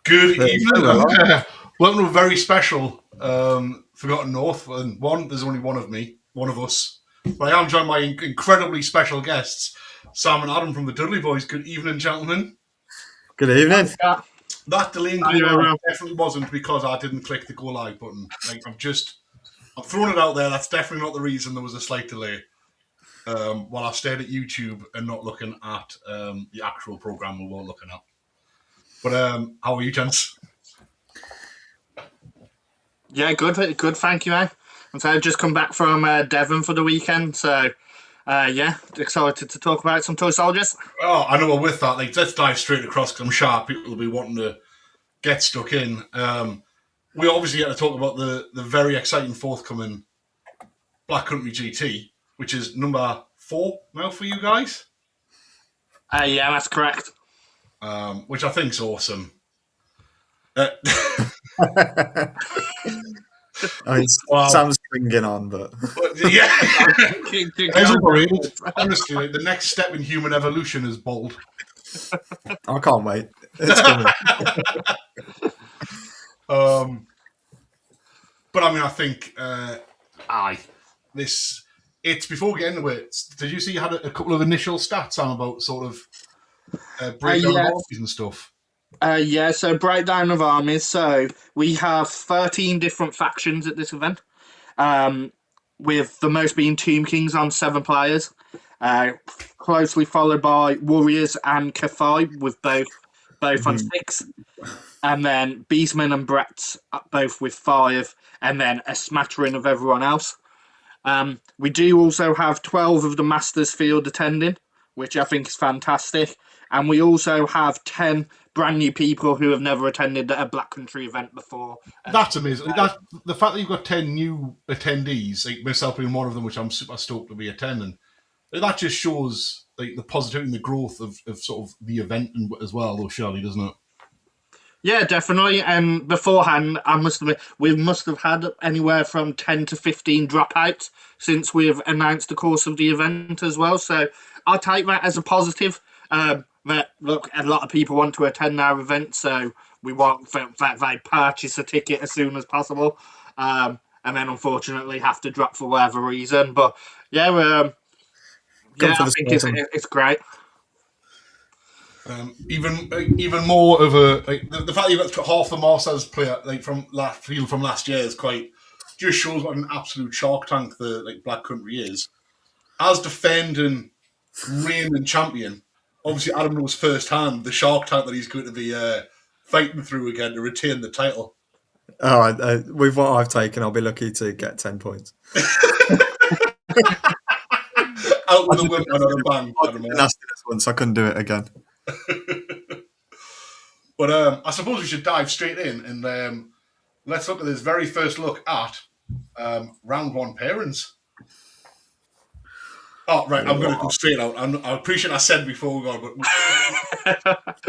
Good evening. Welcome to a very special Forgotten North. And there's only one of us. But I am joined by incredibly special guests, Sam and Adam from the Dudley Boyz. Good evening, gentlemen. Good evening. That delaying go live definitely wasn't because I didn't click the go live button. Like I'm throwing it out there. That's definitely not the reason there was a slight delay. While I stayed at YouTube and not looking at the actual program we were looking at. But how are you, gents? Yeah, good. Thank you, man. And so I've just come back from Devon for the weekend, so yeah, excited to talk about some toy soldiers. Oh, I know. Well, with that, let's dive straight across because I'm sure people will be wanting to get stuck in. We obviously get to talk about the very exciting forthcoming Black Country GT, which is number 4 now for you guys. Yeah, that's correct. Which I think is awesome. Sam's clinging on, but yeah. Honestly, the next step in human evolution is bold. I can't wait. It's coming. But I mean, I think it's before we get into it. Did you see you had a couple of initial stats on about sort of breakdown of armies and stuff? Yeah, so breakdown of armies. So we have 13 different factions at this event, with the most being Tomb Kings on 7 players, closely followed by Warriors and Cathay with both on 6, and then Beastmen and Brets both with 5, and then a smattering of everyone else. We do also have 12 of the Masters field attending, which I think is fantastic. And we also have 10 brand new people who have never attended a Black Country event before. That's amazing. The fact that you've got 10 new attendees, like myself being one of them, which I'm super stoked to be attending, that just shows like the positivity and the growth of sort of the event as well, though, surely, doesn't it? Yeah, definitely. And beforehand, we must have had anywhere from 10 to 15 dropouts since we've announced the course of the event as well. So I take that as a positive. That look, a lot of people want to attend our event, so we want that they purchase a ticket as soon as possible, and then unfortunately have to drop for whatever reason. But yeah, I think it's great. Even more of a the fact that you've got half the Masters player from last year is just shows what an absolute shark tank the Black Country is. As defending reigning champion, obviously Adam knows firsthand the shark tank that he's going to be fighting through again to retain the title. Oh, with what I've taken, I'll be lucky to get 10 points. Out with a whip and on a bang. Once I couldn't do it again. But I suppose we should dive straight in and let's look at this very first look at round 1 pairings. Oh, right, I'm going to go straight out. I appreciate I said before we go, but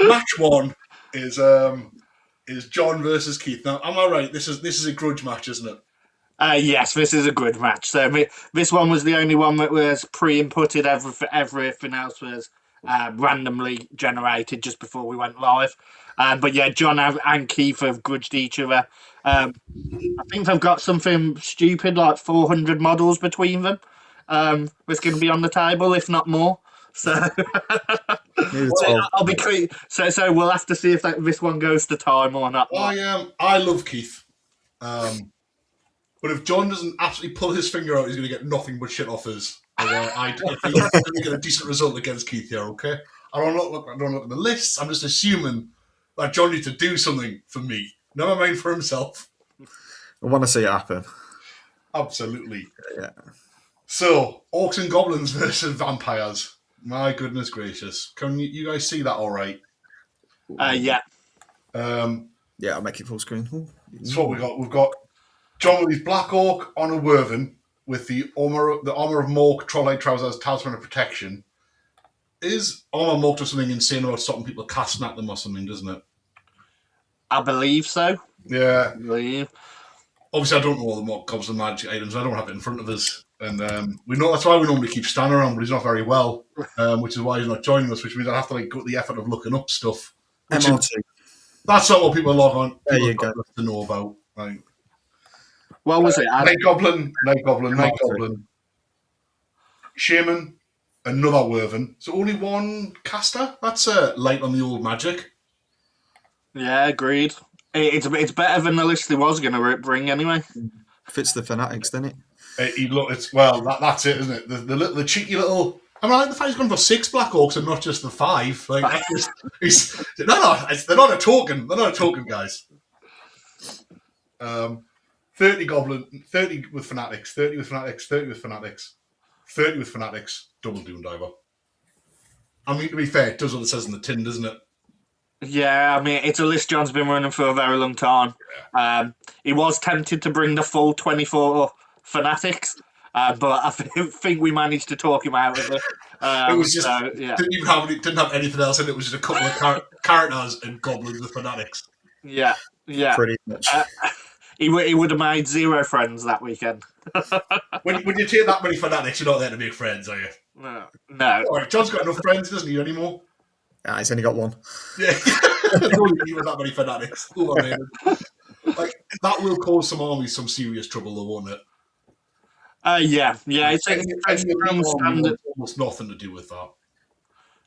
match 1 is John versus Keith. Now, am I right? This is a grudge match, isn't it? Yes, this is a good match. So this one was the only one that was pre-inputted. Everything else was randomly generated just before we went live. But yeah, John and Keith have grudged each other. I think they've got something stupid like 400 models between them. That's going to be on the table, if not more. So I'll be clear. So we'll have to see if this one goes to time or not. I love Keith. But if John doesn't absolutely pull his finger out, he's going to get nothing but shit offers. I think he's going to get a decent result against Keith here, okay? I don't look at the lists. I'm just assuming that John needs to do something for me. Never mind for himself. I want to see it happen. Absolutely. Yeah. So, Orcs and Goblins versus Vampires. My goodness gracious. Can you guys see that all right? Yeah. Yeah, I'll make it full screen. That's what we got. We've got John with his Black Orc on a Werven with the armor of Mork, Trollite Trousers, Talisman of Protection. Is Armor Mork just something insane about stopping people casting at them or something, doesn't it? I believe so. Yeah. I believe. Obviously, I don't know all the Mork Gobs and magic items. I don't have it in front of us. And we know that's why we normally keep Stan around, but he's not very well, which is why he's not joining us, which means I have to go to the effort of looking up stuff. MR2. That's not what people log on. There People you go. to know about. Right. What was it? Night Goblin. Shaman, another Werven. So only one caster? That's light on the old magic. Yeah, agreed. It's better than the list he was going to bring anyway. Fits the fanatics, doesn't it? That's it, isn't it? The cheeky little. I mean, I like the fact he's gone for 6 Black Orcs and not just the 5. Like, they're not a token. They're not a token, guys. 30 Goblin, 30 with Fanatics, 30 with Fanatics, 30 with Fanatics, 30 with Fanatics, double Doom Diver. I mean, to be fair, it does what it says in the tin, doesn't it? Yeah, I mean, it's a list John's been running for a very long time. He was tempted to bring the full 24 Fanatics, but I think we managed to talk him out of it. It was just didn't have anything else in it. It was just a couple of characters and Goblins with Fanatics. Yeah. Pretty much. He would have made 0 friends that weekend. when you take that many Fanatics, you're not there to make friends, are you? No. All right, John's got enough friends, doesn't he, anymore? Ah, he's only got one. Yeah. Only with that many Fanatics. Oh, man. Like, that will cause some armies some serious trouble, though, won't it? Yeah. It's standard. Almost nothing to do with that.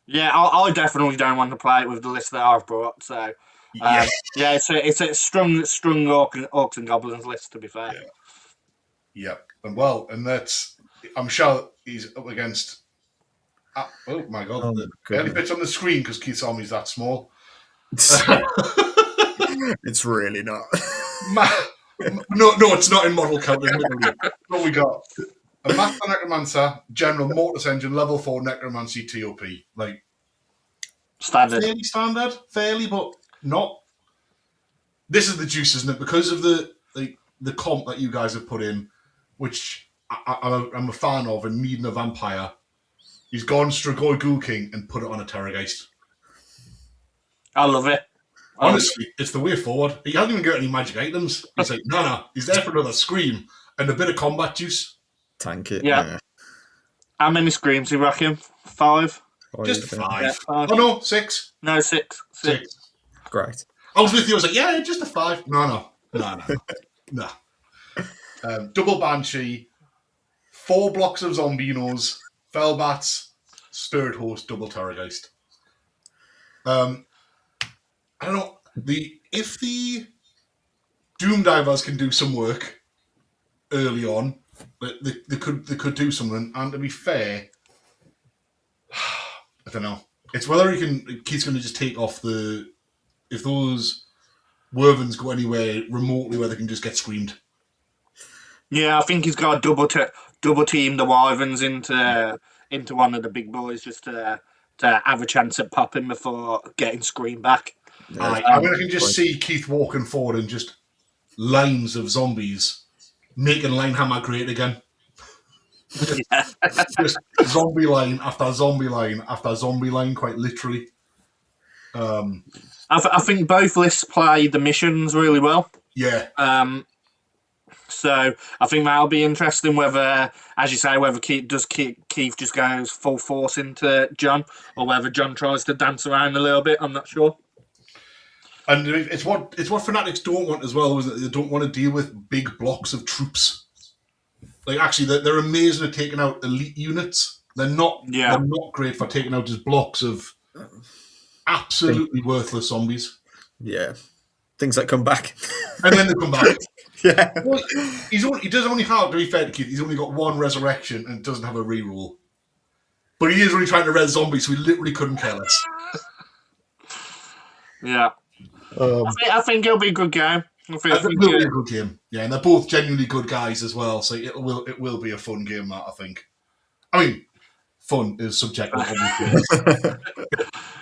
Yeah, I definitely don't want to play it with the list that I've brought. So, it's a strong Orcs and Goblins list, to be fair. Yeah. And that's. I'm sure he's up against. Oh my God! It only fits on the screen because Keith's army's that small. It's really not. No, it's not in model count. What we got? A Master Necromancer, General Mortis Engine, level 4 Necromancy TOP. Like standard, fairly, but not. This is the juice, isn't it? Because of the comp that you guys have put in, which I'm a fan of, and needing a vampire. He's gone Strigoi Ghoul King and put it on a Terrorgeist. I love it. Honestly, it's the way forward. He hasn't even got any magic items. He's like, no. He's there for another scream and a bit of combat juice. Tank it. Yeah. How many screams do you reckon? 5? Just 5. Yeah, 5. Oh, no, 6. No, 6. Great. I was with you. I was like, yeah, just a 5. No. Double Banshee, 4 blocks of Zombinos, Fellbats, Spirit Host, double Terrorgeist. I don't know. If the Doom Divers can do some work early on, they could do something. And to be fair, I don't know. It's whether Keith's going to just take off if those Wervens go anywhere remotely where they can just get screamed. Yeah, I think he's got to double team the Wyverns into one of the big boys just to have a chance at popping before getting screamed back. I can just see Keith walking forward and just lines of zombies making Linehammer great again. Just zombie line after zombie line after zombie line, quite literally. I think both lists play the missions really well. Yeah. So I think that'll be interesting whether, as you say, whether Keith just goes full force into John or whether John tries to dance around a little bit. I'm not sure. And it's what Fanatics don't want as well, is that they don't want to deal with big blocks of troops. Like, actually, they're amazing at taking out elite units. They're not great for taking out just blocks of absolutely worthless zombies. Yeah. Things that come back. And then they come back. Yeah. Well, he does only have, to be fair to Keith, he's only got 1 resurrection and doesn't have a reroll. But he is really trying to res zombies, so he literally couldn't care less. Yeah. I think it'll be a good game. It will be a good game. Yeah, and they're both genuinely good guys as well, so it will be a fun game, that I think. I mean, fun is subjective, obviously.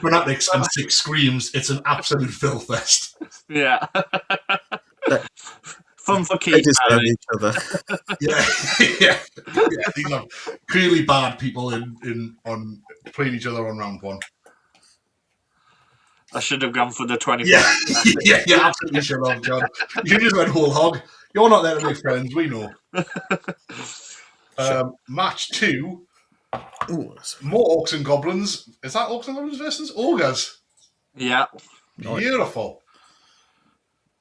Fanatics and 6 screams, it's an absolute filth fest. Yeah. Fun for Keith. They deserve each other. Yeah. These are clearly bad people on playing each other on round 1. I should have gone for the 20. Yeah, absolutely should have, John. You just went whole hog. You're not there to make friends, we know. Match 2. Ooh, more Orcs and Goblins. Is that Orcs and Goblins versus Ogres? Yeah. Beautiful.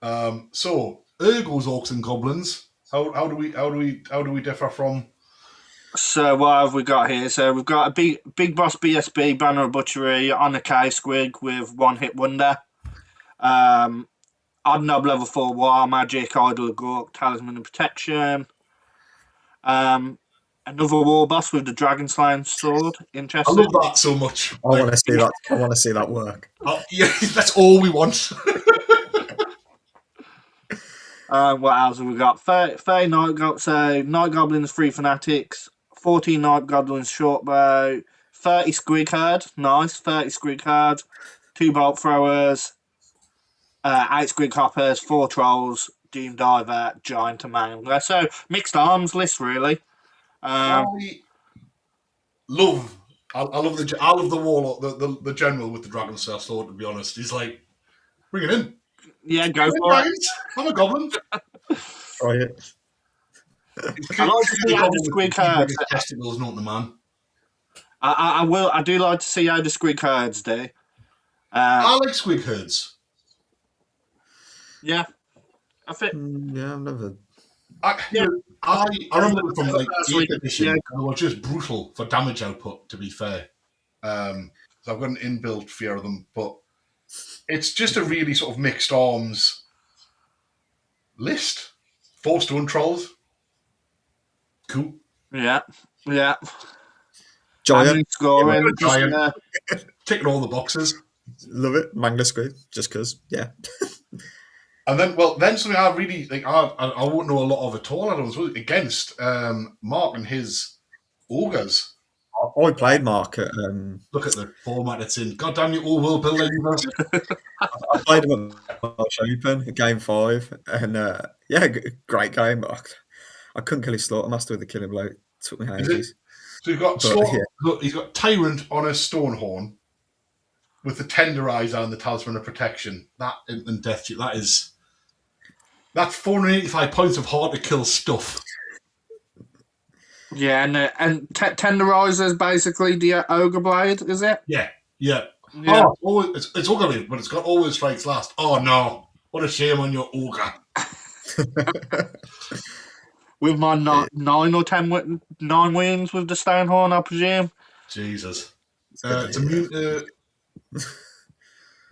So there goes Orcs and Goblins. How do we differ from? So what have we got here? So we've got a big boss BSB Banner of Butchery on a K Squig with one hit wonder. Odd Knob level 4 War Magic, Idol of Gork, Talisman of Protection. Another war boss with the Dragon Slaying Sword. I Interesting. love that so much. I want to see that. I want to see that work. Yeah, that's all we want. What else have we got? 30 Night Goblins, 3 Fanatics, 14 Night Goblins short bow, 30 Squig Herd, nice, 30 Squig Herd, 2 Bolt Throwers, 8 Squig Hoppers, 4 Trolls, Doom Diver, Giant and Mangler. So mixed arms list really. I love the warlock, the general with the dragon sword. To be honest, he's like, bring it in. Yeah, go for it. I'm a goblin. Try it. I like to see how the Squig Herds. Testicles, not the man. I do like to see how the Squig Herds do. I like Squig Herds. Yeah, I think. Yeah, I've never. I remember from like the 8th edition, yeah. they were just brutal for damage output, to be fair. So I've got an inbuilt fear of them, but it's just a really sort of mixed arms list. 4 stone trolls. Cool. Yeah. Giant. Scoring. Giant. Ticking all the boxes. Love it. Mangler Squid, just because. Yeah. And then something I really like. I won't know a lot of at all. I was against Mark and his ogres. I played Mark at. Look at the format it's in. God damn you, Old World building. I played him at March Open at Game 5, and great game. I couldn't kill his Slaughtermaster with the killing blow. It took me ages. So look, he's got Tyrant on a Stonehorn with the Tenderizer and the Talisman of Protection. That and Death Chip, that's 485 points of hard to kill stuff. Yeah, and Tenderizer is basically the Ogre Blade, is it? Yeah. Yeah. Oh, it's ugly, but it's got always strikes last. Oh no, what a shame on your ogre. With my 9 or 10 9 wins with the Stonehorn, I presume. Jesus. It's immune to... Is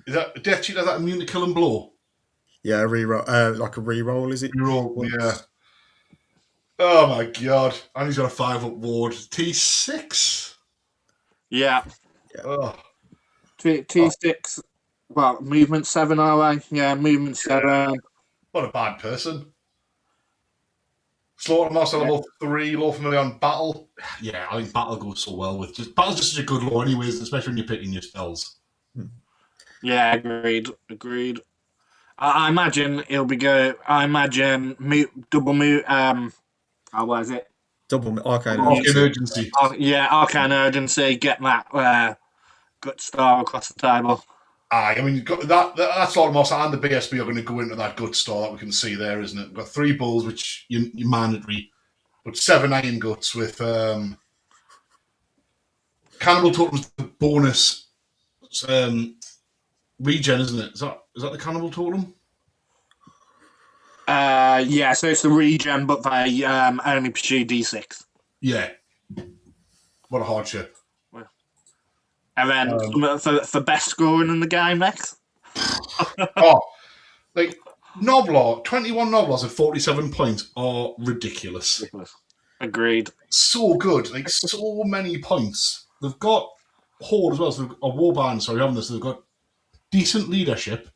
that Death Cheat? Is that immune to kill and blow? Yeah, reroll, like a reroll, is it? Reroll, yeah. Oh my god. And he's got a 5-up ward. T6? Yeah. Oh. T6. Well, movement 7, are they? Yeah, movement 7. What a bad person. Slaughtermaster level 3, low familiar on battle. Yeah, I think battle goes so well with battle's just such a good law anyways, especially when you're picking your spells. Yeah, agreed. I imagine it'll be good. I imagine double move. What is it? Double Arcane Urgency. Arcane Urgency. Get that gut star across the table. Aye, I mean, you've got that Slaughtermaster and the BSB are going to go into that gut star that we can see there, isn't it? We've got 3 bulls, which you mandatory, but 7 iron guts with Cannibal Totem's the bonus regen, isn't it? Is that the Cannibal Totem? Yeah, so it's the regen, but they only pursue D6. Yeah. What a hardship. And then for best scoring in the game next. Like Noblar, 21 Noblars at 47 points are ridiculous. Agreed. So good, like so many points. They've got Horde as well, so they've got a Warband, haven't they? So they've got decent leadership.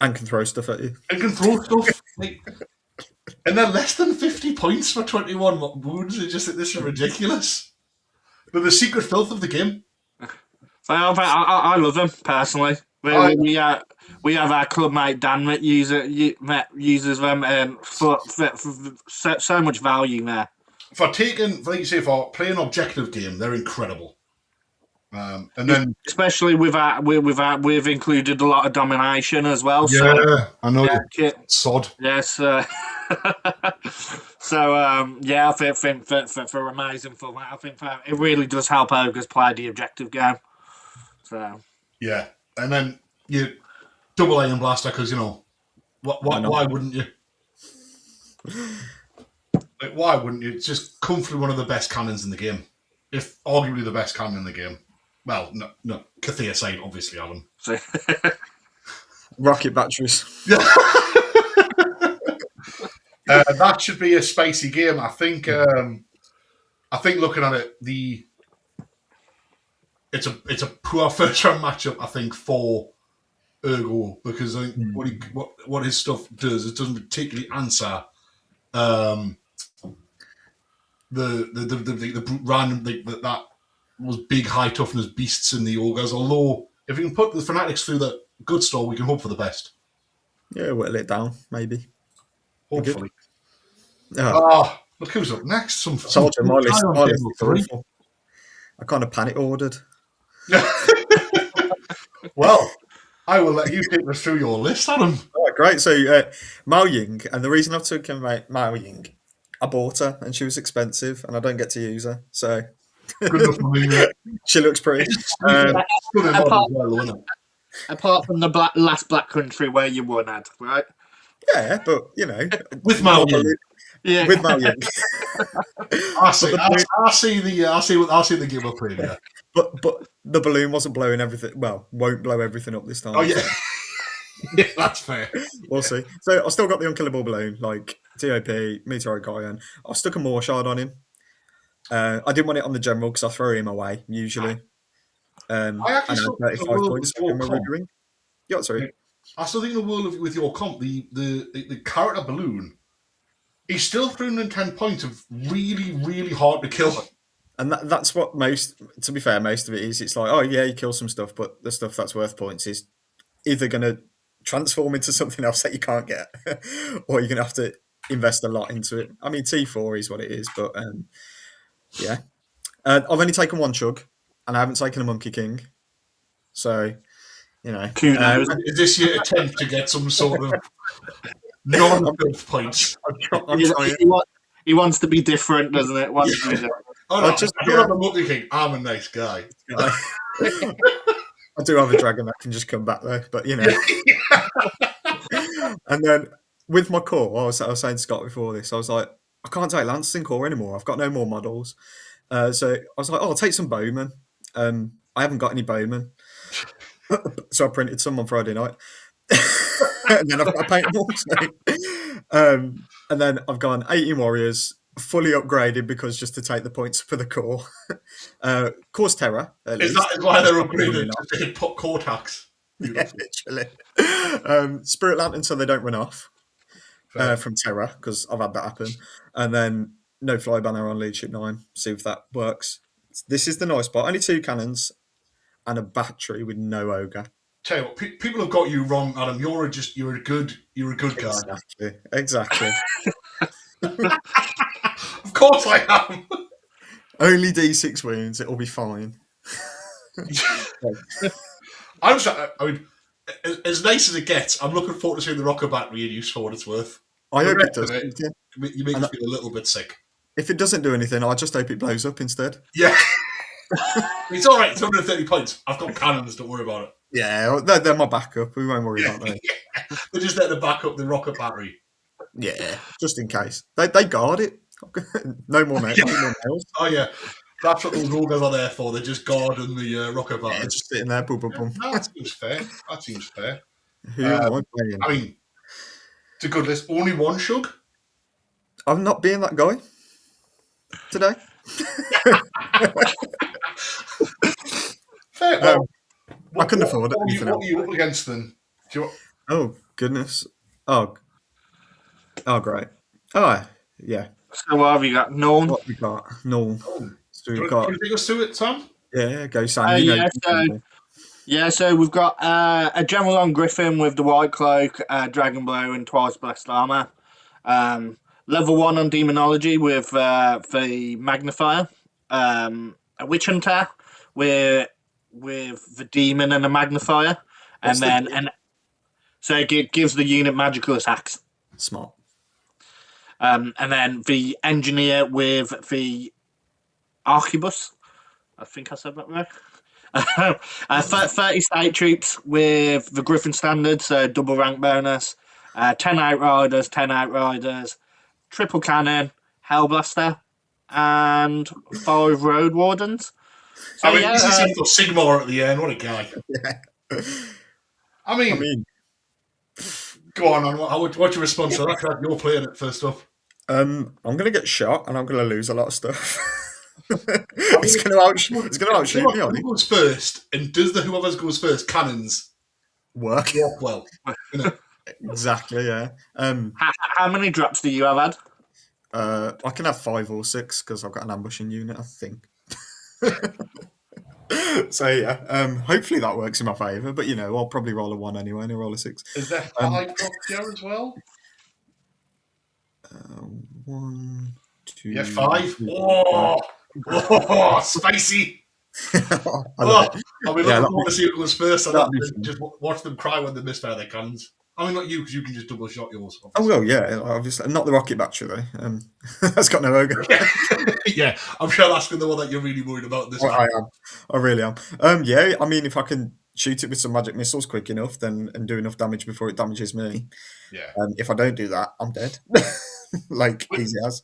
And can throw stuff at you. And can throw stuff. And they're less than 50 points for 21 wounds. It's just that this is ridiculous. They're the secret filth of the game. I love them, personally. We have our clubmate Dan that uses them, and for so much value there. For playing an objective game, they're incredible. And then, especially we've included a lot of domination as well. Yeah, so, I know. Yeah, sod. Yes. So I think for amazing fun, I think it really does help Ogres play the objective game. So yeah, and then double Iron Blaster because Why not? why wouldn't you? Like, why wouldn't you? It's just comfortably one of the best cannons in the game, if arguably the best cannon in the game. Well, no, Cathay aside, obviously, Alan. So, Rocket batteries. That should be a spicy game. I think looking at it, it's a poor first round matchup. I think for Ergo because I think what his stuff does, it doesn't particularly answer the random that was big high toughness beasts in the Ogres. Although if we can put the Fanatics through the good store, we can hope for the best. Yeah, whittle it down, maybe. Hopefully. Oh. Look who's up next. Told you, my list is awful. I kind of panic ordered. Well, I will let you take us through your list, Adam. All right, great. So, Mao Ying, and the reason I took Mao Ying, I bought her, and she was expensive, and I don't get to use her, so good enough for me. She looks pretty. Apart from the last Black Country where you won, Ad, right? Yeah, but with Mao Ying. Yeah, with Mao Ying. I see the game up here. Yeah. But the balloon wasn't blowing everything. Well, won't blow everything up this time. Oh yeah, yeah, that's fair. We'll see. So I still got the unkillable balloon, like TOP, Meteoric Iron. I stuck a more shard on him. I didn't want it on the general because I throw him away usually. I actually and 35 points for my ring. Yeah, sorry. I still think the world with your comp, the character balloon, he's still 310 points of really, really hard to kill. And that's what to be fair, most of it is. It's like, oh yeah, you kill some stuff, but the stuff that's worth points is either going to transform into something else that you can't get, or you're going to have to invest a lot into it. I mean, T4 is what it is, but yeah. I've only taken one chug, and I haven't taken a Monkey King. So, is this your attempt to get some sort of non-build points? I'm trying. He wants to be different, doesn't it? Wants to be different. Oh, no, I don't have a Monkey King. I'm a nice guy. I do have a dragon that can just come back though, but And then with my core, I was saying to Scott before this, I was like, I can't take Lancing core anymore. I've got no more models. So I was like, I'll take some bowmen. I haven't got any bowmen. So I printed some on Friday night. And then I've got to paint them all. And then I've gone 18 warriors, fully upgraded because just to take the points for the core. Core's Terror. Is that why they're upgraded to hit core tax? Yeah, literally. Spirit Lantern so they don't run off from Terror, because I've had that happen. And then no fly banner on Leadership 9. See if that works. This is the nice part. Only 2 cannons and a battery with no ogre. Tell you what, people have got you wrong, Adam. You're a good guy. Exactly. Of course I am. Only D6 wounds. It'll be fine. I mean, as nice as it gets, I'm looking forward to seeing the rocket battery in use for what it's worth. I hope it does. You make me feel a little bit sick. If it doesn't do anything, I just hope it blows up instead. Yeah. It's all right. It's 130 points. I've got cannons. Don't worry about it. Yeah, they're my backup. We won't worry about that. Yeah. They're just there to back up the rocket battery. Yeah, just in case. They guard it. No more nails. Oh, yeah. That's what those Ogres are there for. They're just guarding the rocket battery. Yeah, just sitting there. Boom, boom, boom. No, that seems fair. Who am I playing? I mean, it's a good list. Only one shug? I'm not being that guy today. Fair. Well, I couldn't afford it. What are you up against then? Oh, goodness. Oh, great. Oh, yeah. So what have you got? None. What we got? None. So we've got. Can you take us through it, Tom? Yeah, go Sam. So we've got a general on Griffin with the white cloak, dragon blow, and twice blessed armor. Level 1 on demonology with the magnifier. A witch hunter with the demon and a magnifier, so it gives the unit magical attacks. Smart. And then the engineer with the arquebus. I think I said that right. 30 state troops with the Griffin standard, so double rank bonus. 10 outriders, 10 outriders, triple cannon, hellblaster, and 5 road wardens. So I mean, yeah, this is for Sigmar at the end. What a guy. Yeah. I I mean, mean, go on. What's your response to that? You're playing it first up. I'm gonna get shot and I'm gonna lose a lot of stuff. It's gonna outshoot me on Who it. goes first? And does the whoever goes first cannons Work. work well? Exactly, yeah. how many drops do you have had? I can have 5 or 6 because I've got an ambushing unit, I think. So yeah, hopefully that works in my favour. But I'll probably roll a 1 anyway, and I roll a 6. Is there 5 drops here as well? 1, 2. Yeah, 5. 3, Oh, spicy! I love it. I'll be Yeah, looking forward to see who goes first. that'd be fun. Just watch them cry when they misfire their cannons. I mean, not you, because you can just double shot yours. Oh Obviously. well, yeah, obviously not the rocket battery though. That's got no ogre. Yeah, I'm sure that's the one that you're really worried about this Well, time. I am. I really am. Yeah, I mean, if I can shoot it with some magic missiles quick enough, then and do enough damage before it damages me. Yeah. If I don't do that, I'm dead. Like easy as.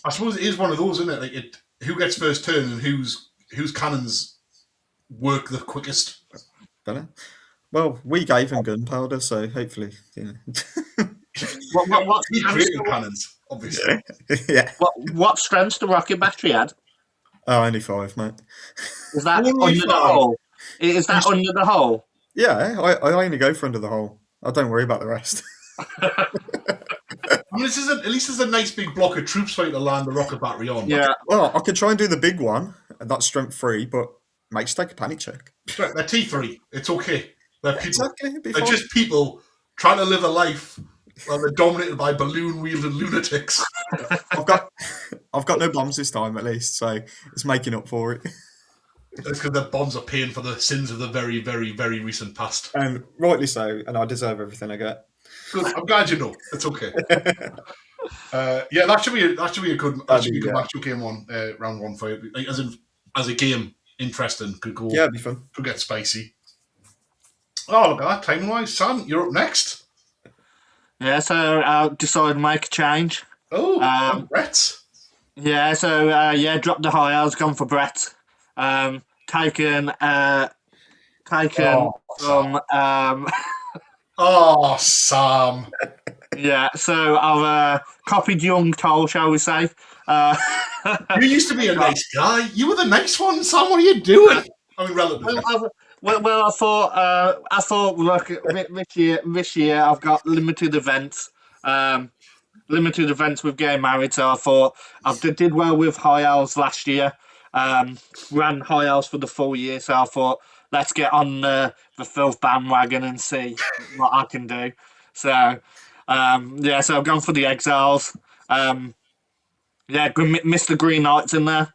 I suppose it is one of those, isn't it? Like who gets first turn and whose cannons work the quickest. Don't know. Well, we gave him gunpowder, so hopefully, What's He created cannons, obviously. yeah. what strengths the rocket battery had? Oh, only 5, mate. Is that Only under the 5? hole? Is that under the hole? Yeah, I only go for under the hole. I don't worry about the rest. I mean, at least there's a nice big block of troops for you to land the rocket battery on. Yeah. Well, I could try and do the big one, and that's strength 3, but mate, just take a panic check. They're T3. It's okay. They're people. Exactly, it'd be They're fine. just people trying to live a life while they're dominated by balloon-wielding lunatics. I've got no bombs this time, at least, so it's making up for it. It's because their bombs are paying for the sins of the very, very, very recent past. And rightly so, and I deserve everything I get. Good. I'm glad you know. It's okay. Yeah, that should be a good matchup game on round 1 for you. Like, as a game, interesting. Could go. Yeah, it'd be fun. Could get spicy. Oh, look at that. Time-wise, Sam, you're up next. Yeah, so I decided to make a change. Oh, Brett. Yeah, so dropped the high. I was gone for Brett. Taken from Oh, Sam. yeah. So I've copied young Toll, shall we say? You used to be a nice guy. You were the nice one, Sam. What are you doing? I mean, relatively. Well, I thought, look, this year I've got limited events with getting married. So I thought I did well with High Elves last year. Ran High Elves for the full year, so I thought let's get on the filth bandwagon and see what I can do. So so I've gone for the Exiles. Mr. Green Knight's in there.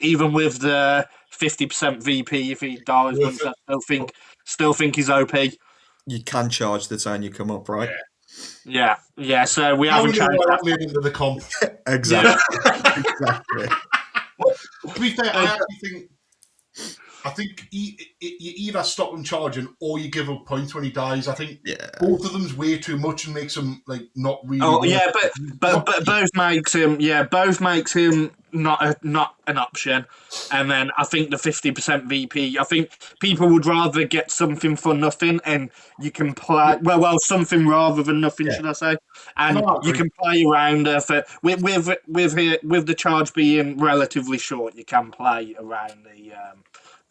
Even with the 50% VP, if he dies, I still think he's OP. You can charge the turn you come up, right? Yeah. So we haven't changed that. Made into the comp. Exactly. Exactly. To be fair, I think you either stop him charging or you give up points when he dies. I think both of them's way too much and makes him like not really. Oh yeah, but both makes him not an option. And then I think the 50% VP. I think people would rather get something for nothing, and you can play something rather than nothing, should I say? And you can play around for with the charge being relatively short. You can play around the.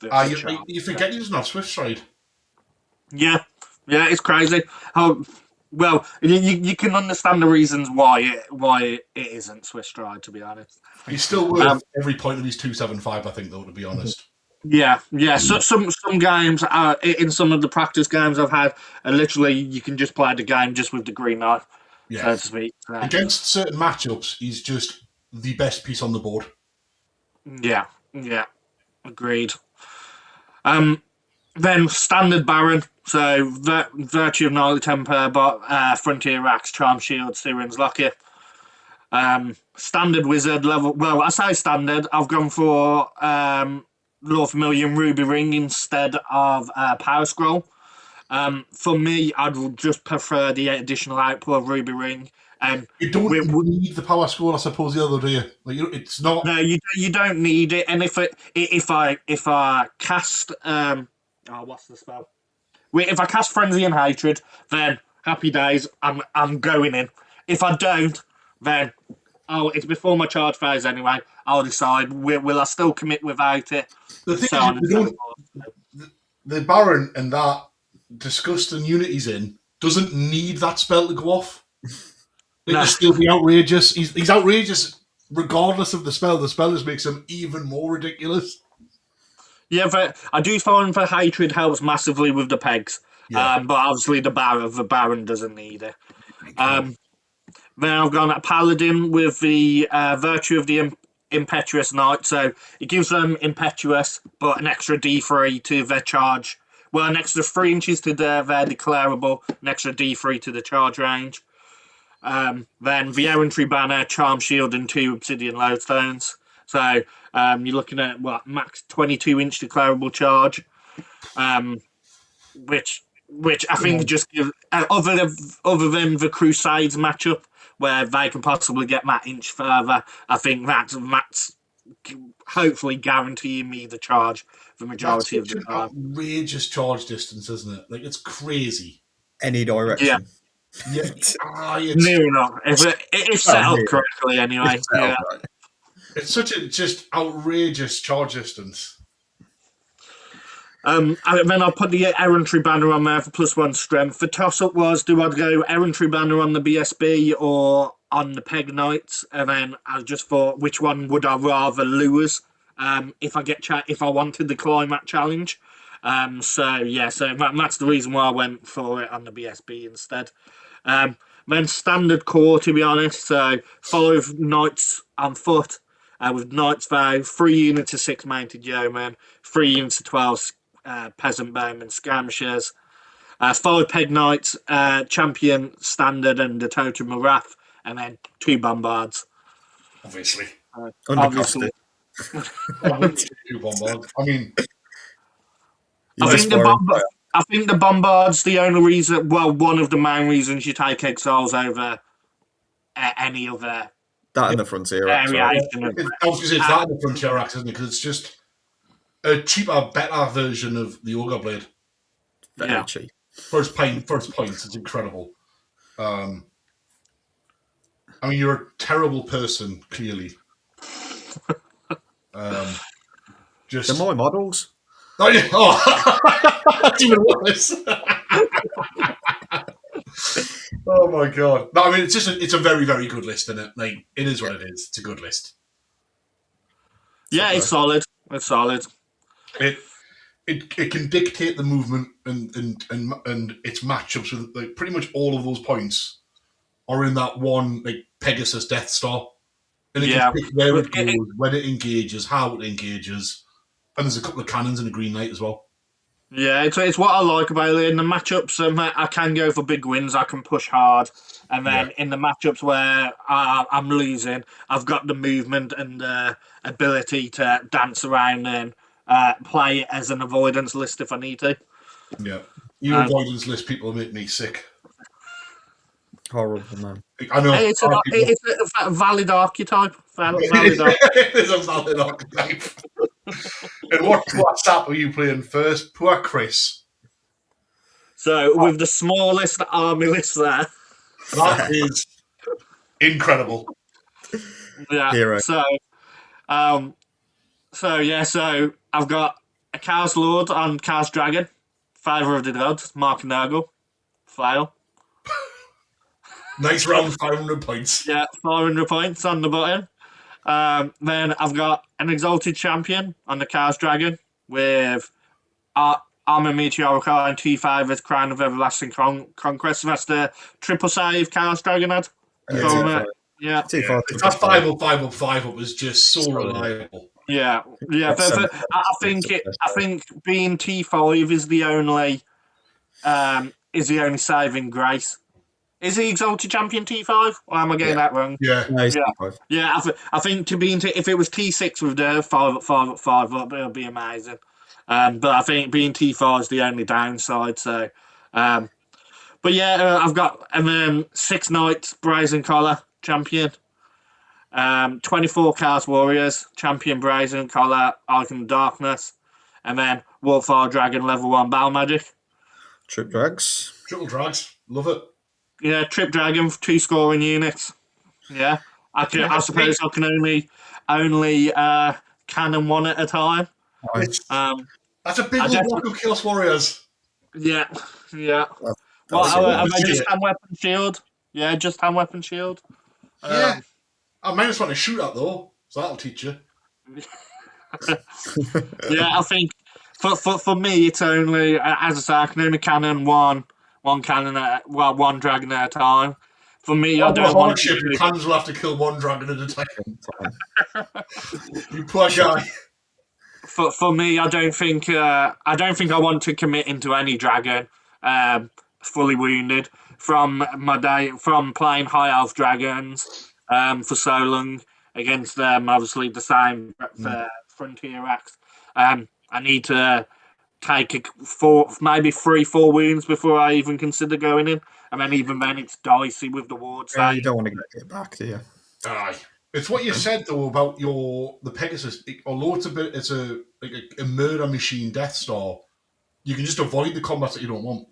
You forget he doesn't have Swift Stride. Yeah, it's crazy. Well, you can understand the reasons why it isn't Swiss Stride, to be honest. He's still worth every point of his 275, I think, though, to be honest. Yeah. So some games, in some of the practice games I've had, literally you can just play the game just with the green knight, so to speak. Against certain matchups, he's just the best piece on the board. Yeah, agreed. Then standard Baron, so Virtue of Knightly Temper, but Frontier Axe, Charm Shield, Syrian's Locket. Standard Wizard level. Well, I say standard. I've gone for Lord Vermilion Ruby Ring instead of Power Scroll. For me, I'd just prefer the additional output of Ruby Ring. And You don't need the power scroll, I suppose, the other day. Like, it's not. no, you don't need it. And if I cast what's the spell? Wait, if I cast Frenzy and Hatred, then happy days. I'm going in. If I don't, then it's before my charge phase anyway. I'll decide will I still commit without it. The thing So is, on and so forth. the Baron and that disgusting unit he's in doesn't need that spell to go off. It No. will still be outrageous. He's outrageous regardless of the spell. The spell just makes him even more ridiculous. Yeah, but I do find the Hatred helps massively with the pegs. Yeah. But obviously the Baron doesn't need it. Then I've gone at Paladin with the Virtue of the Impetuous Knight. So it gives them Impetuous, but an extra D3 to their charge. Well, an extra 3 inches to their declarable, an extra D3 to the charge range. Then the Errantry Banner, Charm Shield, and 2 Obsidian Lodestones. So you're looking at max 22-inch declarable charge, which I think just gives other than the Crusades matchup where they can possibly get that inch further. I think that's hopefully guaranteeing me the charge the majority of the time. Outrageous charge distance, isn't it? Like, it's crazy. Any direction. Yeah. Near enough. If set up correctly, anyway. Yeah. It's such a just outrageous charge distance. And then I'll put the Errantry Banner on there for +1 strength. The toss-up was, do I go Errantry Banner on the BSB or on the Peg Knights? And then I just thought, which one would I rather lose if I wanted the Climax Challenge? So that's the reason why I went for it on the BSB instead. Then Standard Core, to be honest. So 5 Knights on foot with Knights Vow, 3 units of 6 Mounted Yeomen, 3 units of 12 Peasant Bowmen Skirmishers, 5 Peg Knights, Champion Standard and the Totem of Wrath, and then 2 Bombards. Obviously. Obviously. 2 Bombards. I mean... I think the Bombard's the only reason, one of the main reasons you take Exiles over any other That and the Frontier Axe. variation. I was going to say, it's that and the Frontier Axe, isn't it? Because it's just a cheaper, better version of the Ogre Blade. Very cheap. First points, it's incredible. I mean, you're a terrible person, clearly. They're my models. Oh, yeah. That's even worse. Oh my god! No, I mean it's a very, very good list, isn't it? Like, it is what it is. It's a good list. Yeah, it's solid. It's solid. It can dictate the movement and its matchups with, like, pretty much all of those points are in that one, like, Pegasus Death Star, and it can pick where it goes, when it engages, how it engages. And there's a couple of cannons and a green light as well. Yeah, it's what I like about it. In the matchups, I can go for big wins. I can push hard. And then in the matchups where I'm losing, I've got the movement and the ability to dance around and play it as an avoidance list if I need to. Yeah. You avoidance list people make me sick. Horrible, man. I know. Hey, it's a valid archetype. It is a valid archetype. And what WhatsApp are you playing first? Poor Chris. So with the smallest army list there. That is incredible. Yeah. Hero. So I've got a Chaos Lord on Chaos Dragon, Father of the Gods, Mark Nurgle, Flail. Nice round, 500 points. Yeah, 400 points on the button. Then I've got an Exalted Champion on the Chaos Dragon with Armor Meteorica and 2/5 Crown of Everlasting Conquest. That's the triple save Chaos Dragon had. Yeah. That 5 up was just so reliable. Yeah. I think being T5 is the only saving grace Is he Exalted Champion T5? Or am I getting that wrong? Yeah. No, he's Yeah. T5. Yeah, I think to be if it was T6 with the 5 up, it would be amazing. But I think being T5 is the only downside. So, but yeah, I've got 6 Knights Brazen Collar champion, 24 Chaos Warriors champion Brazen Collar Icon of Darkness, and then Warfire Dragon level 1 Battle Magic. Trip Drags. Triple drags. Love it. Yeah, Trip Dragon for 2 scoring units. Yeah, I suppose I can only cannon 1 at a time. Nice. That's a big I old block of Chaos Warriors. Yeah, yeah. That's Well, it. am I just hand weapon shield? Yeah, just hand weapon shield. Yeah. I minus one to shoot at though, so that'll teach you. Yeah, I think for me it's only as I say I can only cannon one cannon one dragon at a time. For me, I don't want to. Your cannons will have to kill 1 dragon at a time. You poor guy. For me, I don't think I want to commit into any dragon fully wounded from my day from playing high elf dragons for so long against obviously the same frontier acts. I need to take 4 wounds before I even consider going in, and then even then it's dicey with the wards. Yeah, you don't want to get back, do you? Aye. It's what you said though about the Pegasus. Although it's a murder machine Death Star, you can just avoid the combats that you don't want.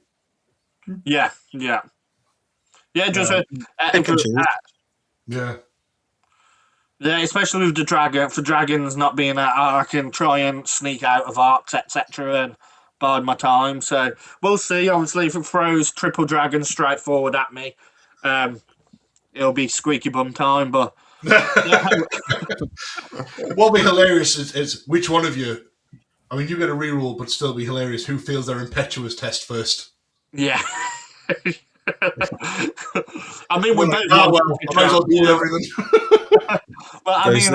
Yeah. Just yeah. Yeah, especially with the dragon. For dragons not being I can try and sneak out of arcs, etc., and bide my time. So we'll see. Obviously, if it throws triple dragon straight forward at me, it'll be squeaky bum time. But what'll be hilarious is which one of you. I mean, you get a reroll, but still be hilarious. Who fails their impetuous test first? Yeah. I mean, we're both. I might as well do everything. Well, I mean,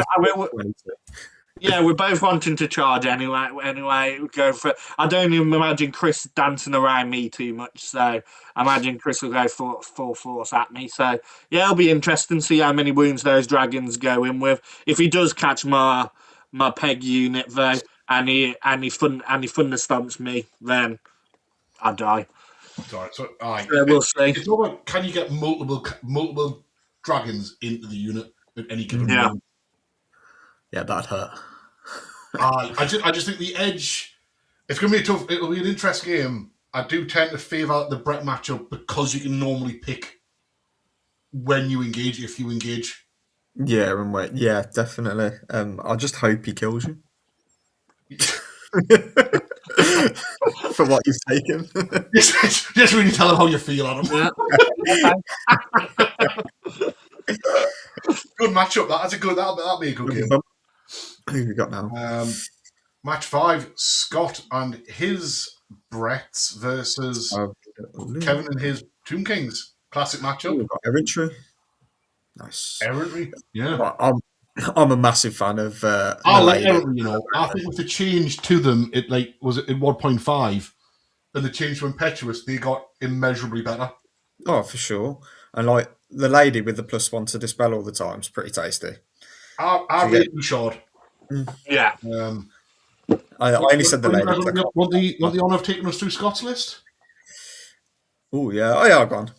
we're both wanting to charge anyway, go for it. I don't even imagine Chris dancing around me too much, so I imagine Chris will go full force at me. So yeah, it'll be interesting to see how many wounds those dragons go in with. If he does catch my peg unit though, and he thunder stomps me, then I die. Sorry, so we'll see. It's all about, can you get multiple dragons into the unit at any given moment? Yeah, that'd hurt. I just think the edge. It's going to be tough. It'll be an interesting game. I do tend to favour the Brett matchup because you can normally pick when you engage, if you engage. Yeah, and wait. Yeah, definitely. I just hope he kills you. For what you've taken. Just really tell him how you feel on him. Yeah. Good matchup. That'll be a good game. Who we got now? Match 5, Scott and his Bretts versus Kevin and his Tomb Kings. Classic matchup. We've got Errantry. Nice. Errantry? Yeah. I'm a massive fan of I like Errantry, I think with the change to them, was it in 1.5, and the change to Impetuous, they got immeasurably better. Oh, for sure. And like the lady with the +1 to dispel all the time is pretty tasty. I rate Bouchard. Yeah. I only said the lady. Want the honour of taking us through Scott's list? Oh yeah. I've gone.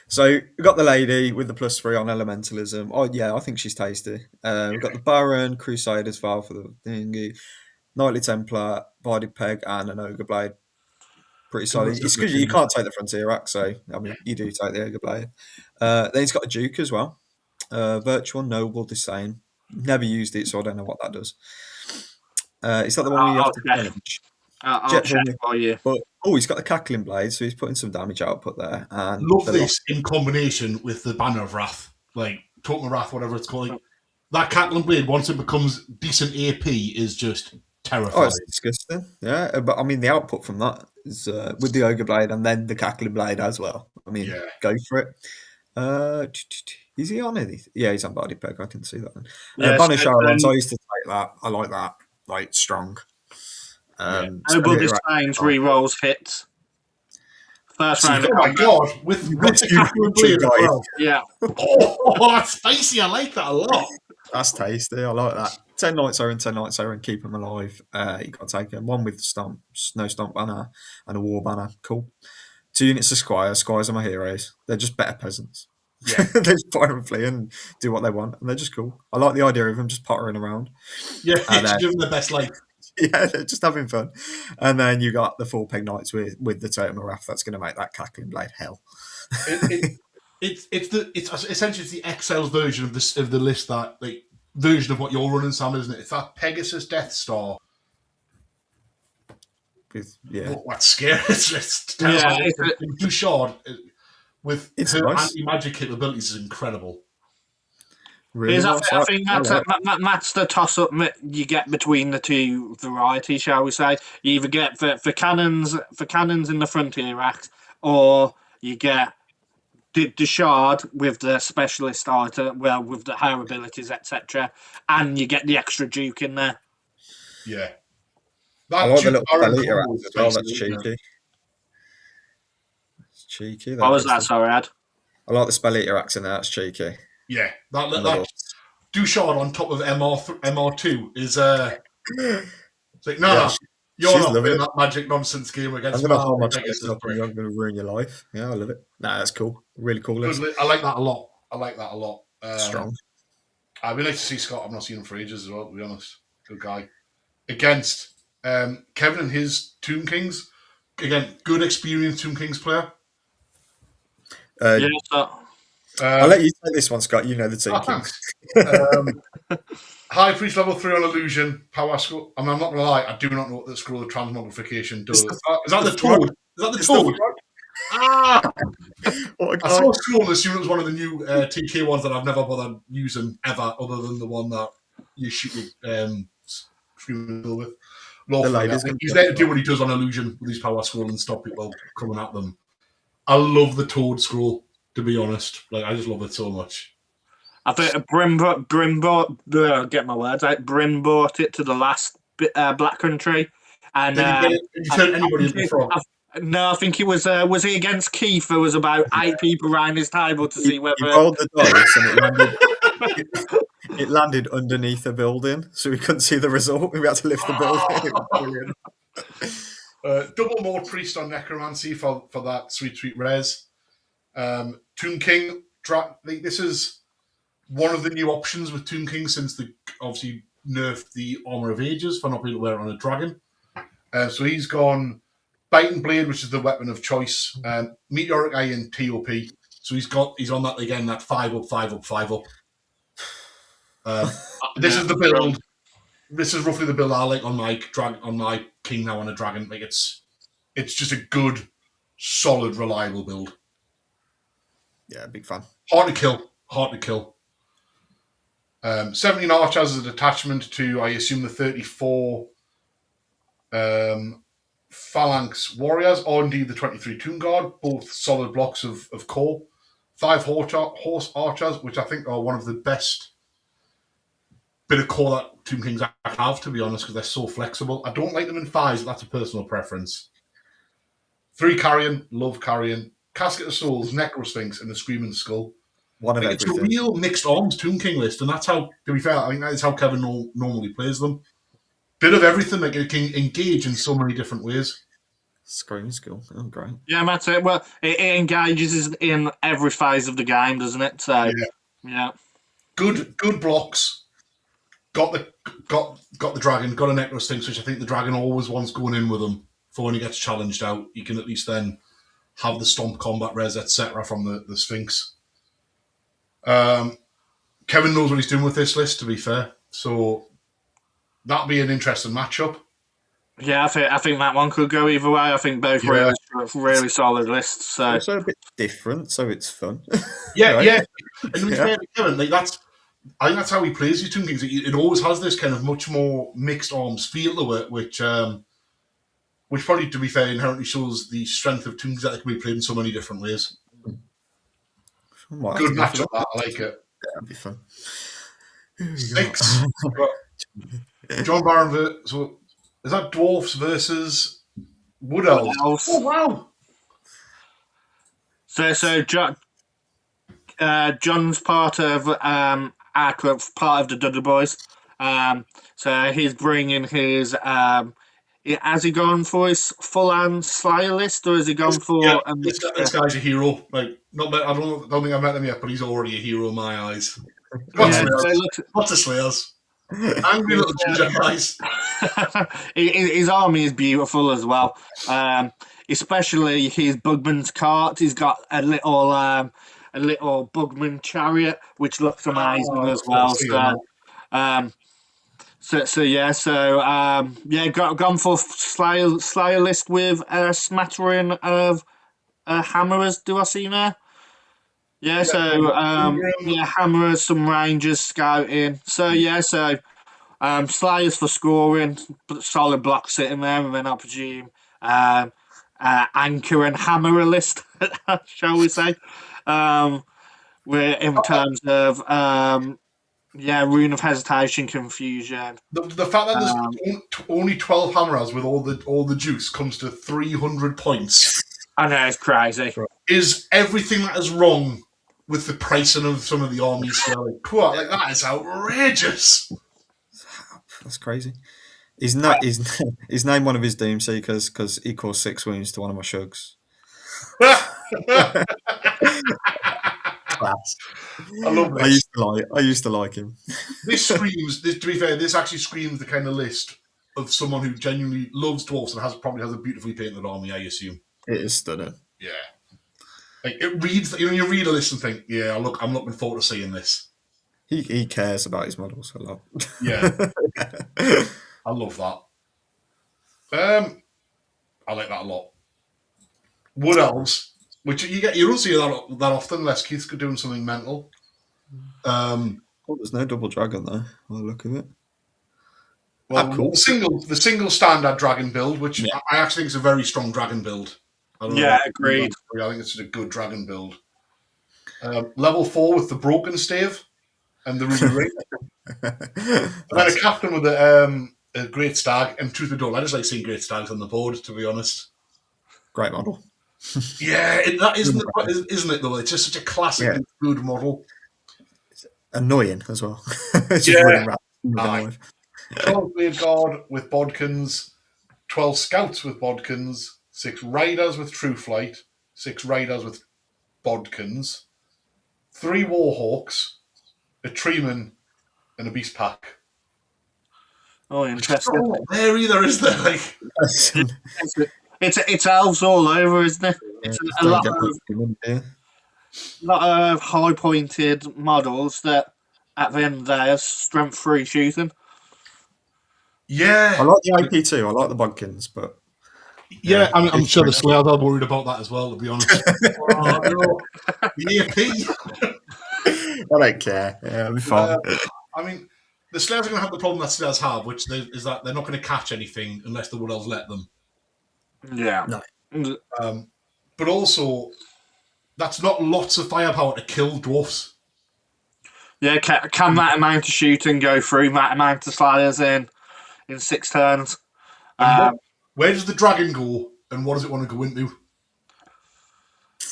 So we've got the lady with the +3 on elementalism. Oh yeah, I think she's tasty. We've got the Baron, Crusade as well for the thingy, Knightly Templar, Barded Peg, and an Ogre Blade. Pretty solid. It's good. You can't take the Frontier Axe, so I mean you do take the Ogre Blade. Then he's got a Duke as well. Virtual Noble Disdain. Never used it, so I don't know what that does. Is that the one you have to damage? I'll check for you. But he's got the Cackling Blade, so he's putting some damage output there. And love this in combination with the Banner of Wrath, like Totem of Wrath, whatever it's called. That Cackling Blade, once it becomes decent AP, is just terrifying. Oh, it's disgusting. Yeah, but I mean the output from that is with the Ogre Blade and then the Cackling Blade as well. I mean, go for it. Is he on anything? Yeah, he's on Body Peg. I can see that. Banner Sharons, I used to take that. I like that. Like strong. Noble Disdain's re-rolls hits First round. Oh my god! With the Catherine blade as well. Yeah. Oh, that's spicy. I like that a lot. That's tasty. I like that. 10 Knights Errant, 10 Knights Errant, keep them alive. You got to take them. One with stomps, no stomp banner, and a war banner. Cool. 2 units of Squires. Squires are my heroes. They're just better peasants. Yeah. They just fire and flee and do what they want, and they're just cool. I like the idea of them just pottering around. Yeah, And it's giving the best life. Yeah, they're just having fun. And then you got the 4 Peg Knights with the Totem of Wrath. That's going to make that Cackling Blade hell. It's essentially the Exiles version of the list, that like version of what you're running, Sam, isn't it? It's that Pegasus Death Star. Yeah, What's scary? It's too short. With her anti-magic capabilities is incredible. really I think that's the toss-up you get between the two varieties, shall we say. You either get for cannons in the Frontier Act, or you get the Shard with the specialist item, with the her abilities, etc., and you get the extra Duke in there. Yeah. I like the little spell eater axe as well. That's cheeky. It's cheeky. What was that? Sorry, Ad. I like the spell eater axe in there. That's cheeky. Yeah, that Dushard on top of MR2 is it's like you're not playing that magic nonsense game against. I'm gonna hold my chest up and I'm gonna ruin your life. Yeah, I love it. Nah, that's cool. Really cool. I like that a lot. Strong. I'd be nice to see Scott. I've not seen him for ages as well, to be honest. Good guy. Against Kevin and his Tomb Kings. Again, good experienced Tomb Kings player. I'll let you take this one, Scott. You know the Tomb Kings. High Priest level 3 on Illusion. Power scroll. I mean, I'm not going to lie. I do not know what the scroll of transmogrification does. Is that the Toad? Is that the Toad? I saw a scroll and assumed it was one of the new TK ones that I've never bothered using ever, other than the one that you shoot Screaming Bill with. He's there to do what he does on Illusion with his power scroll and stop people coming at them. I love the Toad scroll, to be honest. Like, I just love it so much. I think Brim bought it to the last Black Country, and did you turn anybody into a frog? No, I think it was he against Keith? There was about 8 people around his table to see whether he rolled the dice and it landed underneath a building, so we couldn't see the result. We had to lift the building. Double more Priest on Necromancy for that sweet res. Tomb King. This is one of the new options with Tomb King since they obviously nerfed the Armor of Ages for not being able to wear it on a dragon. So he's gone Biting Blade, which is the weapon of choice. Meteoric Eye and TOP. So he's on that again, that 5-up, 5-up, 5-up. This is the build. This is roughly the build I like on my King now on a dragon. Like it's just a good, solid, reliable build. Yeah, big fan. Hard to kill. 17 archers as a detachment to, I assume, the 34 phalanx warriors, or indeed the 23 tomb guard, both solid blocks of core. 5 horse archers, which I think are one of the best bit of core that Tomb Kings have, to be honest, because they're so flexible. I don't like them in 5s, but that's a personal preference. 3 carrion, love carrion. Casket of Souls, Necrosphinx, and the Screaming Skull. It's a real mixed arms Tomb King list, and that's how, to be fair, I think that is how Kevin normally plays them. Bit of everything, like it can engage in so many different ways. Screaming Skull, oh great. Yeah, that's it. Well, it engages in every phase of the game, doesn't it? So yeah. Good blocks. Got the dragon, got a Necrosphinx, which I think the dragon always wants going in with him for when he gets challenged out. You can at least then have the stomp combat res, etc. from the Sphinx. Kevin knows what he's doing with this list, to be fair. So that'll be an interesting matchup. Yeah, I think that one could go either way. I think both really solid lists. So it's also a bit different, so it's fun. Yeah, right? Yeah. And to be fair to Kevin, I think that's how he plays his Tomb Kings. It always has this kind of much more mixed arms feel to it, which probably, to be fair, inherently shows the strength of Tomb Kings that they can be played in so many different ways. Good matchup, I like it. Yeah, that'd be fun. 6. John Barron. So is that Dwarfs versus Wood Elves? Oh wow! John's part of our club, part of the Dudley Boyz. So he's bringing his. Has he gone for his full-on Slayer list, or has he gone for a mixture? This guy's a hero. Like, not I don't think I met him yet, but he's already a hero in my eyes. Lots of Slayers. Angry little ginger guys. His army is beautiful as well. Especially his Bugman's cart. He's got a little Bugman chariot, which looks amazing as well. Gone for Slayer list with a smattering of hammerers. Do I see there? Hammerers, some rangers scouting. Slayers for scoring, solid block sitting there, and then I presume anchor and hammerer list, shall we say? We're in terms of rune of hesitation, confusion. The fact that there's only 12 hammerers with all the juice comes to 300 points. I know, it's crazy. Is everything that is wrong with the pricing of some of the armies? Like that is outrageous. That's crazy. He's named one of his Doom Seekers because he caused 6 wounds to one of my shugs. Class. I love this. I used to like him. To be fair, this actually screams the kind of list of someone who genuinely loves dwarfs and probably has a beautifully painted army, I assume. It is stunning. Yeah. Like, it reads, you read a list and think, yeah, I'm looking forward to seeing this. He cares about his models a lot. Yeah. I love that. I like that a lot. Wood Elves, which you don't see that often unless Keith's doing something mental. There's no double dragon there. By the look of it. Well, cool. The single standard dragon build, which I actually think is a very strong dragon build. Agreed. I think it's a good dragon build. Level 4 with the broken stave and the ruby ring. And then a captain with a great stag. And truth be told, I just like seeing great stags on the board, to be honest. Great model. Yeah, isn't it though? It's just such a classic good model. It's annoying as well. Really 12 Blade Guard with bodkins, 12 Scouts with bodkins, 6 Riders with True Flight, 6 Riders with bodkins, 3 Warhawks, a Treeman, and a Beast Pack. Oh, interesting. There either is there? Like, it's elves all over, isn't it? It's a lot of high pointed models that at the end of the day are strength 3 shooting. Yeah, I like the AP too. I like the bodkins, but I'm sure the Slayers are worried about that as well. To be honest, the AP. I don't care. Yeah, it'll be fine. I mean, the Slayers are going to have the problem that Slayers have, which is that they're not going to catch anything unless the Wood Elves let them. Yeah. No. But also, that's not lots of firepower to kill dwarfs. Yeah, can that amount of shooting go through that amount of Slayers in 6 turns? Where does the dragon go, and what does it want to go into?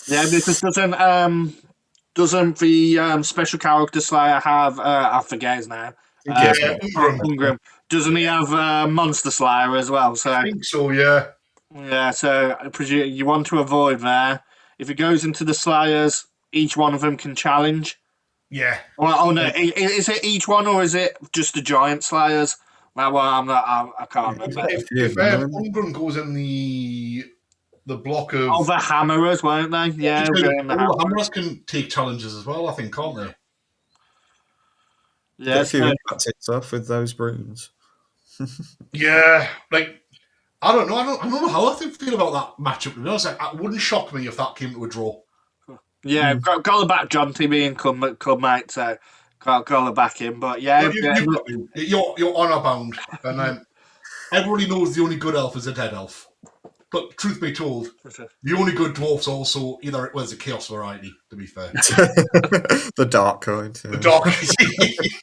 Yeah, because doesn't the special character Slayer have? I forget his name. Ungrim. Doesn't he have Monster Slayer as well? So I think so. Yeah. Yeah. So I presume you want to avoid there. If it goes into the Slayers, each one of them can challenge. Yeah. Well, no. Is it each one, or is it just the giant Slayers? Well, I can't remember. If Ungrim goes in the block of the hammerers, won't they? Yeah, the hammerers can take challenges as well. I think, can't they? Yeah, a few impact hits off with those brooms. Yeah, like I don't know. I don't know how I feel about that matchup. To be honest, it wouldn't shock me if that came to a draw. Yeah, got to back John T being club mate, so got to back him. But yeah, you're honour bound, and everybody knows the only good elf is a dead elf. But truth be told, the only good dwarf's also either a chaos variety. To be fair, the dark kind. The dark.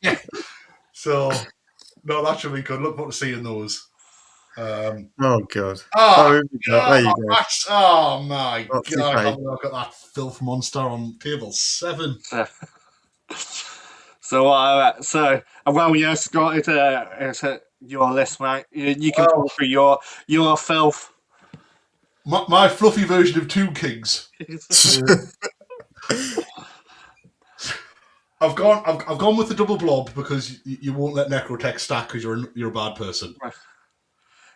Yeah. So no, that should be good. Look forward to seeing those. Oh god. Ah, There you go. oh my What's he god! I pay? can't believe I've got that filth monster on table 7. So, well, yeah, Scott, it's your list, mate. You can Well, talk through your filth. my fluffy version of Tomb Kings. I've gone with the double blob because you won't let Necrotech stack because you're a bad person.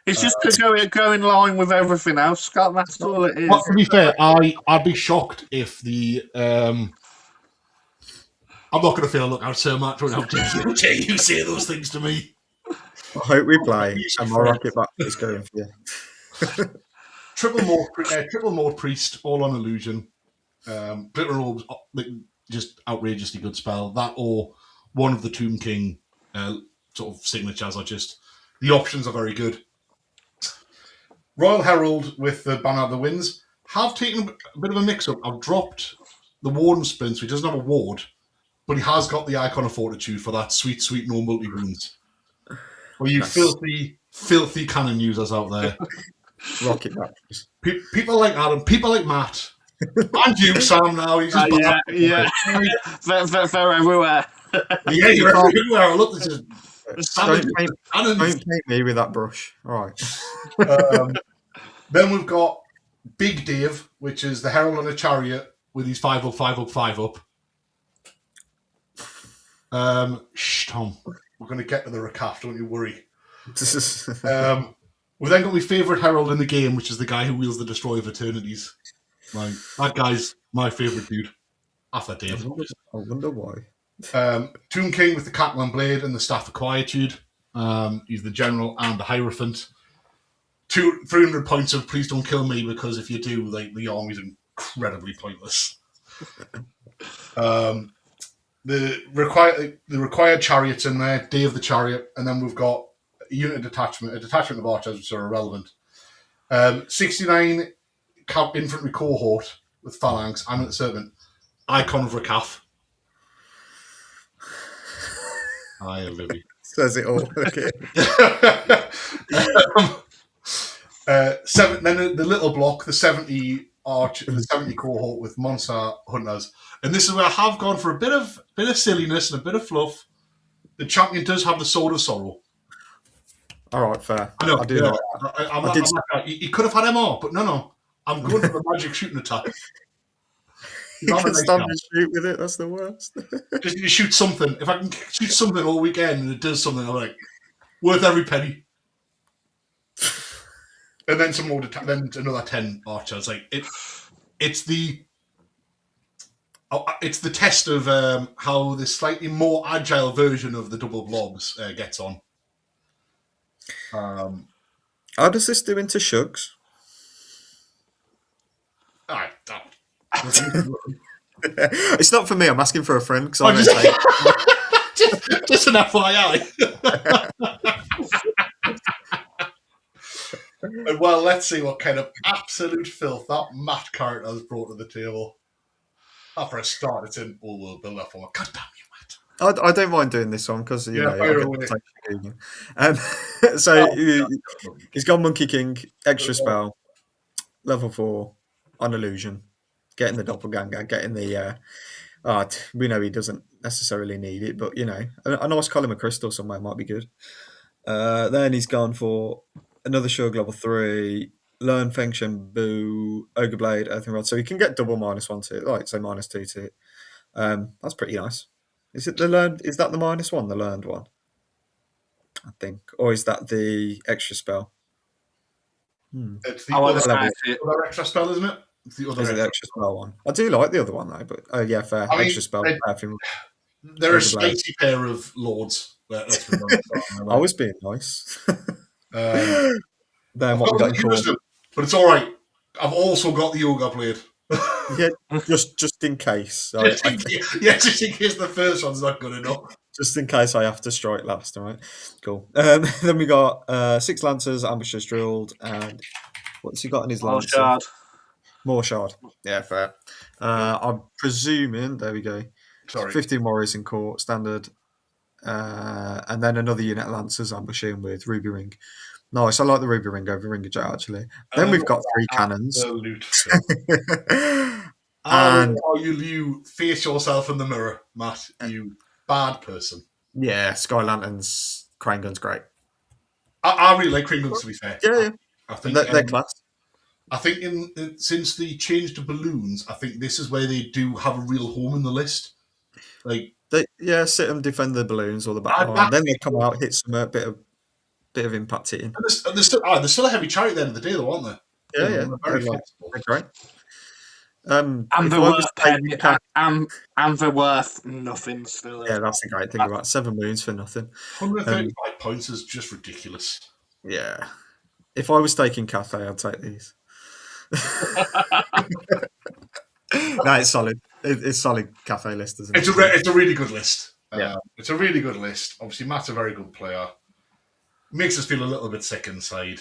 It's just to go in line with everything else, Scott. That's all it is. Well, to be fair, I'd be shocked if the I'm not going to feel look out so much when you say those things to me. I hope we play and my rocket back is going for you. Triple Mord Priest, all on illusion. Glitter Orbs, just outrageously good spell. That or one of the Tomb King sort of signatures are just the options are very good. Royal Herald with the Banner of the Winds have taken a bit of a mix-up. I've dropped the Warden Splints, which doesn't have a ward, but he has got the Icon of Fortitude for that sweet, sweet no multi-wounds. Well, you filthy, filthy cannon users out there. Rocket back. People like Adam, people like Matt, and you, Sam, now. He's just yeah. They're everywhere. Yeah, you're everywhere. Look, this is Don't paint me with that brush. All right. Then we've got Big Dave, which is the Herald on a Chariot with his 5 up, 5 up, 5 up. Tom, we're going to get to the recap, don't you worry. We've then got my favourite Herald in the game, which is the guy who wields the Destroyer of Eternities. Like, that guy's my favourite dude. After Dave. I wonder why. Tomb King with the Catalan Blade and the Staff of Quietude. He's the General and the Hierophant. 300 points of Please Don't Kill Me, because if you do, like, the army's incredibly pointless. The required chariots in there, Dave the Chariot, and then we've got a detachment of archers, which are irrelevant. 69 infantry cohort with phalanx, Amulet Servant, Icon of Rakaf. Hi, Olivia. Says it all. Okay. Then the little block, the 70 cohort with monster hunters, and this is where I have gone for a bit of silliness and a bit of fluff. The champion does have the Sword of Sorrow. All right, fair. I know. I do Yeah, like. he could have had MR, but no. I'm going for the magic shooting attack. You can stand and shoot with it. That's the worst. Just need to shoot something. If I can shoot something all weekend and it does something, I'm like, worth every penny. And then some more. Then another 10 archers. Like it's the test of how this slightly more agile version of the double blobs gets on. How does this do into Shugs? I don't. It's not for me. I'm asking for a friend because just an FYI. Well, let's see what kind of absolute filth that Matt character has brought to the table. For a start, it's in Old World Builder form. God damn you, Matt. I don't mind doing this one because you know. He's got Monkey King, extra spell, level 4, on illusion, getting the doppelganger, getting the. We know he doesn't necessarily need it, but you know, a nice column of crystal somewhere might be good. Then he's gone for another Shug level 3, learn Feng Shen Boo, Ogre Blade, Earthing Rod, so he can get double -1 to it, like say -2 to it. That's pretty nice. Is it the learned? Is that the -1, the learned one? I think, or is that the extra spell? It's the other extra spell, isn't it? It's the other extra spell one. I do like the other one though, but yeah, fair. Extra spell. They're a spicy pair of lords. I was being nice. Then what we got? But it's all right. I've also got the Yoga Blade. Yeah, just in case. Just in case the first one's not good enough. Just in case I have to strike last, all right? Cool. Then we got 6 Lancers, Ambushers Drilled, and what's he got in his Lancer? More Shard. Yeah, fair. I'm presuming, there we go. Sorry. 15 Warriors in Court, standard. And then another unit of Lancers ambushing with Ruby Ring. Nice. I like the Ruby Ring over Ringa Jet, actually. Then we've got 3 cannons. Absolute filth. And How you face yourself in the mirror, Matt, you bad person. yeah, Sky Lanterns, Crane Gun's great. I really like Cream Guns, to be fair. Yeah. I think They're class. I think since they changed to balloons, I think this is where they do have a real home in the list. Like, Sit them, defend the balloons or the back I'd line. back Then they come out, hit some bit of impact hitting. and they're still a heavy chariot at the end of the day, though, aren't they? Yeah. They're very They're flexible. great. And if they're I worth was taking and they're worth nothing still. yeah, that's the great thing about 7 moons for nothing. 135 points is just ridiculous. Yeah. If I was taking Cathay, I'd take these. No, it's solid. It's solid Cathay list, isn't it? It's a really good list. Yeah. It's a really good list. Obviously, Matt's a very good player. Makes us feel a little bit sick inside.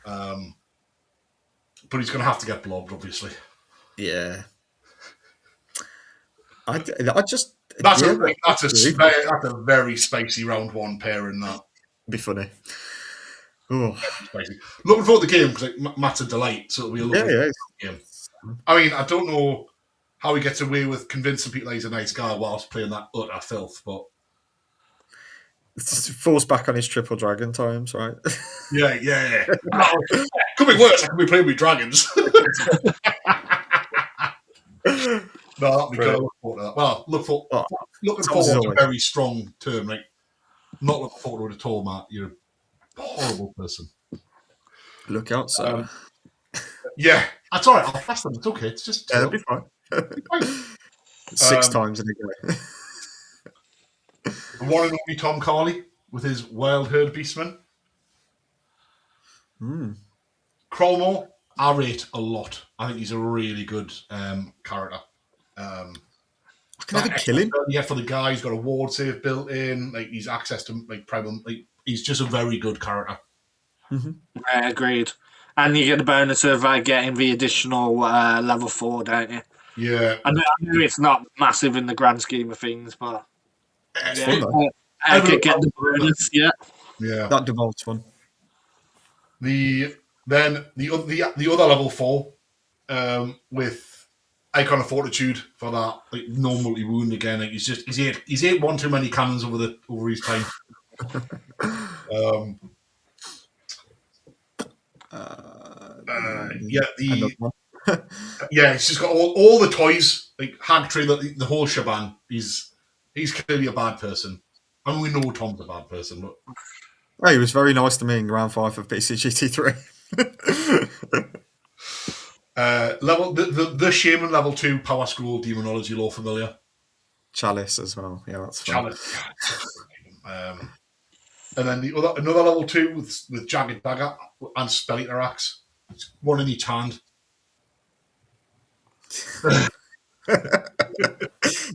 But he's going to have to get blobbed, obviously. Yeah. I just... That's yeah, a very spicy round 1 pair in that. be funny. Oh. Spicy. Looking forward to the game because Matt's a delight, so it'll be a lovely game. I mean, I don't know how he gets away with convincing people he's a nice guy whilst playing that utter filth, but Falls back on his triple dragon times, right? yeah. Could be worse. I could be playing with dragons. No, that'd be good. Look forward to that. Well, looking forward to a very strong term. Like, not looking forward to it at all, Matt. You're a horrible person. Look out, sir. Yeah, that's all right. I'll pass them. It's okay. It's just That'll be fine. 6 times in a go. The one and only Tom Carley with his Wild Herd Beastman. Crowmore, I rate a lot. I think he's a really good character. I can never kill him. Yeah, for the guy, he's got a ward save built in. Like, he's access to problem. Like, he's just a very good character. Agreed. And you get the bonus of getting the additional level 4, don't you? Yeah. I know it's not massive in the grand scheme of things, but It's fun, though. I could get the bonus. Yeah. That devolves one. The other level 4 with Icon of Fortitude for that no multi wound again. Like, he's ate one too many cannons over his time. He's just got all the toys, like Hag Tree, the whole shebang. He's clearly a bad person. I mean, we know Tom's a bad person, but he was very nice to me in round 5 of BCGT 3. The Shaman level 2 Power Scroll Demonology Law familiar. Chalice as well. Yeah, that's fun. Chalice. And then another level 2 with Jagged Dagger and Spelliter Axe. It's one in each hand.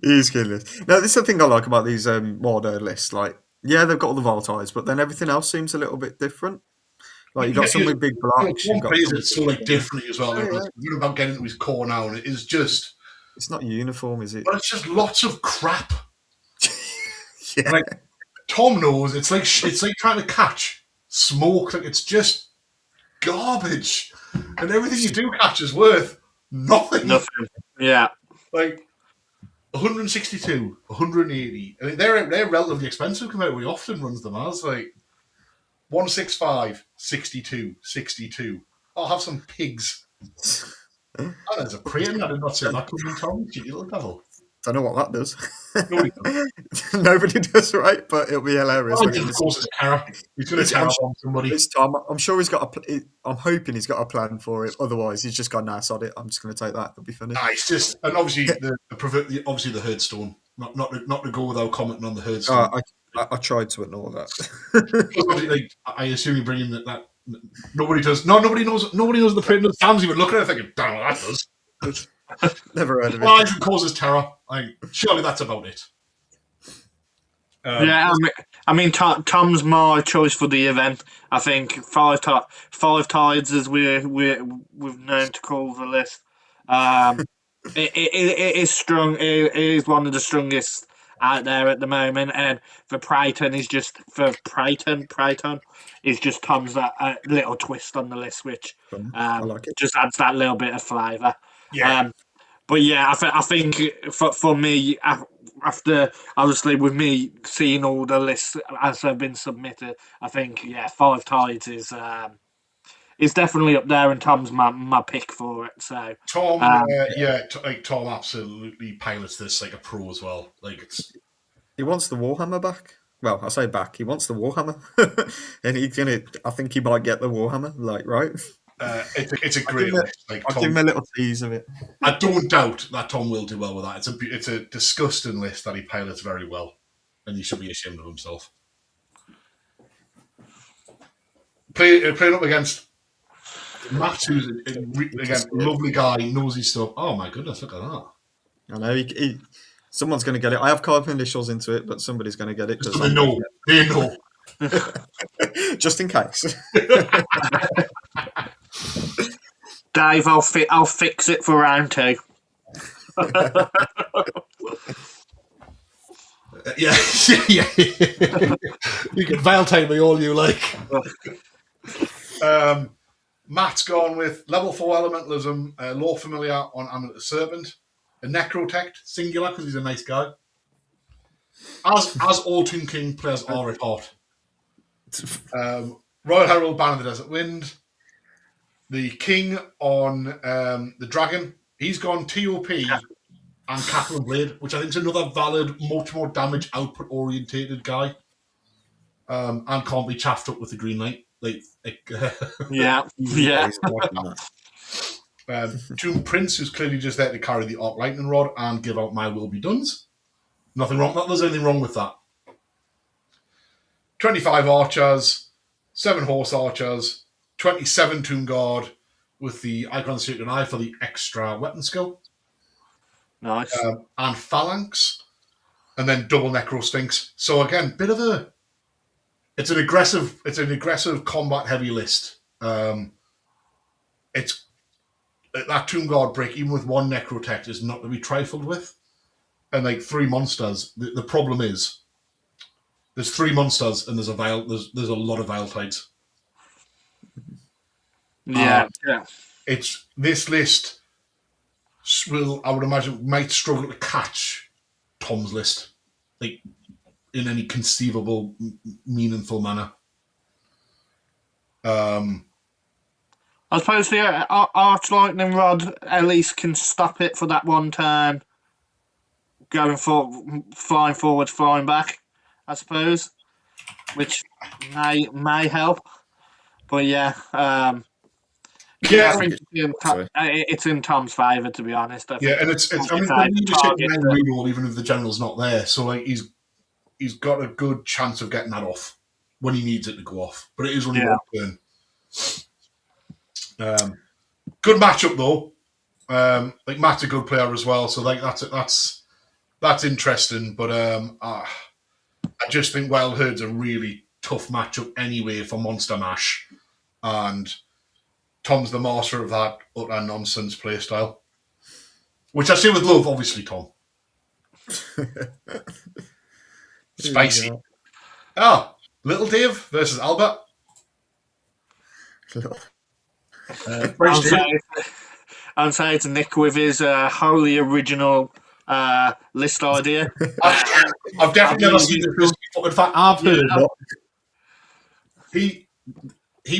He's killing it. Now, this is the thing I like about these Wardo lists. Like, yeah, they've got all the volatiles, but then everything else seems a little bit different. Like, you've got some with big blocks. One plays it so differently as well. You're about getting into his core now, and it is just... It's not uniform, is it? But it's just lots of crap. Yeah. Like, Tom knows, it's like trying to catch smoke. Like, it's just garbage. And everything you do catch is worth nothing. Yeah. Like, 162, 180. I mean, they're relatively expensive compared to what he often runs them as. Like, 165, 62, 62. I'll have some pigs. Oh, there's a Praetor. I did not say that coming, Tom. You little devil. Don't know what that does. No, Nobody does, right? But it'll be hilarious. of course, it's Terra. He's going to terror bomb somebody. It's Tom. I'm sure he's got I'm hoping he's got a plan for it. Otherwise, he's just gone, nah, sod it. I'm just going to take that. It'll be funny. Nah, it's just, and obviously the Herdstone. Not to go without commenting on the Herdstone. I tried to ignore that. Like, I assume you're bringing that. Nobody does. No, nobody knows. Nobody knows the print. Sam's even looking at it thinking, "Damn, that does." Never heard of it. Flies and causes terror. Surely that's about it. I mean, Tom's my choice for the event. I think five tides, as we've known to call the list. It is strong. It is one of the strongest out there at the moment, and for Brighton is just for Brighton is just Tom's little twist on the list, which I like it. just adds that little bit of flavour. Yeah. But yeah, I think for me, after obviously with me seeing all the lists as they've been submitted, I think Five Tides is definitely up there, and Tom's my pick for it. So Tom, Tom absolutely pilots this like a pro as well. Like He wants the Warhammer back. Well, I say back. He wants the Warhammer, and he's gonna. I think he might get the Warhammer. Like, right? It's a great list. Like, I'll give him a little tease of it. I don't doubt that Tom will do well with that. It's a disgusting list that he pilots very well, and he should be ashamed of himself. Playing up against Matt, who's again lovely guy, knows his stuff. Oh my goodness, look at that! I know someone's going to get it. I have carbon initials into it, but somebody's going to get it. So they know. They know. Just in case. Dave, I'll fix it for round 2. Yeah. You can veil tape me all you like. Matt's gone with level 4 elementalism, lore familiar on Amulet of Serpent, a necrotect, singular because he's a nice guy. As all Tomb King players are at heart. Royal Herald, Banner of the Desert Wind. The King on the Dragon. He's gone TOP and Cattle and Blade, which I think is another valid, much more damage output orientated guy. And can't be chaffed up with the green light. Yeah. Tomb Prince, who's clearly just there to carry the Arc Lightning Rod and give out My Will Be Done's. Nothing wrong. Not there's anything wrong with that. 25 archers, 7 horse archers, 27 Tomb Guard with the Icon Secret Eye for the extra weapon skill. Nice. And Phalanx, and then double Necro Sphinx. So again, bit of a. It's an aggressive combat heavy list. It's that Tomb Guard break, even with 1 Necrotect, is not to be trifled with. And like 3 monsters, the problem is there's 3 monsters and there's a lot of Vile Tides. Yeah. It's this list will, I would imagine, might struggle to catch Tom's list, like in any conceivable, meaningful manner. I suppose the Arch Lightning Rod at least can stop it for that one turn, flying forward, flying back, I suppose, which may help. But I think it's in Tom's favour, to be honest. And it's I mean, you just hit the reroll even if the general's not there, so like he's got a good chance of getting that off when he needs it to go off. But it is only one turn. Good matchup though. Like Matt's a good player as well, so like that's interesting. But I just think Wild Herd's a really tough matchup anyway for Monster Mash, and Tom's the master of that utter nonsense playstyle, which I say with love, obviously, Tom. Spicy. Little Dave versus Albert. I'm saying to Nick with his wholly original list idea. I've definitely never seen this list before. In fact, I've heard he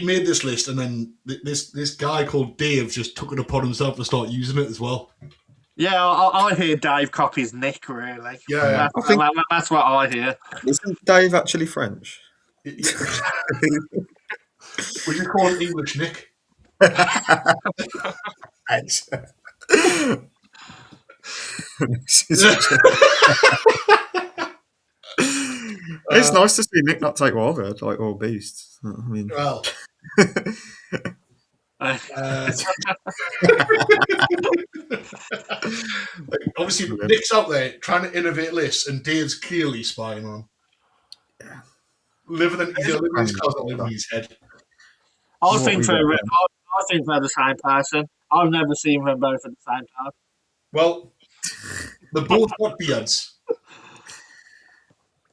made this list, and then this guy called Dave just took it upon himself to start using it as well. Yeah, I hear Dave copies Nick, really. Yeah. That's what I hear. Isn't Dave actually French? Would you call him English Nick? Thanks. It's nice to see Nick not take Wildbird like all beasts. I mean, well, obviously Nick's out there trying to innovate lists, and Dave's clearly spying on him. Yeah, living in his closet, living in his head. I think they're the same person. I've never seen them both at the same time. Well, they're both got beards.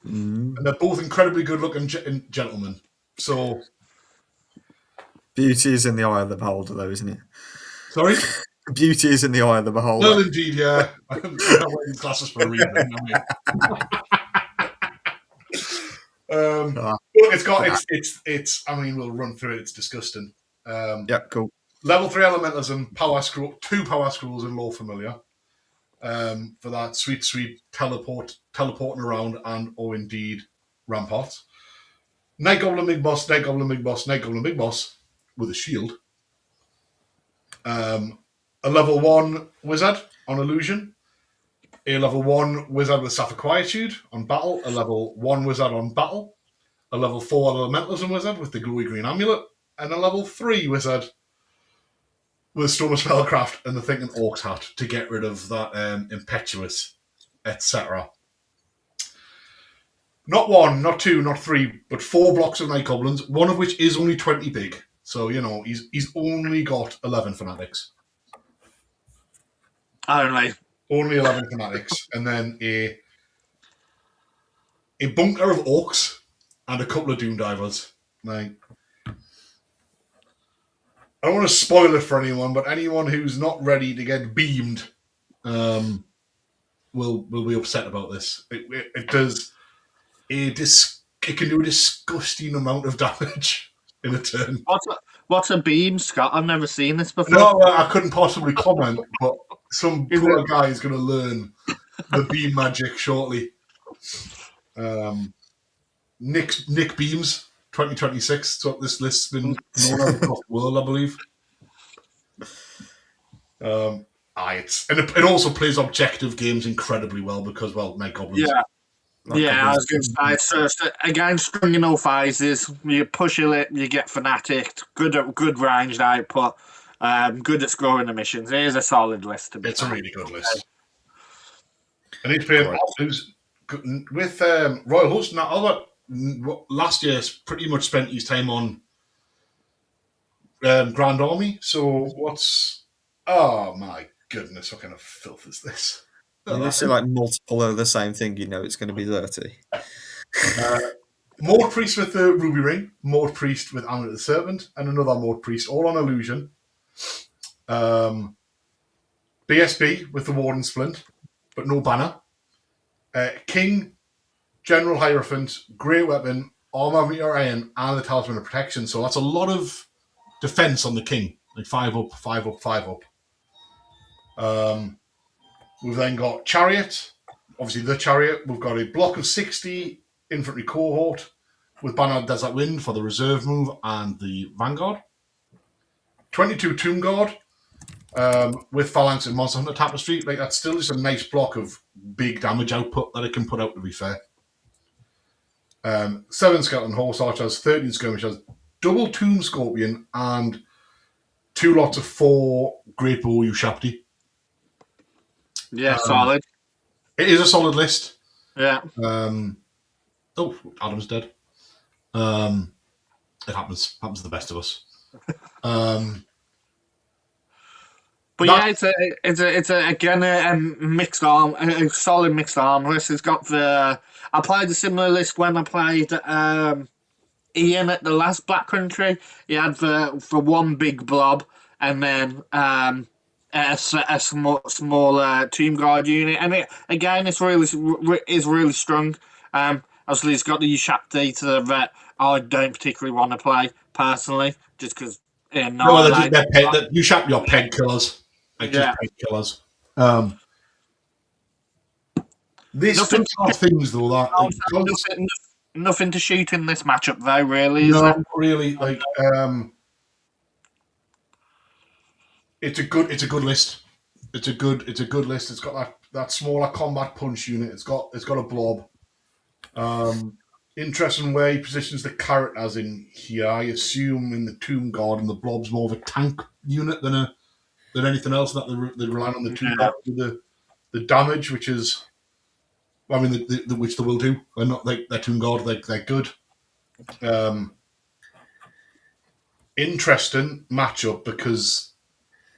Mm. And they're both incredibly good-looking gentlemen. So, Beauty is in the eye of the beholder, though, isn't it? sorry? Beauty is in the eye of the beholder. Well, indeed, yeah. I'm not wearing these glasses for a reason. It's. I mean, we'll run through it. It's disgusting. Yeah, cool. Level 3 elementalism, power scroll, 2 power scrolls in Lore Familiar. For that sweet teleporting around, and indeed ramparts. Night Goblin Big Boss, Night Goblin Big Boss, Night Goblin Big Boss with a shield. A level 1 wizard on illusion. A level 1 wizard with Staff of Quietude on battle. A level 1 wizard on battle. A level 4 elementalism wizard with the glowy green amulet. And a level 3 wizard with Storm of Spellcraft and the Thinking Orcs hat to get rid of that impetuous, etc. Not 1, not 2, not 3, but 4 blocks of Night Goblins, one of which is only 20 big. So, he's only got 11 fanatics. Only 11 fanatics. And then a bunker of Orcs and a couple of Doom Divers. Like, I don't want to spoil it for anyone, but anyone who's not ready to get beamed will be upset about this. It does... It can do a disgusting amount of damage in a turn. What's a beam, Scott? I've never seen this before. No, I couldn't possibly comment, but some poor guy is going to learn the beam magic shortly. Nick Beams 2026. So this list's been known across the world, I believe. It also plays objective games incredibly well because, Night Goblins. Yeah, I was going to say, so again, strong enough phases, you push it, you get fanatic, good ranged output, good at scoring the missions. It is a solid list. It's a really good list. And he's playing with Royal Host. Now, last year's pretty much spent his time on Grand Army. So oh my goodness, what kind of filth is this? Unless like multiple of the same thing, it's going to be dirty. Mord Priest with the Ruby Ring, Mord Priest with Amulet of the Serpent, and another Mord Priest, all on illusion. BSB with the Warden Splint, but no banner. King, General Hierophant, Grey Weapon, Armor Meteor Iron, and the Talisman of Protection. So that's a lot of defense on the King. Like 5 up, 5 up, 5 up. We've then got Chariot, obviously the Chariot. We've got a block of 60 infantry cohort with Banner Desert Wind for the reserve move and the Vanguard. 22 Tomb Guard with Phalanx and Monster Hunter Tapestry. Like, that's still just a nice block of big damage output that it can put out, to be fair. 7 Skeleton Horse Archers, 13 Skirmishers, double Tomb Scorpion, and 2 lots of 4 Great Bow Ushapti. Yeah, solid. It is a solid list. Yeah. Adam's dead. It happens. Happens to the best of us. It's a mixed arm, a solid mixed arm list. It's got I played a similar list when I played Ian at the last Black Country. He had the one big blob and then a small Tomb Guard unit, and it's really strong. Obviously, it's got the Ushapti that I don't particularly want to play personally, just because. You shap your peg killers. Peg killers. These things though that nothing to shoot in this matchup though. Really, is no, really. Like, it's a good list. It's a good list. It's got that smaller combat punch unit. It's got a blob. Interesting way he positions the characters in here. I assume in the Tomb Guard and the blob's more of a tank unit than anything else. That they rely on the Tomb Guard with the damage, which is, which they will do. They're not like their Tomb Guard. They're good. Interesting matchup because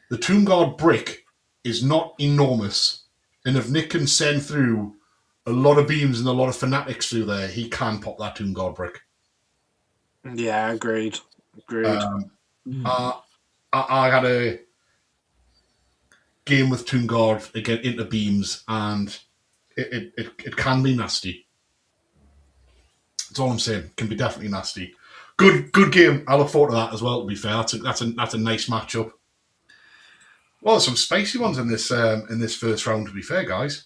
the Tomb Guard brick is not enormous, and if Nick can send through a lot of beams and a lot of fanatics through there, he can pop that Tomb Guard brick. Yeah, agreed. I had a game with Tomb Guard again into beams, and it can be nasty. That's all I'm saying. It can be definitely nasty. Good game. I look forward to that as well. To be fair, that's a nice matchup. Well, some spicy ones in this first round. To be fair, guys.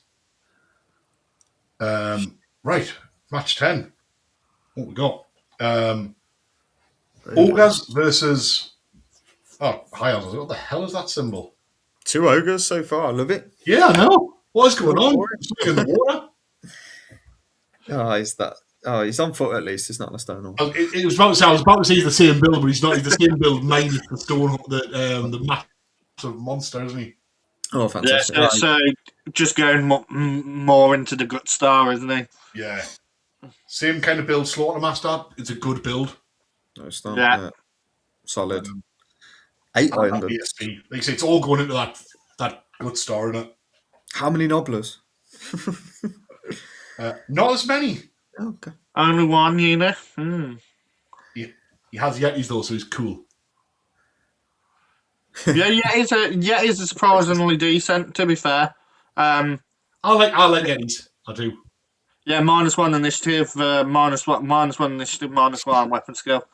Right, match 10. What we got? Ogres versus. Oh, High Elves. What the hell is that symbol? 2 ogres so far. I love it. Yeah, I know. What is going on? Something in the water. He's on foot at least. It's not on a stone. It was about to say, I was about to say he's the same build, but he's not. He's the same build minus the stone, the massive monster, isn't he? Oh, fantastic! Yeah, so just going more into the gut star, isn't he? Yeah. Same kind of build, Slaughtermaster. It's a good build. No stone. Yeah. Solid. 8 islands. Like I say, it's all going into that gut star, isn't it? How many nobblers? Not as many. Okay. Only one unit. He has Yetis though, so he's cool. Yetis are surprisingly decent. To be fair, I like Yetis. I do. Yeah, -1 initiative, -1 initiative, -1 weapon skill.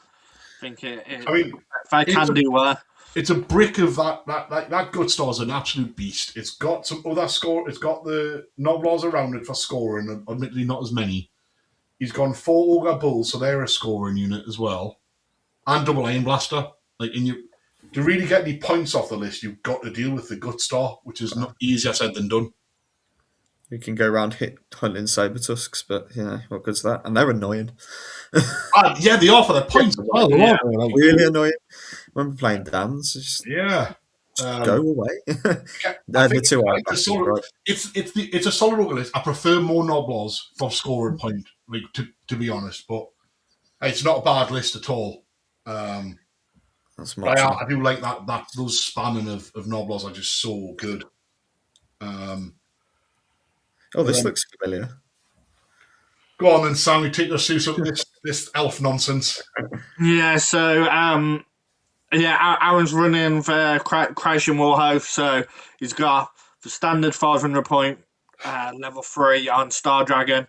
I think they can do well. It's a brick of that gut star is an absolute beast. It's got some other score. It's got the Noblars around it for scoring, admittedly not as many. He's gone 4 Ogre Bulls, so they're a scoring unit as well, and double Iron Blaster. To really get any points off the list, you've got to deal with the gut star, which is not easier said than done. You can go around hunting saber tusks, but what good's that? And they're annoying. Yeah, they are for their points as well. Yeah, really annoying. When we're playing Daemons, just go away. It's a solid Ogre list. I prefer more Noblars for scoring point, to be honest, but it's not a bad list at all. That's but I do like that those spamming of Noblars are just so good. This looks familiar. Go on then, Sammy, take us through some of this elf nonsense. Yeah, so Aaron's running for Creation Warhoth, so he's got the standard 500 point level 3 on Star Dragon,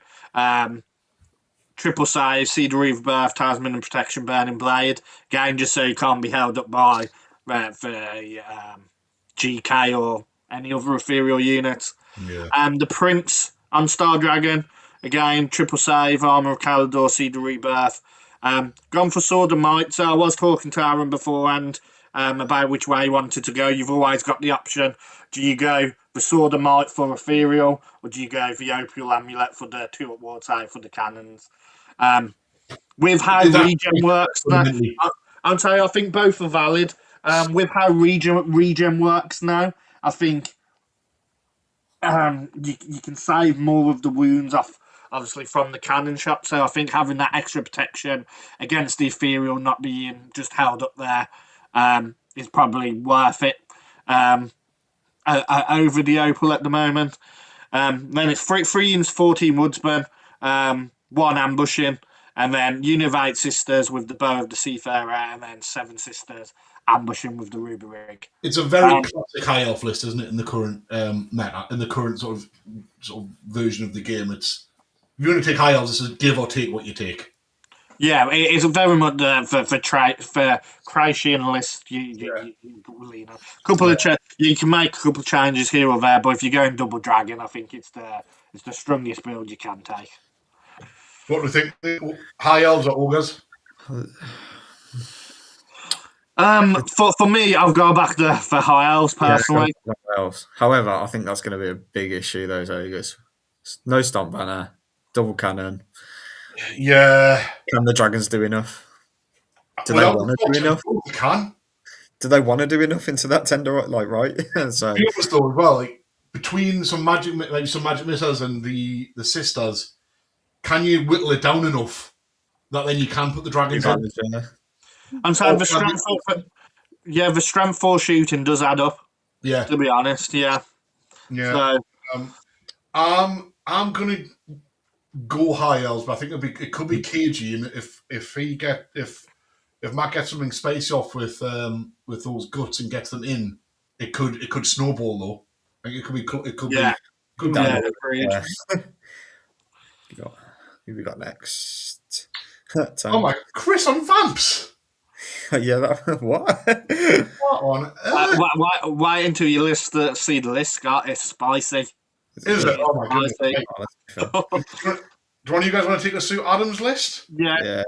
triple save, Seed of Rebirth, Talisman and Protection, Burning Blade. Again, just so you can't be held up by GK or any other ethereal units. Yeah. The Prince on Star Dragon, again, triple save, Armour of Calador, Seed of Rebirth. Gone for Sword of Might. So I was talking to Aaron beforehand about which way he wanted to go. You've always got the option. Do you go the Sword of Might for Ethereal, or do you go the Opal Amulet for the 2 upward save for the cannons? With how regen works, I'll tell you, I think both are valid. With how regen works now, I think you can save more of the wounds off, obviously, from the cannon shot. So I think having that extra protection against the ethereal not being just held up there is probably worth it over the opal at the moment. Then it's 3 and 14 woodsmen, 1 ambushing, and then Unit of 8 sisters with the bow of the seafarer, and then 7 sisters ambushing with the ruby rig. It's a very classic high elf list, isn't it? In the current meta, in the current sort of version of the game, it's if you're going to take high elves, it's a give or take what you take. Yeah, it's very much for Creation list. You can make a couple of changes here or there, but if you're going double dragon, I think it's the strongest build you can take. What do you think? High elves or ogres? For me, I'll go back for high elves personally. Yeah, high elves. However, I think that's going to be a big issue. Those ogres, no stomp banner, double cannon. Yeah. Can the dragons do enough? Do they want to do enough? They can. Do they want to do enough into that tender? Right? So the other story as well. Between some magic missiles and the sisters, can you whittle it down enough that then you can put the dragons in? I'm saying the strength 4 shooting does add up. Yeah. To be honest, yeah. Yeah. So, I'm gonna go high Elves, but I think it could be cagey, and if Matt gets something spicy off with those guts and gets them in, it could snowball though. Like it could Yeah. be could be Yeah, really- agreed. Who we got next? Oh my, Chris on Vamps. Yeah, what? What on earth? Wait until you see the list, Scott. It's spicy. Is it? Oh my goodness. Spicy. Right. Do one of you guys want to take us through Adam's list? Yeah. Yeah.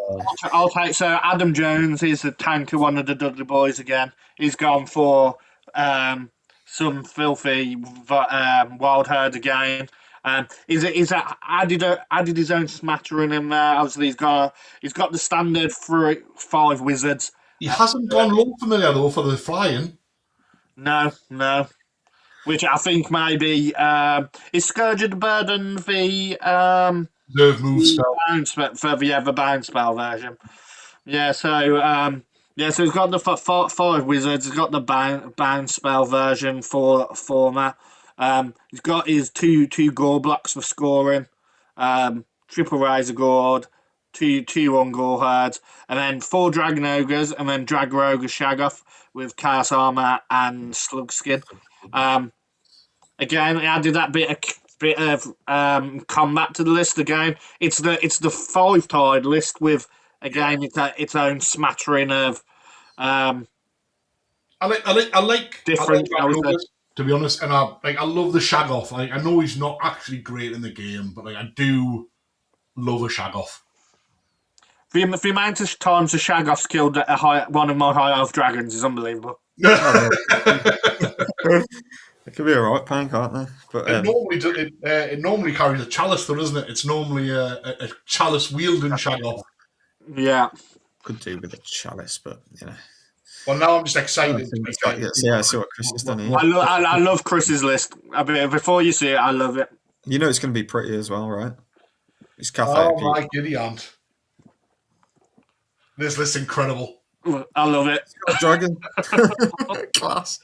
I'll take. So Adam Jones is the tanker, one of the Dudley Boyz again. He's gone for some filthy wild herd again. He's added his own smattering in there. Obviously, he's got the standard 5 wizards. He hasn't gone low familiar though for the flying. No. Which I think maybe is Scourge of the Burden the Nerve move spell. the bound spell version. Yeah, so so he's got the 5 wizards. He's got the bound spell version for that. He's got his two gore blocks for scoring, triple razor gourd, two on gore herds, and then 4 dragon ogres, and then drag rogue shagoff with chaos armor and slug skin. Again, I added that bit of combat to the list again. It's the 5-tide list with again its own smattering of I like different. I like Ogres, to be honest, and I love the Shagoff. I know he's not actually great in the game, but I do love a Shagoff. The amount of times the Shagoff's killed one of my high elf dragons is unbelievable. It could be alright, Pan, can't they? But it normally carries a chalice, though, doesn't it? It's normally a chalice wielding Shagoff. Yeah, could do with a chalice, but you know. Well, now I'm just excited. Yeah, I see what Chris has done here. I love Chris's list. I mean, before you see it, I love it. You know it's going to be pretty as well, right? It's Cathay. Oh my giddy aunt! This list's incredible. I love it. Dragon. Class.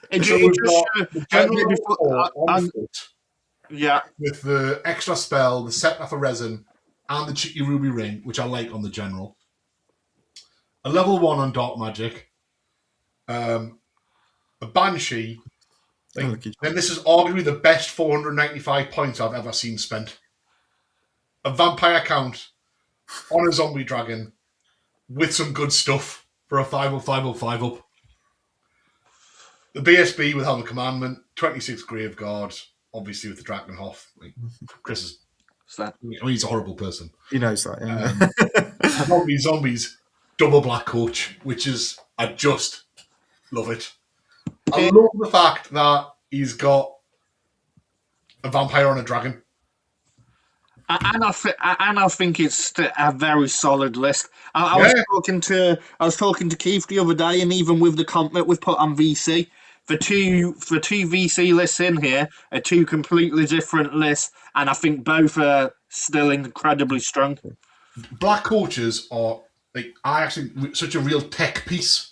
Yeah. With the extra spell, the Scepter for Resin, and the Cheeky Ruby Ring, which I like on the general. A level 1 on Dark Magic. A Banshee. Then this is arguably the best 495 points I've ever seen spent. A Vampire Count on a Zombie Dragon with some good stuff. For a 505 up. The BSB with Helm Commandment, 26 Grave Guards, obviously with the Drakenhof. Chris is. He's a horrible person. He knows that, yeah. Zombies, double black coach, which is. I just love it. I love the fact that he's got a vampire on a dragon. And I think it's a very solid list. I was talking to Keith the other day, and even with the comp that we've put on VC, the two VC lists in here are 2 completely different lists, and I think both are still incredibly strong. Black coaches are actually such a real tech piece.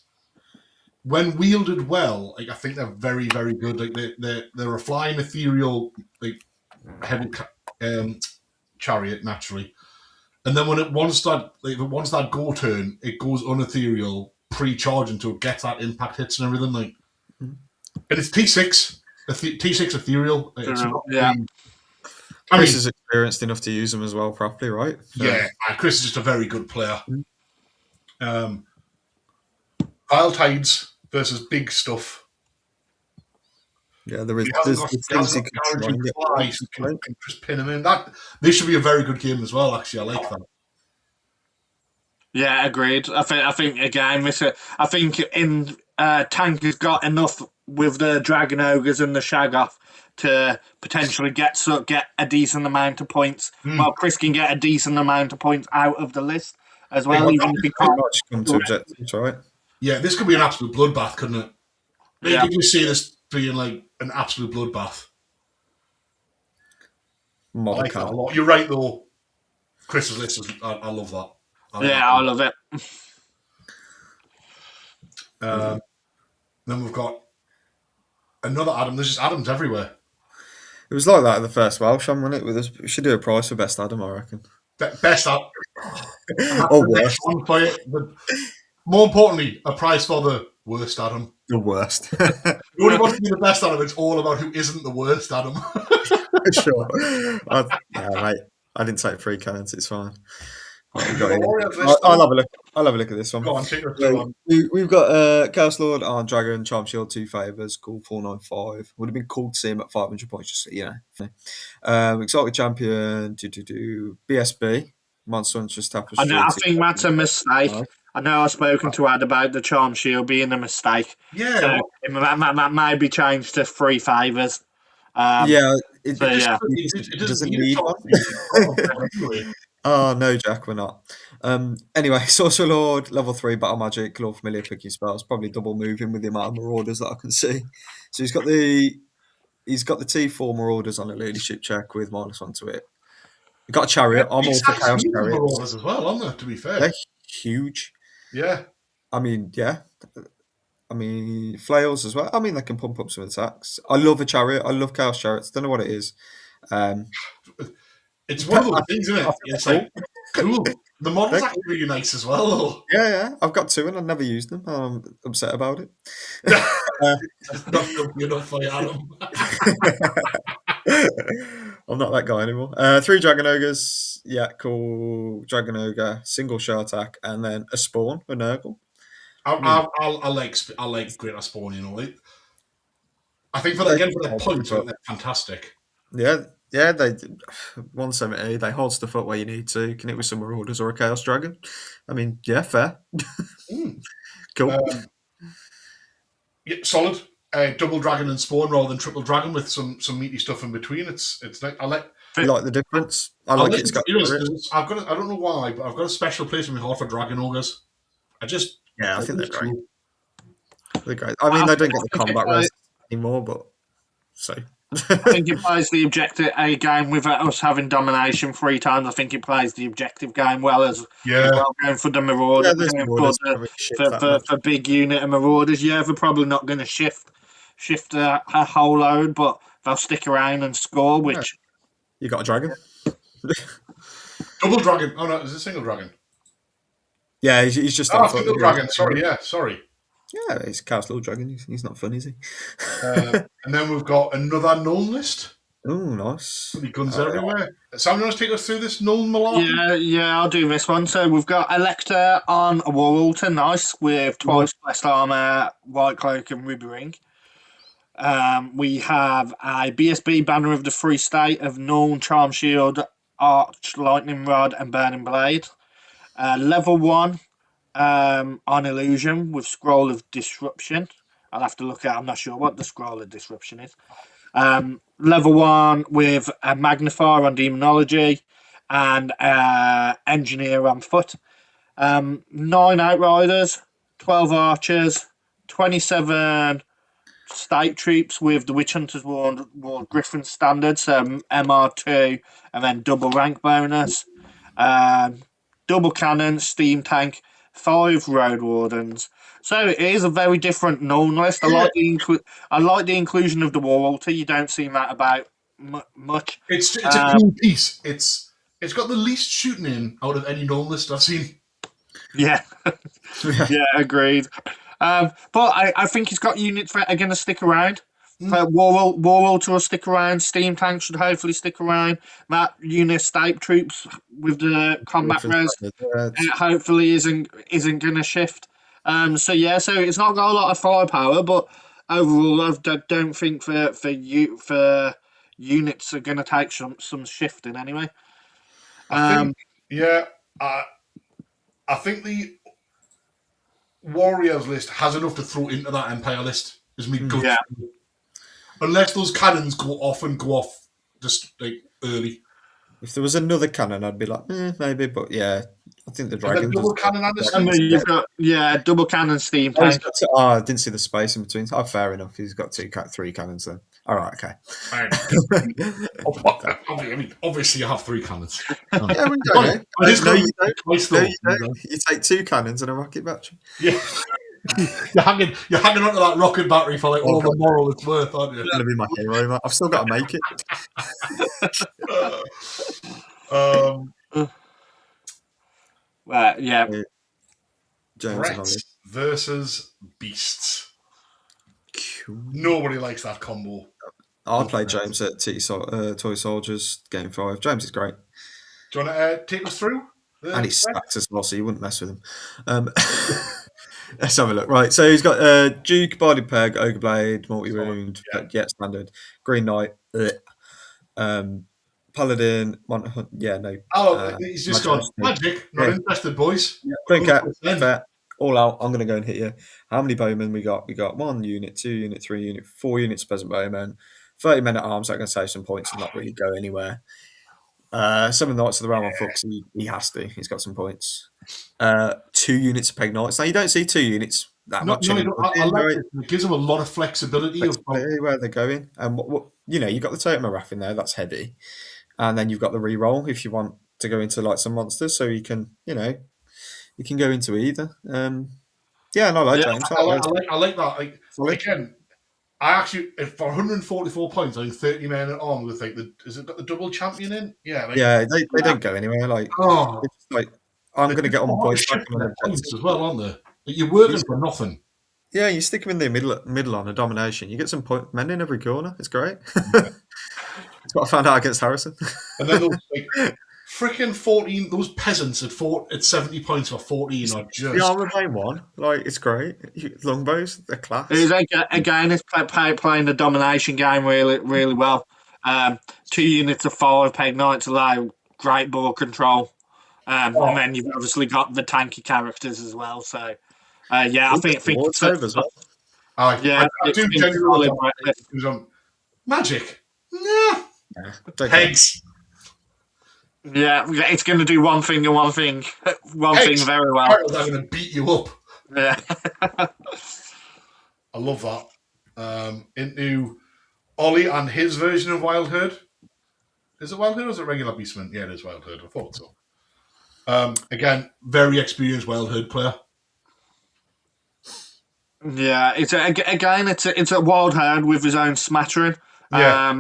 When wielded well, I think they're very, very good. They're a flying ethereal heavy chariot naturally, and then once that go turn, it goes unethereal, pre-charging to get that impact hits and everything. And it's T6 ethereal. Chris is experienced enough to use them as well properly, right? So. Yeah, Chris is just a very good player. Vile Tides versus Big Stuff. Yeah, there is. Just pin him in. This should be a very good game as well. Actually, I like that. Yeah, agreed. I think again, I think in Tank has got enough with the Dragon Ogres and the Shagoff to potentially get a decent amount of points. Well, Chris can get a decent amount of points out of the list as well. Even if he can't come to objectives, right? Yeah, this could be an absolute bloodbath, couldn't it? Maybe you see this being like an absolute bloodbath. I like that a lot. You're right, though. Chris's list is. I love that. I love it. Then we've got another Adam. There's just Adams everywhere. It was like that at the first Welsh, wasn't it? We should do a prize for best Adam, I reckon. Best up. Or The next worst. one for it. But more importantly, a prize for the worst Adam. The worst. You only want to be the best Adam. It's all about who isn't the worst Adam. Sure. Mate. I didn't take 3 cannons. It's fine. I'll have a look. I'll have a look at this one. Go on, take us through. We've got Chaos Lord, Iron Dragon, Charm Shield, 2 favours, cool 495. Would have been cool to see him at 500 points, just so you know. Exotic Champion, BSB, Monster Hunter Tapestry. I think that's a mistake. I know I've spoken to Ad about the Charm Shield being a mistake. Yeah. So that may be changed to 3 favours. It doesn't need one. Oh, no, Jack, we're not. Anyway, Sorcerer Lord, level 3, Battle Magic, Lord Familiar, picking spells, probably double moving with the amount of Marauders that I can see. So he's got the T4 Marauders on a leadership check with -1 to it. He's got a Chariot. I'm all for Chaos Chariot. Marauders as well, aren't they, to be fair? They're huge. Yeah. I mean, flails as well. I mean, they can pump up some attacks. I love a Chariot. I love Chaos Chariots. Don't know what it is. It's one of those things, isn't it? It's like, cool. The model's actually really nice as well. Yeah. I've got 2 and I've never used them. I'm upset about it. You're not funny, Adam. I'm not that guy anymore. 3 Dragon Ogres. Yeah, cool. Dragon Ogre, single shot attack, and then a Spawn, a Nurgle. I like Greater Spawn, you know. I think for their points, they're fantastic. Yeah, they 170. They hold stuff up where you need to. Can it with some Marauders or a Chaos Dragon? I mean, yeah, fair. Cool. Yeah, solid. Double Dragon and Spawn rather than triple Dragon with some meaty stuff in between. It's like You like the difference? I like it's got. I don't know why, but I've got a special place in my heart for Dragon Ogres. I think they're great. They're great. I mean, they don't get the combat res anymore, but so. I think it plays the objective A game with us having domination 3 times. I think it plays the objective game well as well, going for the Marauders. For big unit of Marauders, they're probably not going to shift a whole load, but they'll stick around and score. Which you got a dragon, double dragon. Oh no, is it single dragon? Yeah, he's just single dragon. Sorry. Yeah, he's Chaos Lord Dragon. He's not fun, is he? And then we've got another known list. Oh, nice. Guns everywhere. Someone wants to take us through this known malarkey? Yeah, I'll do this one. So we've got Elector on a War Altar, nice, with twice blessed armor, white cloak, and ruby ring. We have a BSB Banner of the Free State of Null, Charm Shield, Arch, Lightning Rod, and Burning Blade. Level 1. On Illusion with Scroll of Disruption. I'll have to look at. I'm not sure what the Scroll of Disruption is. Level 1 with a Magnifier on Demonology and Engineer on foot. 9 Outriders, 12 Archers, 27 State Troops with the Witch Hunters Ward Griffin Standard, so MR2 and then double rank bonus. Double Cannon, Steam Tank, 5 Road Wardens. So it is a very different known list. I like the inclusion of the War Altar. You don't see that about much. It's a cool piece. It's got the least shooting in out of any known list I've seen. Yeah, agreed. But I think it's got units that are going to stick around. War Altar will stick around. Steam Tank should hopefully stick around. That unit State Troops with the combat res hopefully isn't going to shift. So it's not got a lot of firepower, but overall, I don't think for units are going to take some shifting anyway. I think the Warriors list has enough to throw into that Empire list. Is me gut. Yeah. Unless those cannons go off just like early. If there was another cannon, I'd be like, maybe, but yeah, I think the dragon. Double cannon and the steam. Double cannon steam tank. I didn't see the space in between. Oh, fair enough. He's got 3 cannons then. All right, okay. Obviously, you have 3 cannons. Yeah, we don't. No, you don't. You take 2 cannons and a rocket battery. Yeah. You're hanging onto that rocket battery for like all the moral it's worth, aren't you? It's going to be my hero, mate. I've still got to make it. Yeah. James and Ollie. Brets versus Beasts. Cool. Nobody likes that combo. I played James at Toy Soldiers Game 5. James is great. Do you want to take us through? And he's stacked as well, so you wouldn't mess with him. Let's have a look. Right, so he's got Duke, Barded Peg, Ogre Blade, Multi-Wound, standard. Green Knight, Paladin, he's just gone, magic, not interested, boys. Don't care. Fair. All out. I'm going to go and hit you. How many bowmen we got? We got 1 unit, 2 unit, 3 unit, 4 units peasant bowmen, 30 men at arms. That can save some points and not really go anywhere. 7 Knights of the Realm on Fox. He has to. He's got some points. 2 units of Peg Knights. Now you don't see 2 units that much. I like it. It gives them a lot of flexibility of where they're going. And what you've got the Totem of Wrath in there. That's heavy. And then you've got the reroll if you want to go into like some monsters, so you can go into either. And I like James. I like that. Again, I actually, for 144 points, I think 30 men at arm with has it got the double champion in? Yeah. They don't go anywhere. I'm going to get on the points back points as well, aren't they? You're working for nothing. Yeah, you stick them in the middle on a domination. You get some men in every corner. It's great. It's what I found out against Harrison. And then those freaking 14, those peasants at 70 points for 14 are just... The armor plane one, it's great. Longbows, they're class. Again, it's playing the domination game really, really well. 2 units of 5 Peg Knights allow great ball control. And then you've obviously got the tanky characters as well. So, I think it's as well. I do genuinely like magic. Nah. Pegs. Yeah, it's going to do one thing and one thing very well. I'm going to beat you up. Yeah. I love that. Into Ollie and his version of Wild Herd. Is it Wild Herd or is it regular Beastman? Yeah, it is Wild Herd. I thought so. Again, very experienced Wild Herd player. Yeah, it's a Wild Herd with his own smattering. Yeah.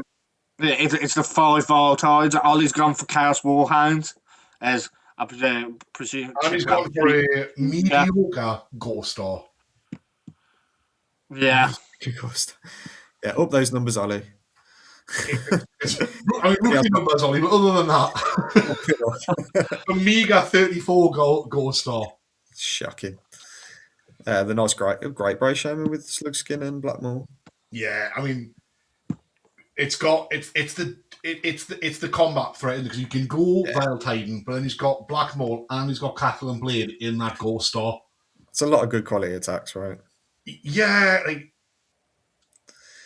It's the 5 Volatides. Ollie's gone for Chaos Warhounds, as I presume. And he's gone for a mediocre Ghost Star. Yeah. Ghost. Yeah, up those numbers, Ollie. Rookie numbers, Ollie, but other than that, Omega 34 Ghost Star. Shocking. The nice great Bray Shaman with Slug Skin and Black Maul. Yeah, I mean, it's the combat threat because you can go Vile Titan, but then he's got Black Maul and he's got Cattle and Blade in that Ghost Star. It's a lot of good quality attacks, right? Yeah,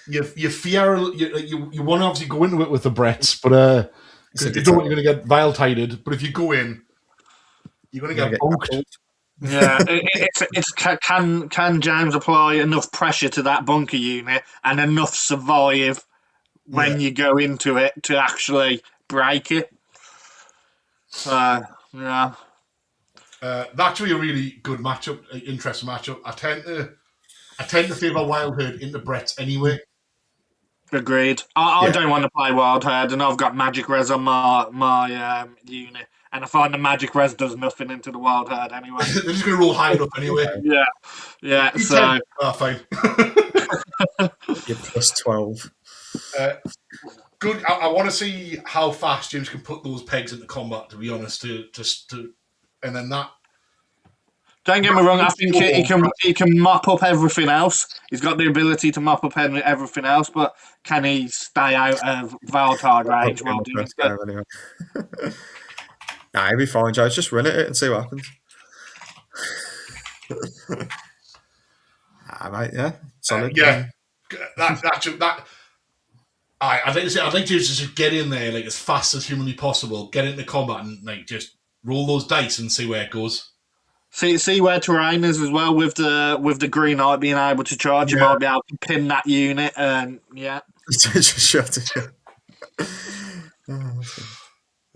you fear you want to obviously go into it with the Brets, but because you don't want you're going to get Vile Tided. But if you go in, you're going to get bunked. Yeah, can James apply enough pressure to that bunker unit and enough survive when you go into it to actually break it? Yeah. That's actually a really good matchup, interesting matchup. I tend to favour Wild Herd into Brets anyway. Agreed. I don't want to play Wild Herd, and I've got Magic Res on my unit. And I find the Magic Res does nothing into the Wild Herd anyway. They're just going to roll high enough anyway. Yeah. So fine. You're plus 12. Good. I want to see how fast James can put those pegs into combat. To be honest, and then that. Don't get me wrong. I think he can mop up everything else. He's got the ability to mop up everything else, but can he stay out of Valtard range while doing so? Anyway. Nah, he'll be fine, Joe. Just run at it and see what happens. Mate, yeah. Solid. I'd like to just get in there as fast as humanly possible, get into combat and just roll those dice and see where it goes. See where terrain is as well with the Green Knight being able to charge. You might be able to pin that unit and just shut it.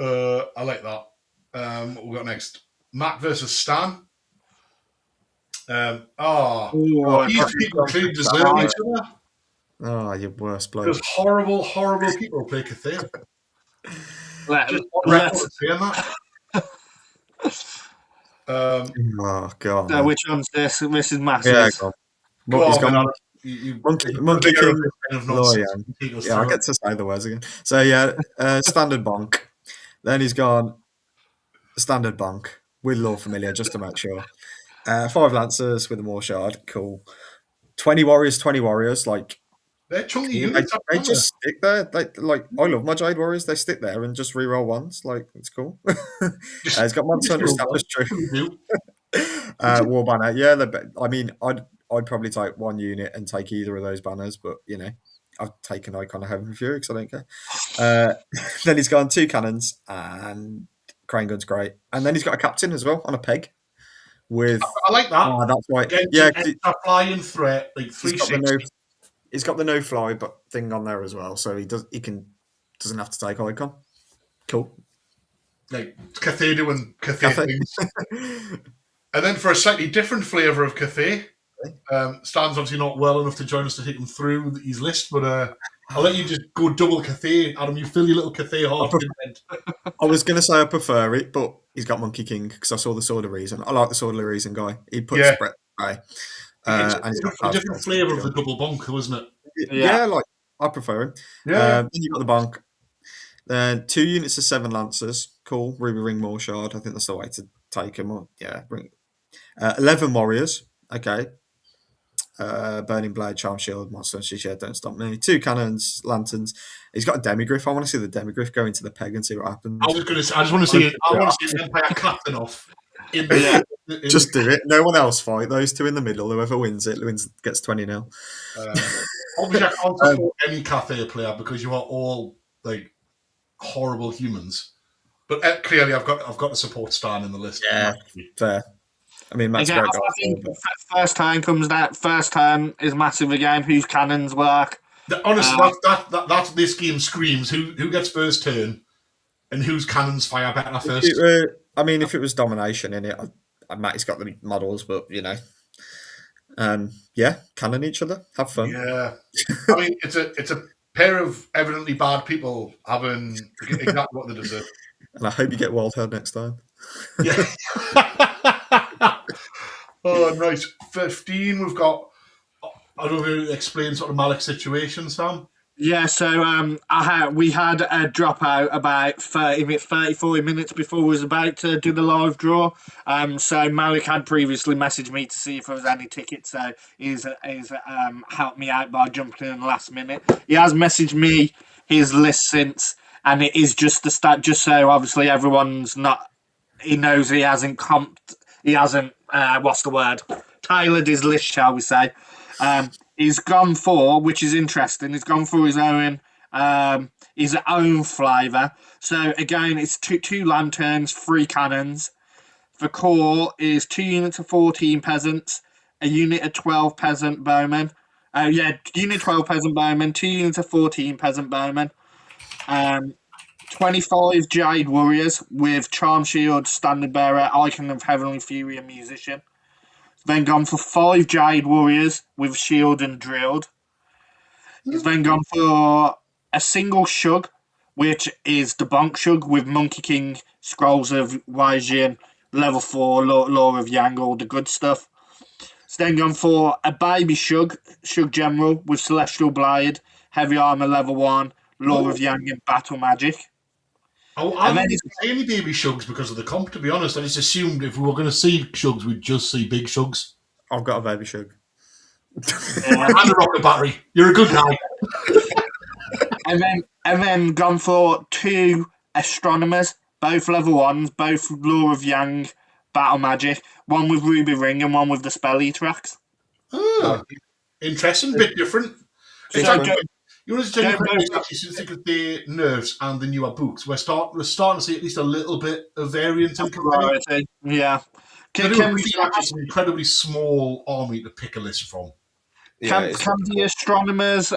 I like that. What we got next? Matt versus Stan. Oh, these people clearly deserve each other. Oh, you worst bloke. There's horrible, horrible people who play Cathay. Just on record let's, saying that. Oh god. which one's this? This is massive. Yeah, go on. He's got Monkey King. Oh, yeah, I get to say the words again. So yeah, standard bonk. Then he's gone standard bonk with Law Familiar just to make sure. 5 Lancers with a Maw Shard, cool. 20 Warriors, like they're chunky units. They just stick there. I love my Jade Warriors. They stick there and just reroll ones. Like it's cool. He's got Monster Hunter established true. War Banner, yeah. I mean, I'd probably take 1 unit and take either of those banners, but you know, I've taken Icon of Heaven Fury because I don't care. Then he's gone 2 cannons and Crane Gun's great, and then he's got a captain as well on a peg. With I like that. Oh, that's right. Yeah, flying threat like 360. He's got the no fly but thing on there as well, so doesn't have to take Icon. Cool. Like Cathay doing Cathay things. And then for a slightly different flavour of Cathay, Stan's obviously not well enough to join us to take him through his list, but I'll let you just go double Cathay. Adam, you fill your little Cathay heart. I was going to say I prefer it, but he's got Monkey King because I saw the Sword of Reason. I like the Sword of Reason guy. He puts Brett away. And he's got a different flavour of the double bonk, wasn't it? Yeah, like I prefer him. Yeah. Then you got the bonk. Then 2 units of 7 Lancers. Cool. Ruby Ring Maw Shard. I think that's the way to take him. Yeah, bring 11 Warriors. Okay. Burning Blade, Charm Shield, Monster Shield, Don't Stop Me. 2 cannons, lanterns. He's got a Demigryph. I want to see the Demigryph go into the peg and see what happens. I just want to see it. I want to see the Empire captain off. Just do it. No one else fight. Those 2 in the middle. Whoever wins gets 20-0. Obviously, I can't support any Cathay player because you are all like horrible humans. But clearly, I've got to support Stan in the list. Yeah, fair. I mean, Matt's again, great. I think first time comes that. First time is massive again. Whose cannons work? Honestly, that's this game screams. Who gets first turn, and whose cannons fire better first? If it was domination in it, Matty's got the models, but you know, cannon each other, have fun. Yeah, I mean, it's a pair of evidently bad people having exactly what they deserve. And I hope you get Wildhead next time. Yeah. Oh, nice. 15, we've got... I don't know if you explain sort of Malik's situation, Sam. Yeah, so we had a dropout about 40 minutes before we was about to do the live draw. So Malik had previously messaged me to see if there was any tickets. So he's helped me out by jumping in last minute. He has messaged me his list since, and it is just the stat, just so obviously everyone's not... He knows he hasn't comped... He hasn't, tailored his list, shall we say. He's gone for, which is interesting, he's gone for his own flavour. So again, it's two lanterns, 3 cannons. The core is 2 units of 14 peasants, a unit of 12 peasant bowmen. Unit 12 peasant bowmen, 2 units of 14 peasant bowmen. 25 Jade Warriors with Charm Shield, Standard Bearer, Icon of Heavenly Fury, and Musician. Then gone for 5 Jade Warriors with Shield and Drilled. He's then gone for a single Shug, which is the Bonk Shug with Monkey King, Scrolls of Waijin, Level 4, Law of Yang, all the good stuff. He's then gone for a baby Shug General with Celestial Blade, Heavy Armor Level 1, Law of Yang, and Battle Magic. I didn't see any baby Shugs because of the comp, to be honest. I just assumed if we were going to see Shugs, we'd just see big Shugs. I've got a baby Shug. And a rocket battery. You're a good guy. and then gone for 2 Astronomers, both level 1s, both Law of Yang, Battle Magic, one with Ruby Ring and one with the Spell Eaterax. Oh, interesting, bit different. You want to tell me actually since they could the nerfs and the newer books, we're starting to see at least a little bit of variance in variety. Yeah. Can it's an incredibly small army to pick a list from. Can the Astronomers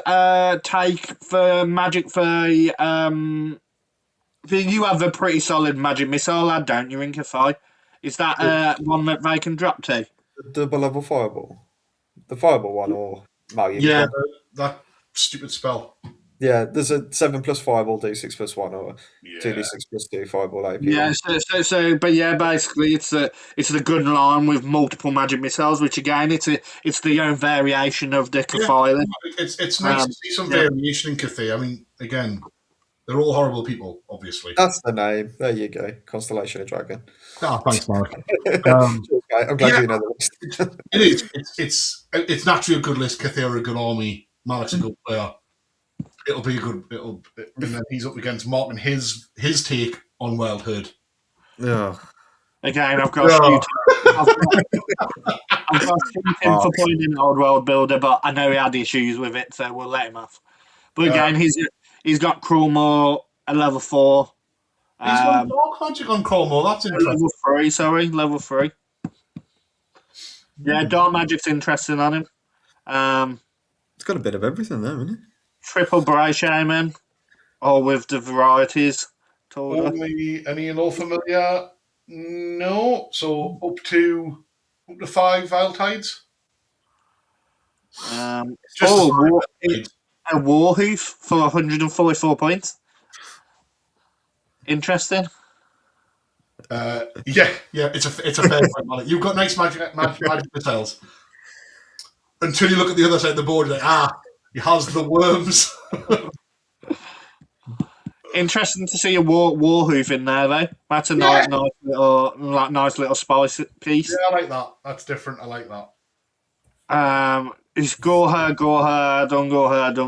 take for magic for you have a pretty solid magic missile lad, don't you, in Cathay? Is that one that they can drop to? double level fireball, the fireball one, or Malleus Yeah. one. That stupid spell. Yeah, there's a 7+ fireball, D6+1, or Yeah. 2d6+2 fireball AP. Yeah, but yeah, basically it's the gun line with multiple magic missiles, which again it's the own variation of the Cathay. It's nice to see some variation in Cathay. I mean, again, they're all horrible people, obviously. That's the name. There you go. Constellation of Dragon. Ah, thanks, Mark. I'm glad you know the list. It is. It's naturally a good list. Cathay are a good army. Malik's a good player. It'll be a good. And then he's up against Mark and his take on Wild Herd. Yeah. Again, I've got him for pointing Old World Builder, but I know he had issues with it, so we'll let him off. But again, he's got Cruelmore at level 4. He's got Dark Magic on Cruelmore. That's interesting. Level 3. Yeah, Dark Magic's interesting on him. It's got a bit of everything there, isn't it? Triple Bray Shaman, all with the varieties. Only any and all familiar? No. So up to 5 Vile Tides. A Warhoof for 144 points. Interesting. Yeah, it's a fair point, Malik. You've got nice magic missiles. Until you look at the other side of the board, you're like, he has the worms. Interesting to see a Warhoof in there, though. That's a nice little spice piece. Yeah, I like that. That's different. I like that. It's go her, don't go her, don't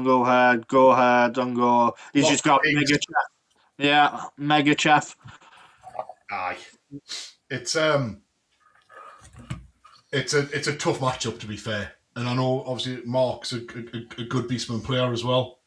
go her, go her, don't go. He's just got Mega Chaff. Yeah, Mega Chaff. Aye. It's a tough matchup, to be fair. And I know, obviously, Mark's a good Beastman player as well.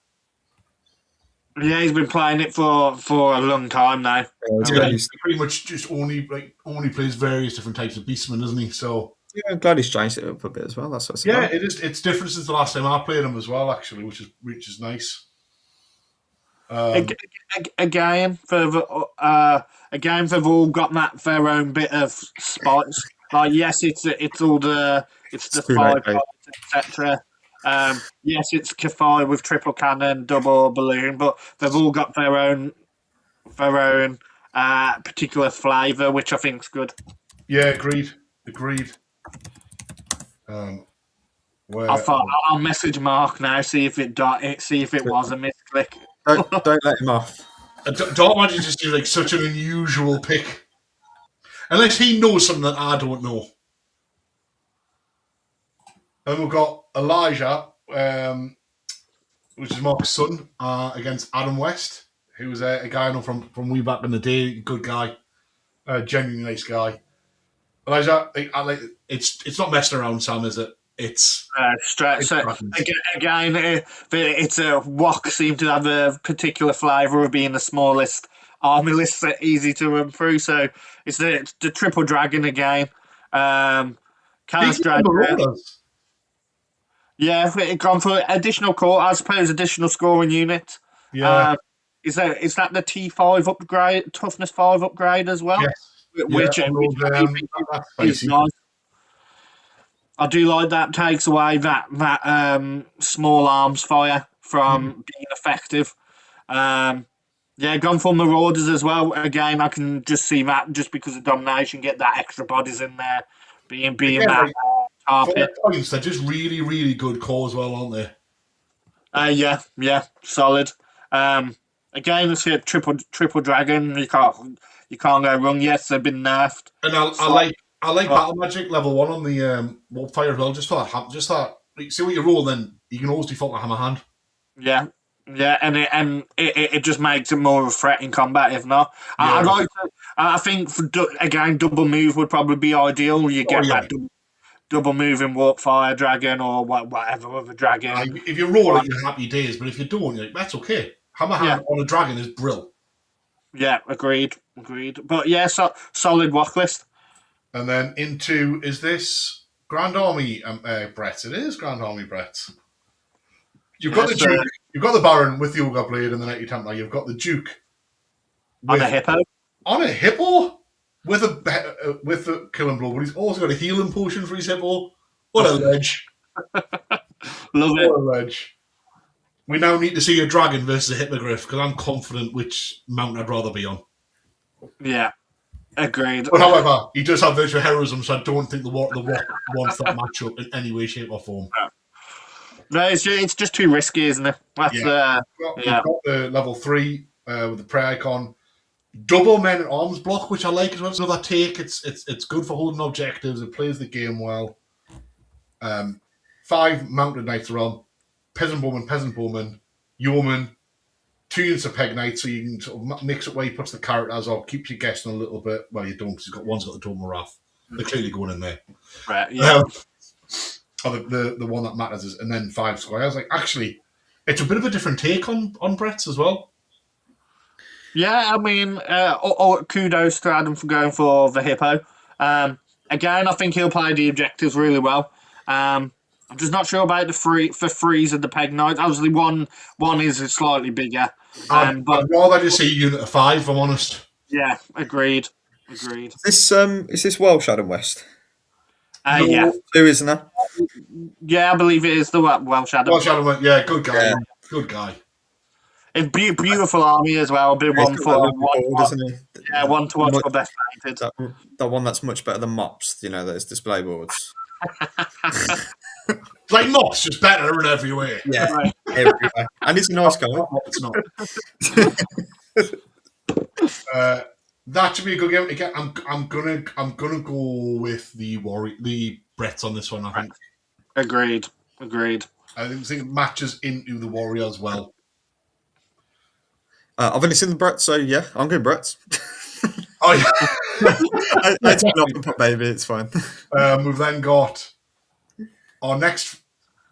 Yeah, he's been playing it for a long time now. He pretty much just only plays various different types of Beastmen, doesn't he? So yeah, I'm glad he's changed it up a bit as well. That's what's it is. It's different since the last time I played him as well, actually, which is nice. Again, they've all got their own bit of spice. Like, yes, it's the 5 etc. Yes, it's Cathay with triple cannon, double balloon, but they've all got their own particular flavour, which I think's good. Yeah, agreed. I'll message Mark now, see if it was a misclick. Don't let him off. Dark Magic just seems like such an unusual pick, unless he knows something that I don't know. And we've got Elijah, which is Mark's son, against Adam West, who was a guy I know from way back in the day. Good guy, genuinely nice guy. Elijah, I like it's not messing around, Sam, is it? It's straight. So again, it's a Wok seem to have a particular flavour of being the smallest army list, that easy to run through. So it's the triple dragon again. Chaos Dragon. Yeah, it gone for additional core, I suppose, additional scoring unit. Yeah. Is that the T5 upgrade, toughness 5 upgrade as well? Yes. Which is nice. I do like that. Takes away that small arms fire from being effective. Gone for Marauders as well. Again, I can just see that just because of domination, get that extra bodies in there, being that carpet. Points, they're just really, really good core as well, aren't they? Yeah, solid. Again, it's a triple dragon. You can't go wrong. Yes, they've been nerfed. And I like Battle Magic level 1 on the Warp Fire as well. Just for that, like, see what you roll, then you can always default to Hammer Hand. Yeah, and it just makes it more of a threat in combat. If not, Yeah. I think again, double move would probably be ideal. You get that double move in Warp Fire Dragon or whatever other dragon. If you roll it, you're happy days. But if you don't, you're like, that's okay. Hammer Hand on a dragon is brill. Yeah, agreed. But yeah, solid walk list. And then is this Grand Army, Brett? It is Grand Army, Brett. You've got the Duke, you've got the Baron with the Ogre Blade and the Knighty Templar. You've got the Duke on a hippo. On a hippo? with the killing blow, but he's also got a healing potion for his hippo. What a ledge! Love What it. a ledge! We now need to see a dragon versus a hippogriff because I'm confident which mount I'd rather be on. Yeah, agreed. But however, he does have virtual heroism, so I don't think the Rock wants that matchup in any way, shape, or form. No, it's just too risky, isn't it? That's We've got the level 3 with the prayer icon. Double men at arms block, which I like as well. It's another take. It's good for holding objectives. It plays the game well. 5 mounted knights are on. Peasant bowman, yeoman, 2 units of peg knights, so you can sort of mix it where he puts the characters or keeps you guessing a little bit. Well, you don't, because one's got the Dome of Wrath. They're clearly going in there. Right, yeah. The one that matters is, and then 5 squares. Like, actually, it's a bit of a different take on Brett's as well. Yeah, I mean, kudos to Adam for going for the hippo. Again, I think he'll play the objectives really well. I'm just not sure about the freeze and the peg knight. Obviously, one is slightly bigger. I'd rather just see a unit of 5, if I'm honest. Yeah, agreed. Is this Welsh, Adam West? Yeah. 2, isn't it? Yeah, I believe it is the Welsh Adam. Welsh Adam, yeah, good guy. Yeah. Good guy. It's beautiful army as well. Been Yeah, one for board, isn't he? Yeah, one to watch for best painted. That one that's much better than Mops, those display boards. Like Moss, just better in every way. Yeah, Right. everywhere. And he's a nice guy. It's not. That should be a good game. Again, I'm gonna go with the Brets on this one. I think. Agreed. I think it matches into the Warriors well. I've only seen the Brett, so yeah, I'm going Bretts. Oh yeah. I turn off and put baby. It's fine. We've then got our next.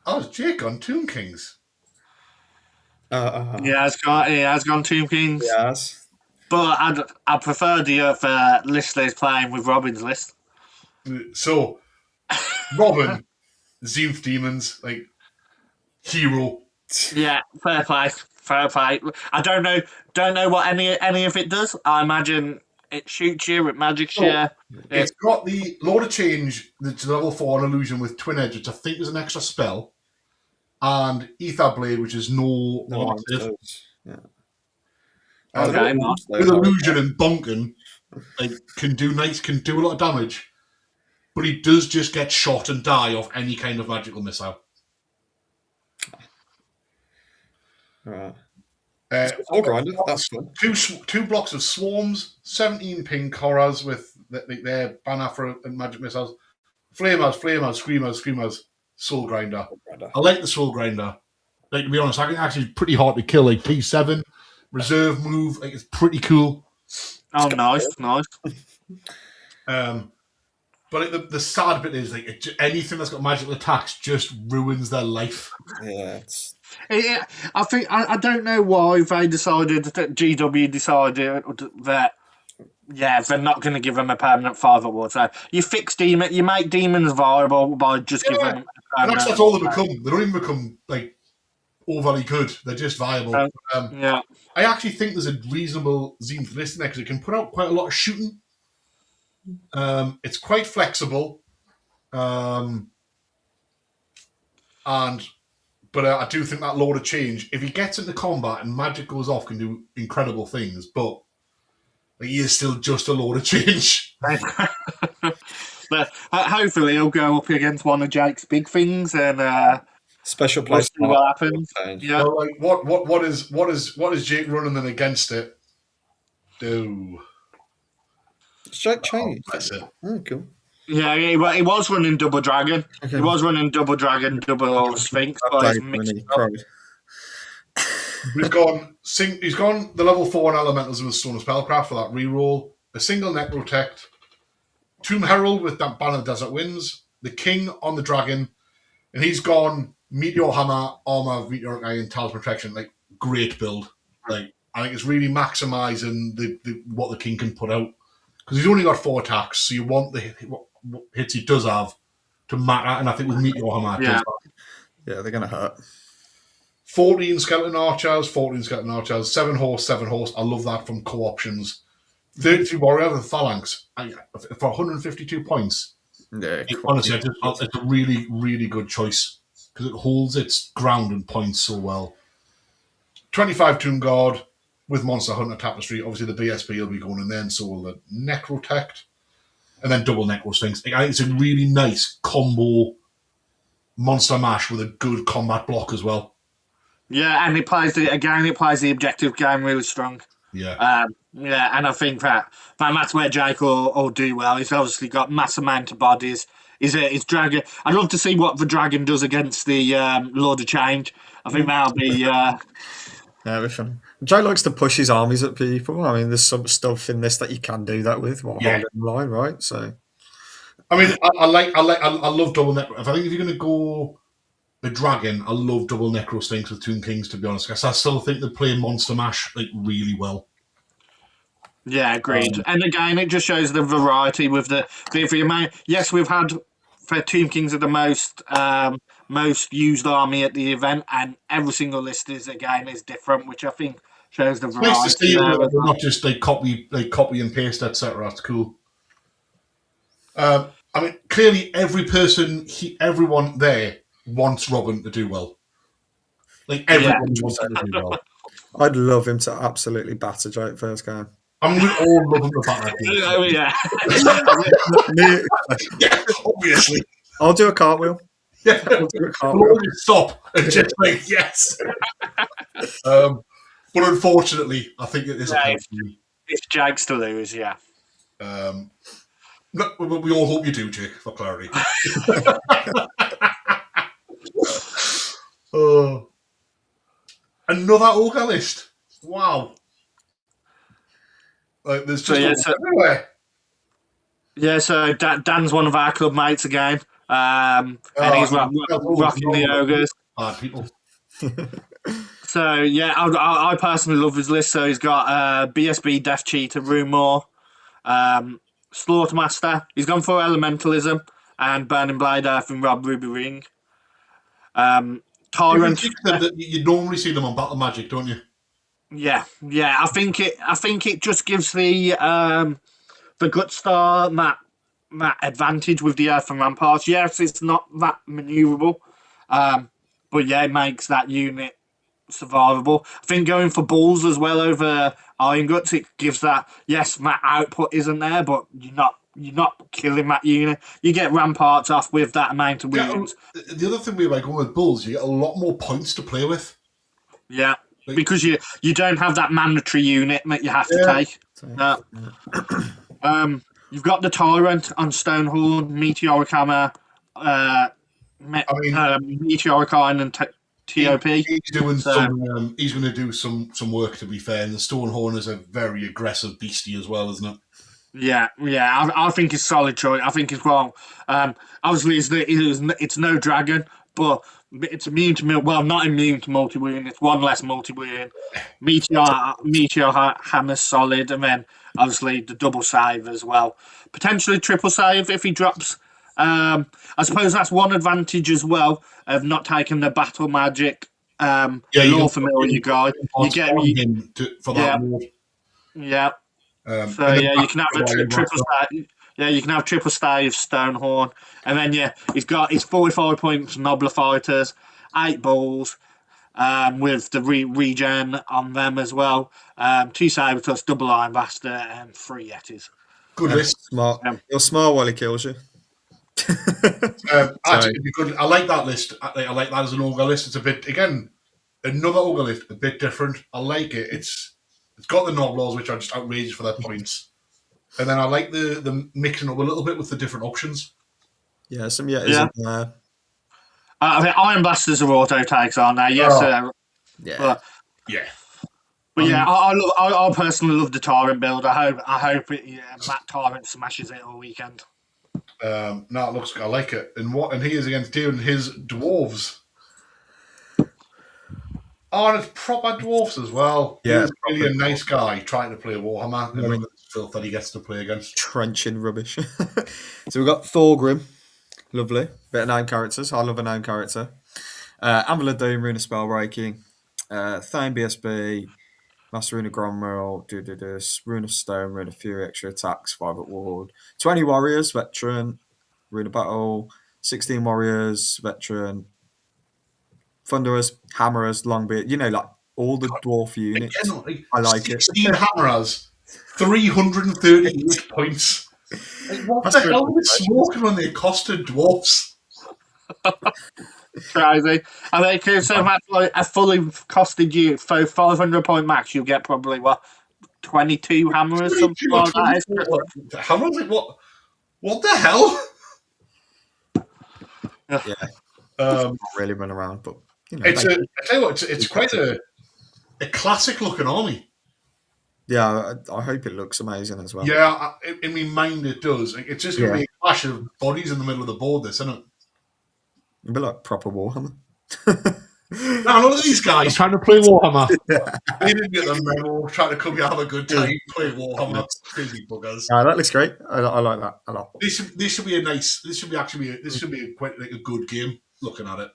Oh, it's Jake on Tomb Kings. Yeah, he has gone Tomb Kings. Yes. But I prefer the other list that's playing with Robin's list. So, Robin, Zenith Demons, like hero. Yeah, fair play. I don't know what any of it does. I imagine it shoots you, it magics you. It's got the Lord of Change, the level 4 illusion with Twin Edge, which I think is an extra spell, and Ether Blade, which is no Yeah. Okay, with illusion and bonking, like can do a lot of damage, but he does just get shot and die off any kind of magical missile. Right. Grinder. That's fun. Two blocks of swarms, 17 pink horrors with their banner for and magic missiles, flamers, screamers, soul grinder. I like the soul grinder. Like, to be honest, I think actually it's pretty hard to kill. Like P7 reserve move, like it's pretty cool. Oh, nice. But the sad bit is like anything that's got magical attacks just ruins their life. Yeah. I think I don't know why they decided that GW decided that they're not going to give them a permanent 5 award. So you fix demon, you make demons viable by just giving them. And that's all they become. They don't even become like overly good. They're just viable. Yeah. I actually think there's a reasonable Zenith list in there because it can put out quite a lot of shooting. It's quite flexible, but I do think that Lord of Change, if he gets into combat and magic goes off, can do incredible things. But he is still just a Lord of Change. But hopefully he'll go up against one of Jake's big things and special place. We'll see what happens. Yeah. So, like, what is Jake running then against it? Do. Jake changed. That's it. Oh, cool. Yeah, he was running double dragon. Okay. He was running double dragon, double sphinx, but he's mixed up. He's gone the level 4 on elementals with Stone of Spellcraft for that reroll. A single net protect. Tomb Herald with that Banner of Desert Winds. The King on the Dragon. And he's gone Meteor Hammer, Armor, Meteoric Eye, and Talisman Protection. Like, great build. Like, I think it's really maximising what the King can put out. Because he's only got 4 attacks, so you want what hits he does have to matter. And I think with Meteor Hammer, yeah, they're going to hurt. 14 skeleton archers, 7 horse. I love that from co-options. 32 warrior with phalanx for 152 points. Yeah, Honestly, it's a really, really good choice because it holds its ground and points so well. 25 Tomb Guard with Monster Hunter Tapestry. Obviously, the BSB will be going in there, and so will the Necrotect. And then double Necro Sphinx. I think it's a really nice combo monster mash with a good combat block as well. Yeah, and it plays the objective game really strong. Yeah. And I think that's where Jake will do well. He's obviously got mass amount of bodies. He's dragon. I'd love to see what the dragon does against the Lord of Change. I think that'll be. Yeah, it'll be fun. Joe likes to push his armies at people. I mean, there's some stuff in this that you can do that with while holding the line, right? So, I mean, I love double Necro. If you're going to go the dragon, I love double Necro Sphinx with Tomb Kings. To be honest, because I still think they play Monster Mash really well. Yeah, agreed. And again, it just shows the variety with the amount. Yes, we've had for Tomb Kings are the most used army at the event, and every single list is different, which I think shows the variety. Nice to see they're not just copy and paste, etc. That's cool. I mean, clearly everyone there wants Robin to do well. Everyone wants him to do well. I'd love him to absolutely batter Jake first game. I mean, we all love him to batter. Yeah, obviously. I'll do a cartwheel. Yeah, we'll stop and just like yes. But unfortunately, I think it is if Jake's to lose, yeah. No, we all hope you do, Jake, for clarity. Another Ogre list. Wow. There's just everywhere. Yeah, so Dan's one of our club mates again. And he's rocking the Ogres. People. So, yeah, I personally love his list. So he's got BSB, Death Cheater, Rumor, Slaughtermaster. He's gone for Elementalism and Burning Blade Earth and Rob Ruby Ring. Tyrant. You normally see them on Battle Magic, don't you? Yeah. I think it just gives the Gutstar that advantage with the Earth and Ramparts. Yes, it's not that maneuverable, but yeah, it makes that unit survivable. I think going for Bulls as well over Iron Guts, it gives that. Yes, that output isn't there, but you're not killing that unit. You get Ramparts off with that amount of wounds. The other thing we like going with Bulls, you get a lot more points to play with. Yeah, because you don't have that mandatory unit that you have to take. You've got the Tyrant on Stonehorn, Meteoric Hammer, Meteoric Iron and TOP. He's doing he's going to do some work, to be fair. And the Stonehorn is a very aggressive beastie as well, isn't it? Yeah. I think it's a solid choice. I think it's wrong. Obviously, it's no dragon, but it's immune to not immune to multi-wound. It's one less multi-wound. Meteor Hammer's solid, and then obviously the double save as well. Potentially triple save if he drops. I suppose that's one advantage as well of not taking the battle magic. Law familiar guy. You get him for that. Yeah. You can have a triple save. Yeah, you can have triple save Stonehorn, and then he's got his 45 points Nobler Fighters, 8 balls, with the regen on them as well. 2 Sabertusk, double Iron Bastard, and 3 Yetis. Good list. Smart. You're smart while he kills you. Actually, good. I like that list. I like that as an Ogre list. It's a bit, again, another Ogre list, a bit different. I like it. It's got the Noblars, which are just outrageous for their points. And then I like the mixing up a little bit with the different options. Yeah, some Yetis in there. I think Iron Blasters are auto takes, aren't they? Yes, yeah. But I personally love the Tyrant build. I hope Matt Tyrant smashes it all weekend. It looks. I like it. And he is against doing his Dwarves. Oh, and it's proper Dwarfs as well. Yeah, he's really a nice guy trying to play Warhammer. And look at this filth that he gets to play against. Trenching rubbish. So we've got Thorgrim. Lovely. Bit of name characters. I love a name character. Amulet Doom, Rune of Spellbreaking. Thane BSB. Master Rune of Gromrel, do this. Rune of Stone, Rune of Fury, extra attacks, 5 at ward. 20 warriors, veteran. Rune of Battle, 16 warriors, veteran. Thunderers, Hammerers, Longbeard. You know, like all the dwarf units. Again, like, I like it. 16 Hammerers, 338 points. Like, what That's the good. hell were they smoking when they accosted dwarfs? Crazy. I mean, because so much like a fully costed you for 500 point max, you'll get probably what 22 hammers, something 22 or like that. 24. Hammers? Like, what the hell? Yeah. Um, Not really run around, but you know. I tell you what, it's quite a classic looking army. Yeah, I hope it looks amazing as well. Yeah, in my mind it does. Like, it's just going to be a clash of bodies in the middle of the board, this, isn't it? A bit like proper Warhammer. Now, look at these guys trying to play Warhammer. They didn't get the memo, trying to come here, have a good time, play Warhammer. Crazy buggers. That looks great. I like that a lot. This should be a nice. This should be quite like a good game. Looking at it.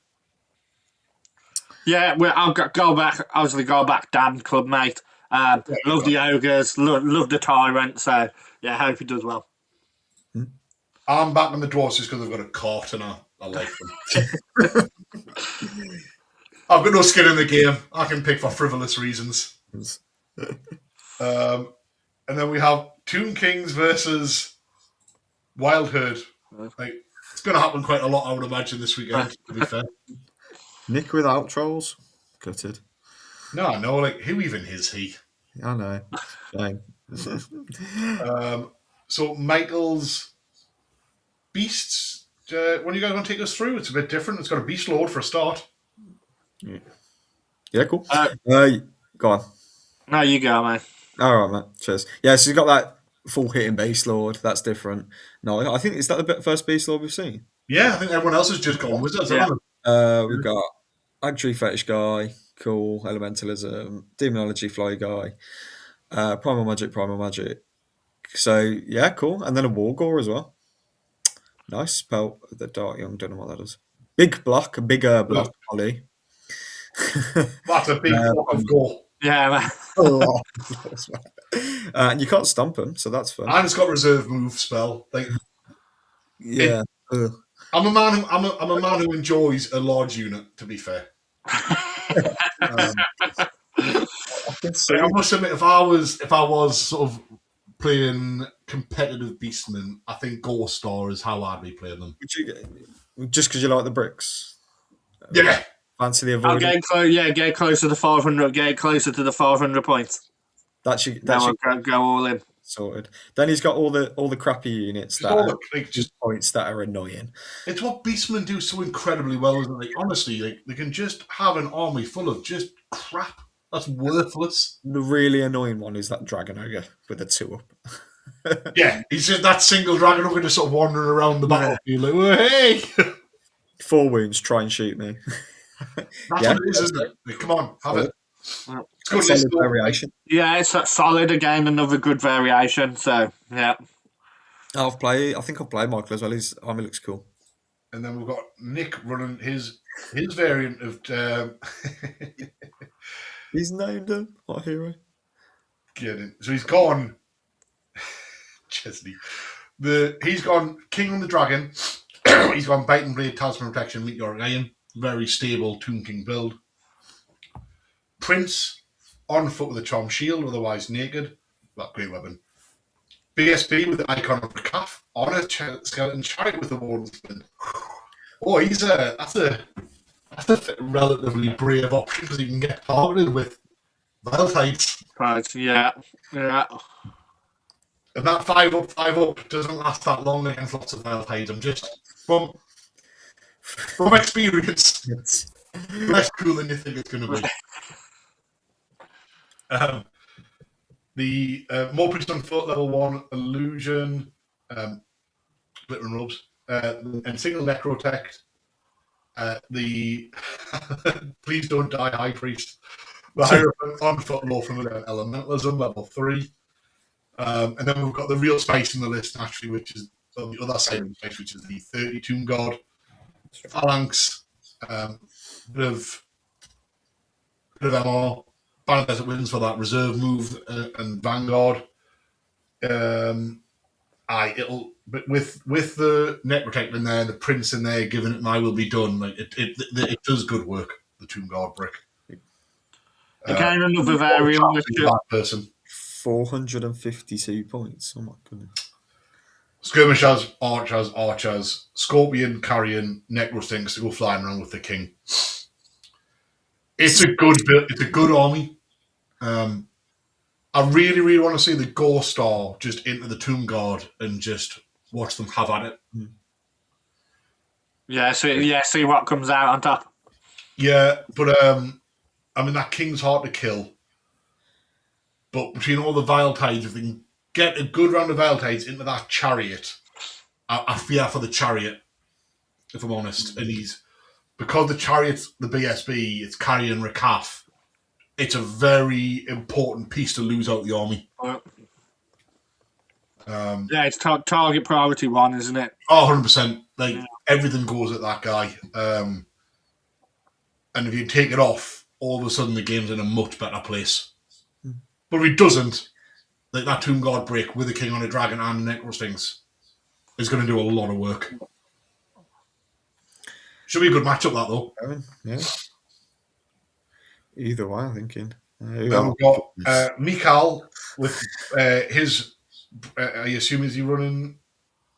Yeah, I'll go back. Obviously, go back. Dan Club mate. Love the ogres. Love the tyrant. So yeah, hope he does well. I'm back on the dwarfs just because I've got a cart and I like them. I've got no skin in the game. I can pick for frivolous reasons. And then we have Tomb Kings versus Wild Herd. Like, it's going to happen quite a lot, I would imagine, this weekend, to be fair. Nick without trolls. Gutted. No, like, who even is he? I know. Shame. So, Michael's Beasts, when you guys want to take us through, it's a bit different. It's got a Beast Lord for a start. Yeah, cool. Go on. No, you go, mate. All right, mate. Cheers. Yeah, so you've got that full hitting Beast Lord. That's different. No, I think, is that the first Beast Lord we've seen? Yeah, I think everyone else has just gone Wizards. Yeah. We've got Agtree Fetish guy, cool, Elementalism, Demonology Fly guy, Primal Magic. So, yeah, cool. And then a Wargore as well. Nice spell. The Dark Young, don't know what that is. Big block, a bigger block, Ollie. That's a big block of gore. Yeah, And you can't stomp them, so that's fun. And it's got reserve move spell. Like, Yeah. I'm a man who enjoys a large unit. To be fair, I must admit, if I was sort of playing competitive Beastmen, I think Ghost Star is how I'd be playing them. Just because you like the bricks? Yeah. Fancy the I'll avoidance? get closer to 500. Get closer to the 500 points. That should I'll go all in. sorted. Then he's got all the crappy units that are just points that are annoying. It's what Beastmen do so incredibly well, isn't it? Like, honestly, they can just have an army full of just crap that's worthless. The really annoying one is that Dragon Ogre with a 2-up. Yeah, he's just that single dragon ogre just sort of wandering around the battlefield like, oh, hey! 4 wounds, try and shoot me. That's what it is, isn't it? Like, come on, have it. It's good Solid variation. Yeah, it's solid again. Another good variation. So yeah. I think I've played Michael as well. His army looks cool. And then we've got Nick running his variant of. He's named him. What a hero. So he's gone. Chesney. He's gone King on the Dragon. He's gone Bite and Blade, Talisman Protection, Meteoric Iron. Very stable Tomb King build. Prince on foot with a Charm Shield, otherwise naked. That great weapon. BSB with the icon of the calf on a skeleton chariot with a Warden's Spin. Oh, that's a relatively brave option because he can get targeted with Vile Tides. Right. Yeah. And that 5-up doesn't last that long against lots of Vile Tides. I'm just from experience. It's Less cool than you think it's going to be. The more priest on foot, level 1, illusion, glitter and robes, and single necrotect. The please don't die high priest. The hierophant on foot, low familiar elementalism, level 3. And then we've got the real space in the list naturally, which is on the other side of the space, which is the 30 Tomb God, Phalanx, bit of MR, Final Desert Winds for that reserve move and Vanguard. But with the Net Protector in there, the Prince in there, giving it an I will be done. Like it does good work. The Tomb Guard brick. Again, another variant with that person. 452 points. Oh my goodness. Skirmishers, archers, Scorpion, Carrion, Necrostinks to go flying around with the King. It's a good army. I really, really want to see the Ghost Star just into the Tomb Guard and just watch them have at it. Yeah, see what comes out on top. Yeah, but I mean that King's hard to kill. But between all the Vile Tides, if they can get a good round of Vile Tides into that chariot, I fear for the chariot, if I'm honest. And because the chariot's the BSB, it's Carrion Recaf. It's a very important piece to lose out the army. Yeah, it's target priority 1, isn't it? Oh, 100%. Like, everything goes at that guy. And if you take it off, all of a sudden the game's in a much better place. But if he doesn't, like that Tomb Guard break with a King on a Dragon and Necrostings is going to do a lot of work. Should be a good matchup, that, though. Yeah. Either way, I'm thinking. Then we've got Mikal with his. I assume is he running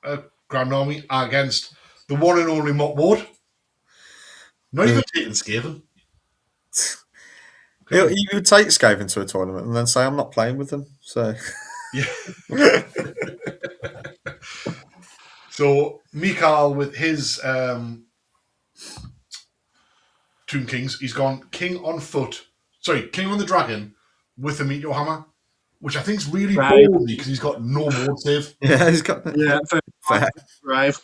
a Grand Army against the one and only Mop Ward? Not even taking Skaven. He would take Skaven to a tournament and then say, "I'm not playing with them." So, yeah. So Mikal with his Tomb Kings, he's gone King on foot. Sorry, King on the Dragon with a Meteor Hammer, which I think is really bold because he's got no ward save. Yeah, he's got fair. Right.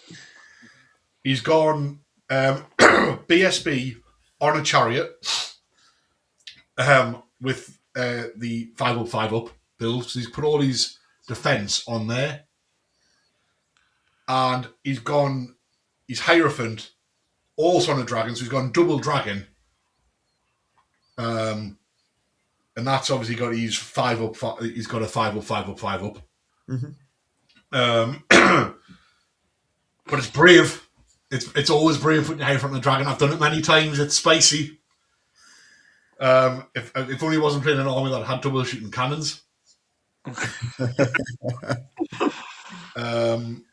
He's gone BSB on a chariot with the 5 up, 5 up build. So he's put all his defense on there. And he's Hierophant also on a dragon, so he's gone double dragon. And that's obviously got his 5 up, he's got a 5 up, 5 up, 5 up. Mm-hmm. But it's brave. It's always brave putting your Hierophant on the dragon. I've done it many times. It's spicy. If only I wasn't playing an army that had double shooting cannons. And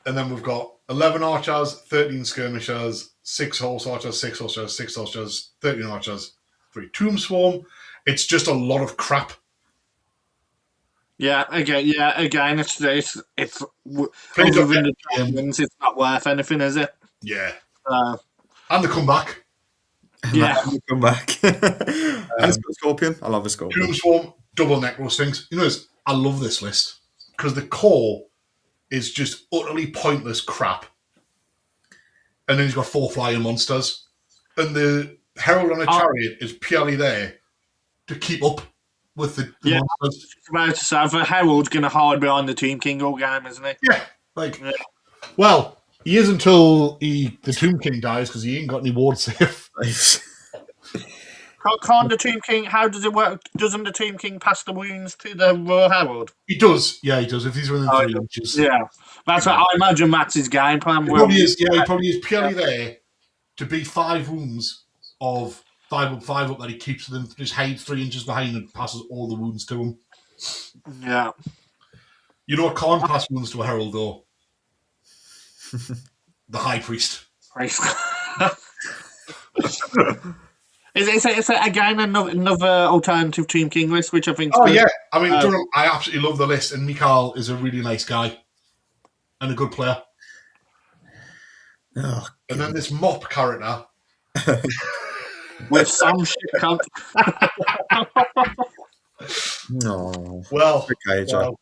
then we've got 11 archers, 13 skirmishers, 6 horse archers, 6 horse archers, 6 horse archers, 13 archers, 3 tomb swarm. It's just a lot of crap. Yeah, again, it's other than the Daemons, it's not worth anything, is it? Yeah. And the comeback. Yeah. Come back. And it's got a Scorpion. I love a Scorpion. Tomb swarm, double Necrostings. You know, I love this list because the core is just utterly pointless crap. And then he's got 4 flying monsters. And the Herald on a Chariot is purely there to keep up with the monsters. About to say, the Herald's going to hide behind the Tomb King all game, isn't he? Yeah. Well, he is until the Tomb King dies because he ain't got any ward save. Can't the Tomb King, how does it work? Doesn't the Tomb King pass the wounds to the Royal Herald? He does. Yeah, he does. If he's within 3 inches. Yeah. That's what I imagine that's his game plan. He probably is purely there to be 5 wounds of 5 up, 5 up that he keeps them, just hides 3 inches behind and passes all the wounds to him. Yeah. You know what can't pass wounds to a Herald, though? The High Priest. Is it again another alternative Tomb King list, which I think? Oh yeah, I mean, I absolutely love the list, and Mikal is a really nice guy and a good player. Oh, and then this Mop character with some shit cunt. No. Well, okay, Joe.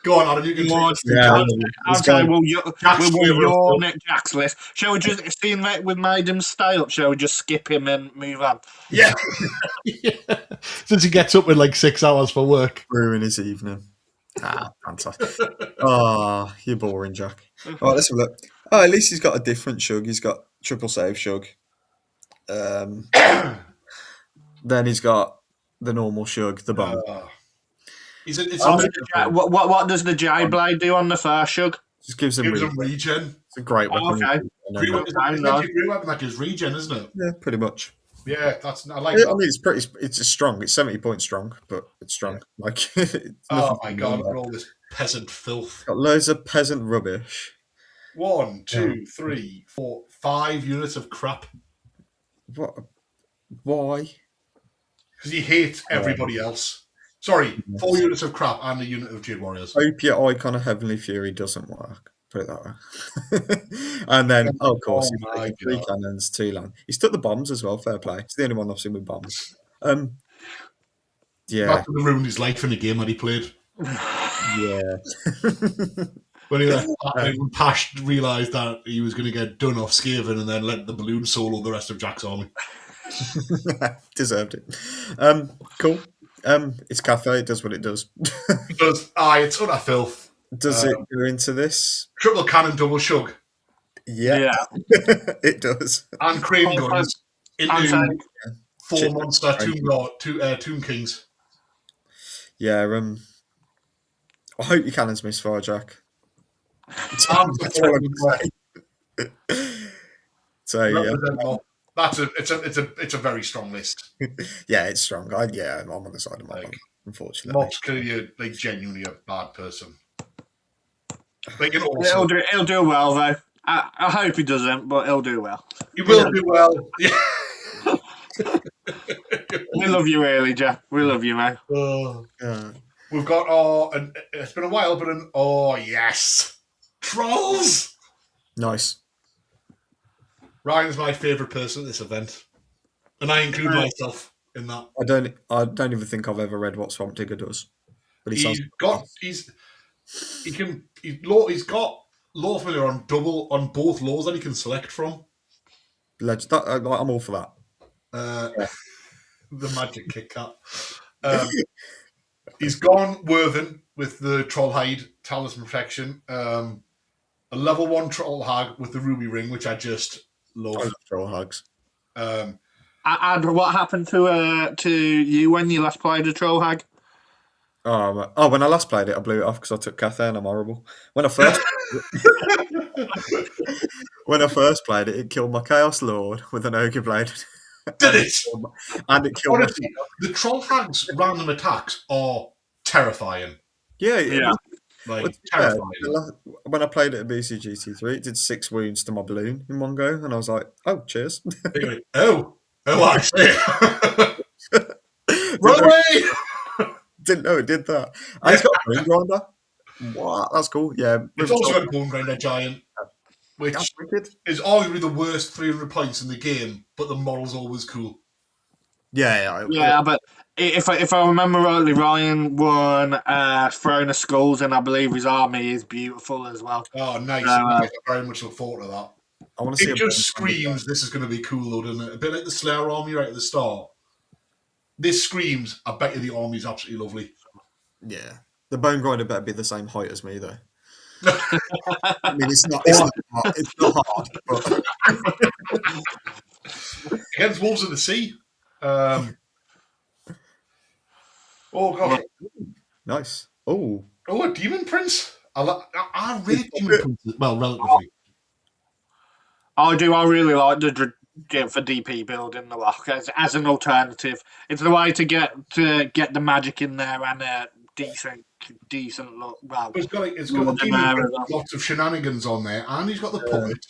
Go on, Adam. You can your next Jack's list. Shall we just see with Maiden stay up? Shall we just skip him and move on? Yeah. Since he gets up in like 6 hours for work, ruin his evening. Fantastic. You're boring, Jack. All right, let's have a look. Oh, at least he's got a different shug. He's got triple save shug. Then he's got the normal shug, the bomb. It's What does the J blade do on the first shug? Just gives them gives regen. them regen. It's a great weapon. Okay. It's actually a great weapon that gives regen, isn't it? Yeah, pretty much. Yeah, I like I that. mean, it's strong. It's 70 points strong, but it's strong. Yeah. Like, it's Oh my god, look at all this peasant filth. got loads of peasant rubbish. 1, 2, 3, 4, 5 units of crap. What? Why? Because he hates everybody else. Sorry, 4 units of crap and a unit of Jade Warriors. Hope your icon of Heavenly Fury doesn't work. Put it that way. And then, of course, he's taken 3 cannons, 2 land. He's took the bombs as well. Fair play. It's the only one I've seen with bombs. Yeah. That ruined his life in the game that he played. Yeah. When he left, Pash realised that he was going to get done off Skaven and then let the balloon solo the rest of Jack's army. Deserved it. Cool. It's Cathay. It does what it does. It does. It's utter filth. Does it go into this? Triple cannon, double shug. Yeah. It does. And crane guns into 4 monster Tomb Kings. Yeah. I hope your cannons misfire, Jack. So yeah. It's a very strong list. Yeah, it's strong. I'm on the side of my mum, unfortunately. Not clearly genuinely a bad person. He'll do well though. I hope he doesn't, but he'll do well. He will do well. Yeah. We love you, really, Jack. We love you, mate. We've got it's been a while, but yes, trolls. Nice. Ryan's my favourite person at this event, and I include myself in that. I don't even think I've ever read what Swamp Digger does, but he's got lore familiar on both laws that he can select from. I'm all for that. The magic Kit Kat. He's gone Worthen with the Trollhide Talisman Protection. A level 1 Troll Hag with the Ruby Ring, which I just love. I love Troll Hags. And what happened to you when you last played a Troll Hag? When I last played it, I blew it off because I took Cathay and I'm horrible. When I first played it, it killed my Chaos Lord with an Ogre Blade. Did it? And it killed Honestly, the Troll Hag's random attacks are terrifying. Yeah. Terrifying. When I played it at BCGT3, it did 6 wounds to my balloon in one go, and I was like, "Oh, cheers!" I see. Run away! Didn't know it did that. And it's got a Bone Grinder. What? That's cool. Yeah, it's also got a Bone Grinder Giant, which is arguably the worst 300 points in the game, but the model's always cool. Yeah, but if I remember rightly, Ryan won Throne of Skulls, and I believe his army is beautiful as well. Oh, nice. I very much look forward to that. I want to see. It just screams this is going to be cool, though, doesn't it? A bit like the Slayer army right at the start. This screams, I bet you the army's absolutely lovely. Yeah. The Bone Grinder better be the same height as me, though. I mean, it's not hard. But... Against Wolves of the Sea. Oh, gosh. Nice. Oh, a Demon Prince? I rate Demon Prince. Well, relatively. I do. I really like the for DP build in the lock as an alternative. It's the way to get the magic in there and a decent look. Well, it's got the Demon, lots of shenanigans on there, and he's got the puppet.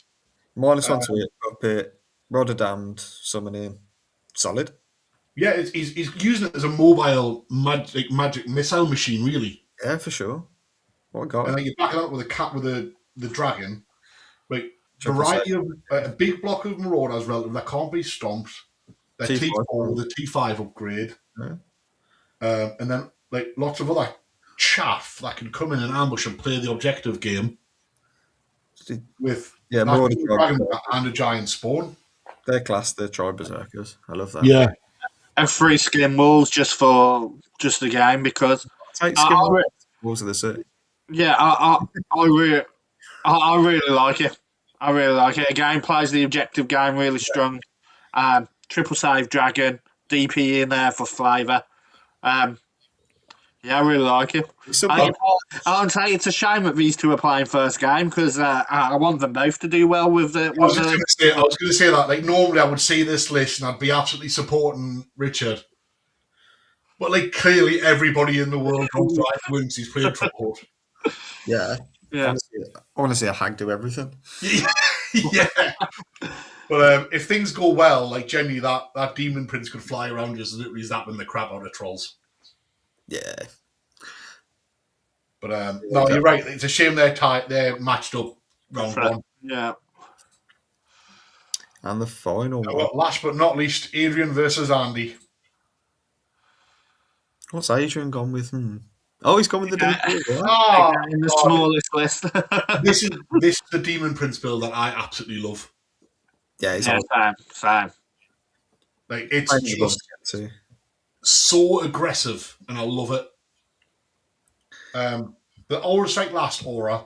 -1 to it, puppet, Rod of Damned, summoning, solid. Yeah, he's using it as a mobile magic missile machine, really. Yeah, for sure. What a guy! And then you back it up with a cat with the dragon. Like variety of a big block of Marauders relative that can't be stomped. Their T4, the T5 upgrade, and then like lots of other chaff that can come in and ambush and play the objective game with Marauder dragon and a giant spawn. They're class. They're Tribe Berserkers. I love that. Yeah. And 3 skin walls just for the game because take skin walls of the city. Yeah, I really like it. I really like it. Again, plays the objective game really strong. Triple save dragon, DP in there for flavour. Yeah, I really like it. So I'll say it's a shame that these two are playing first game because I want them both to do well with the. I was going to say that. Like normally, I would see this list and I'd be absolutely supporting Richard, but like clearly, everybody in the world wants to wins. He's playing Trollport. yeah, Yeah. I want to see a hag do everything. Yeah. But if things go well, like generally that demon prince could fly around just literally zapping the crap out of trolls. Yeah. But no, you're right. It's a shame they're matched up round one. Yeah. And the final one. Well, last but not least, Adrian versus Andy. What's Adrian gone with? Oh, he's gone with the demon. In the smallest list. This is the demon prince build that I absolutely love. Yeah, he's same. Like it's just so aggressive, and I love it. The aura strike last aura,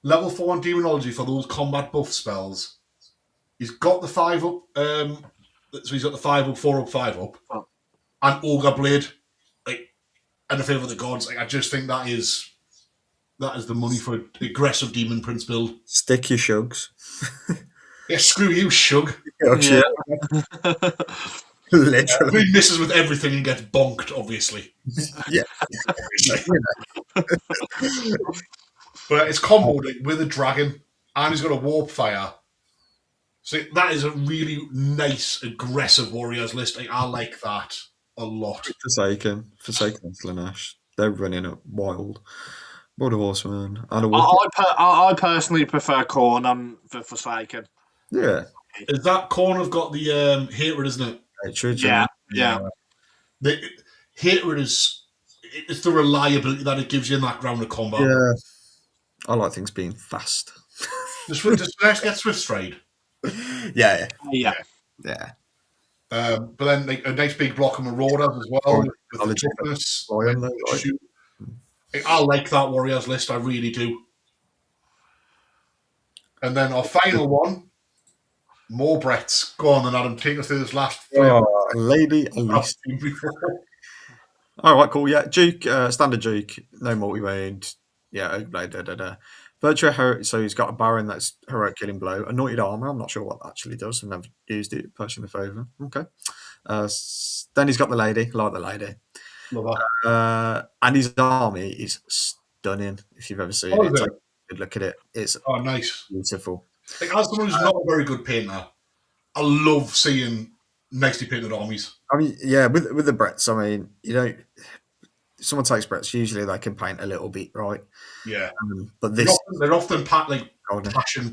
level 4 on demonology for those combat buff spells. He's got the 5 up, so he's got the 5 up, 4 up, 5 up, and Ogre Blade, like, and the favour of the gods. Like, I just think that is the money for an aggressive demon prince build. Stick your shugs. Yeah, screw you, Shug. Yeah. Literally. He misses with everything and gets bonked, obviously. Yeah. But it's comboed with a dragon, and he's got a warp fire. So that is a really nice, aggressive warriors list. I like that a lot. Forsaken and Slanesh. They're running it wild. What a horseman. And I personally prefer Khorne on the Forsaken. Yeah. Is that Khorne have got the hatred, isn't it? Hatred, yeah. The hatred it's the reliability that it gives you in that ground of combat. Yeah. I like things being fast. Does Slanesh get Swift Stride? Yeah. But then like, a nice big block of Marauders as well. With the toughness. I like that Warriors list, I really do. And then our final one, more Bretts. Go on then, Adam, take us through this last Lady Elise. All right, cool. Yeah, Duke, standard Duke, no multi-range. Yeah, Virtue, so he's got a Baron that's heroic killing blow, anointed armor. I'm not sure what that actually does. I've never used it personally favour. Okay. Then he's got the lady, like the lady. And his army is stunning. If you've ever seen it, take a good look at it. It's nice, beautiful. Like, as someone who's not a very good painter, I love seeing nicely painted armies. I mean, yeah, with the Bretts, I mean, if someone takes Bretts, usually they can paint a little bit, right? Yeah, but this they're often passion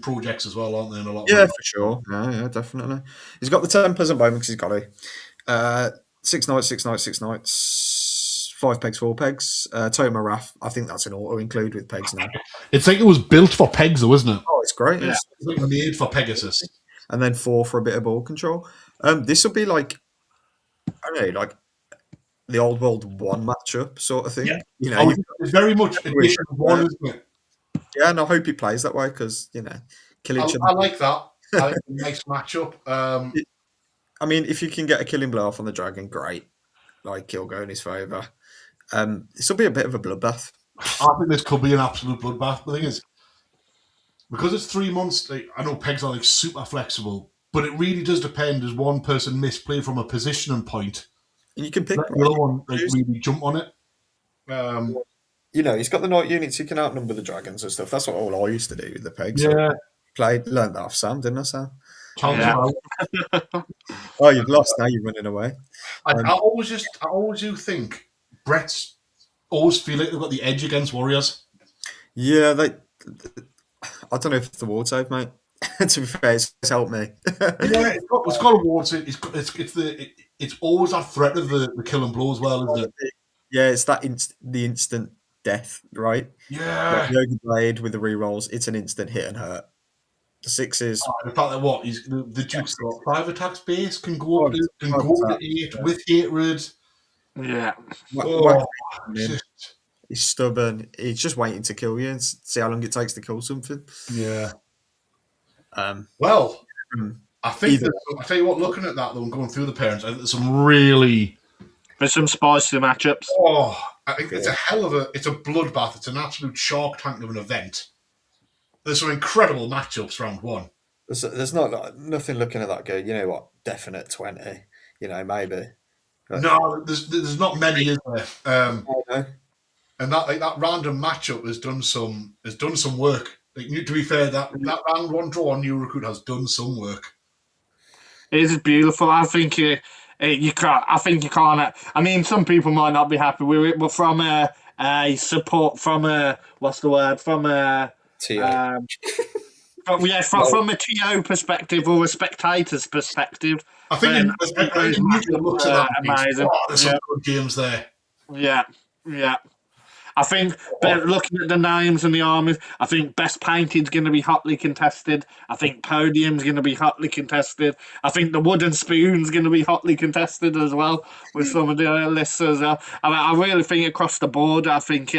projects as well, aren't they? In a lot. Yeah, for sure. Yeah, definitely. He's got the Templars and Bowmen because he's got a 6 knights, 6 knights, 6 knights, 5 pegs, 4 pegs. Totem of Wrath, I think that's an auto include with pegs now. It's like it was built for pegs, though, isn't it? Oh, it's great. Yeah. It's like made for Pegasus. And then 4 for a bit of ball control. This will be like, I don't know, like the Old World 1 matchup sort of thing. Yeah. It's very much edition 1, isn't it? Yeah, and I hope he plays that way because, kill each other. I like that. I like a nice matchup. I mean, if you can get a killing blow off on the dragon, great. Like, he'll go in his favour. This will be a bit of a bloodbath. I think this could be an absolute bloodbath. The thing is, because it's 3 months, I know pegs are super flexible, but it really does depend. Does one person misplay from a positioning point? And you can pick the other one really jump on it. He's got the knight units. He can outnumber the dragons and stuff. That's what all I used to do with the pegs. Yeah. Learned that off Sam, didn't I, Sam? Yeah. Oh, you've lost now. You're running away. I always do think Bretts always feel like they've got the edge against warriors. Yeah, I don't know if it's the ward save, mate. To be fair, it's helped me. Yeah, it's got a ward save. It's always that threat of the kill and blow as well, isn't it? Yeah, it's that the instant death, right? Yeah. Like the Ogre Blade with the rerolls, it's an instant hit and hurt. The 6s. The fact that the Duke's got 5 attacks base, can go up to 8 with hatred. Yeah. He's stubborn. He's just waiting to kill you and see how long it takes to kill something. Yeah. I think I'll tell you what, looking at that though and going through the parents, I think there's some really There's some spicy matchups. Oh, I think it's a it's a bloodbath. It's an absolute shark tank of an event. There's some incredible matchups round one. There's not nothing looking at that go. You know what? Definite 20. You know, maybe. But, No, there's not many, is there? okay. And that random matchup has done some work. Like, to be fair, that round one draw on New Recruit has done some work. It is beautiful. I think you can't. I think you can't. I mean, some people might not be happy with it, but from a support, from a what's the word? From a TO. from a TO perspective or a spectator's perspective, I think it looks at that amazing. There's some good games there. Yeah. I think looking at the names and the armies, I think best painted's going to be hotly contested. I think podium's going to be hotly contested. I think the wooden spoon's going to be hotly contested as well with some of the lists as well. I really think across the board, I think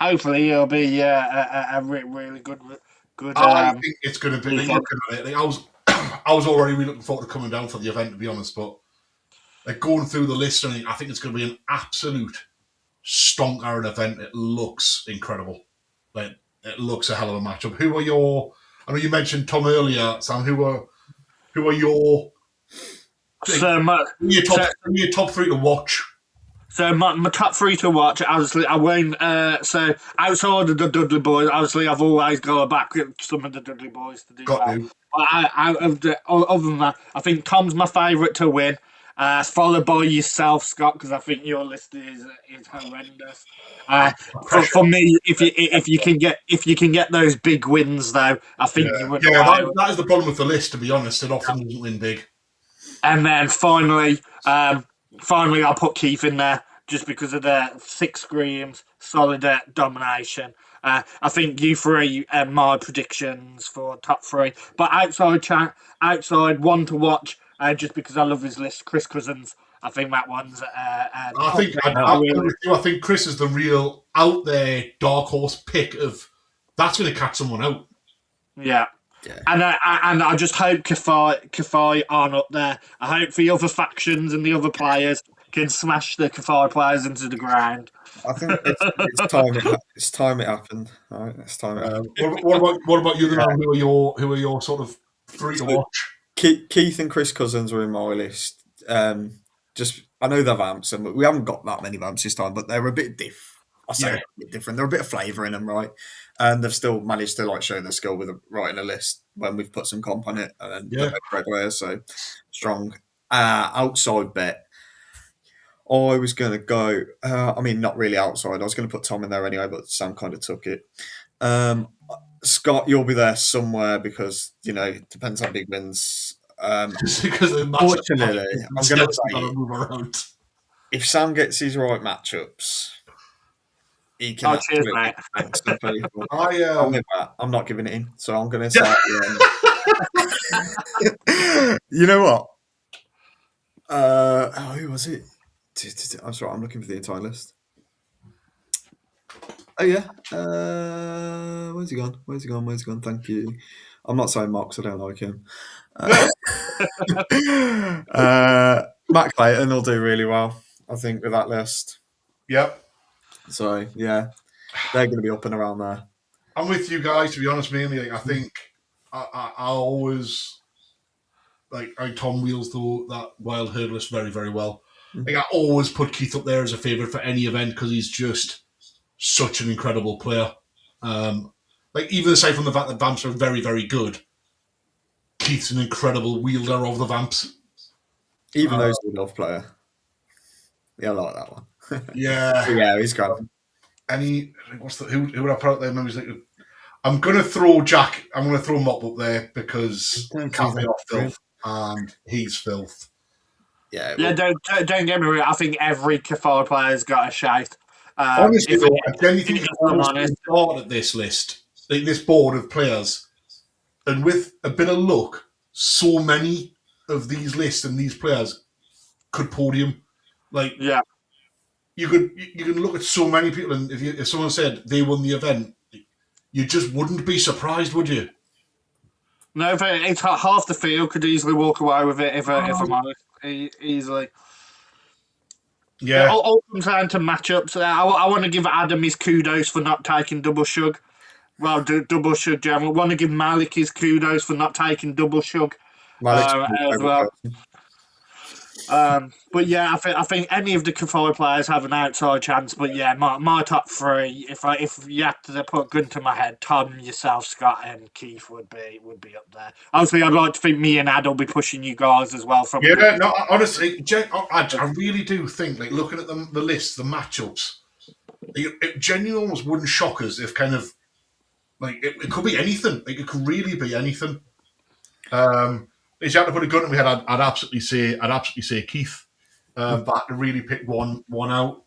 hopefully it'll be a really good. I think it's going to be. Looking at it, I was already really looking forward to coming down for the event, to be honest. But going through the list, I think it's going to be an absolute stonker event. It looks incredible. It looks a hell of a matchup. Who are your? I know you mentioned Tom earlier, Sam. Who are your? Your top three to watch. So my top three to watch, obviously, I won't. So outside of the Dudley Boyz, obviously, I've always got back with some of the Dudley Boyz to do well. But other than that, I think Tom's my favourite to win. Followed by yourself, Scott, because I think your list is horrendous. For me, if you can get those big wins, though, I think you would. Yeah, that is the problem with the list. To be honest, it often doesn't win big. And then finally, I'll put Keith in there just because of the 6 screams, solid domination. I think you three are my predictions for top 3. But outside one to watch. Just because I love his list, Chris Cousins. I think that one's. I think Chris is the real out there dark horse pick of that's going to catch someone out. Yeah. And I just hope Cathay aren't up there. I hope the other factions and the other players can smash the Cathay players into the ground. I think it's time it happened. All right, it's time it happened. What about you? Who are your sort of 3 to watch? Keith and Chris Cousins were in my list. I know they're vamps, and we haven't got that many vamps this time, but they're a bit a bit different. They're a bit of flavour in them, right? And they've still managed to show their skill with writing a list when we've put some comp on it, and they're great players, so strong. Outside bet, I was going to go. Not really outside. I was going to put Tom in there anyway, but Sam kind of took it. Scott, you'll be there somewhere because it depends how big wins. Because fortunately, I'm going to say if Sam gets his right matchups, he can. Cheers, mate. I'm not giving it in, so I'm going to say. You know what? Who was it? I'm sorry, I'm looking for the entire list. Oh yeah. Where's he gone? Thank you. I'm not saying Mark, so I don't like him. Matt Clayton will do really well, I think, with that list. Yep. So yeah, they're going to be up and around there. I'm with you guys. To be honest, mainly, I think I always Tom wheels that wild herd list very, very well. I always put Keith up there as a favourite for any event because he's just such an incredible player. Even aside from the fact that vamps are very, very good, Keith's an incredible wielder of the vamps. Even though he's a love player. Yeah, I like that one. Yeah, he's great. Who would I put out there? I'm going to throw Jack. I'm going to throw Mop up there because Cathay off filth and he's filth. Yeah, don't get me wrong. I think every Cathay player's got a shout. Honestly, I genuinely think it's start at this list, this board of players, and with a bit of luck, so many of these lists and these players could podium. You can look at so many people, and if someone said they won the event, you just wouldn't be surprised, would you? No, it's half the field could easily walk away with it if I'm honest, easily. Yeah. all comes down to matchups. I want to give Adam his kudos for not taking double shug. Well, double shug jam. I want to give Malik his kudos for not taking double shug Malik's my as favourite well. person. But yeah, I think any of the Cathay players have an outside chance. But yeah, my top three. If you had to put a gun to my head, Tom, yourself, Scott, and Keith would be up there. Obviously, I'd like to think me and Ad will be pushing you guys as well. From Yeah, no, honestly, I really do think, like, looking at the list, the matchups, it genuinely almost wouldn't shock us if kind of, like, it could be anything. Like, it could really be anything. If you had to put a gun to my head, I'd absolutely say Keith. But I had to really pick one out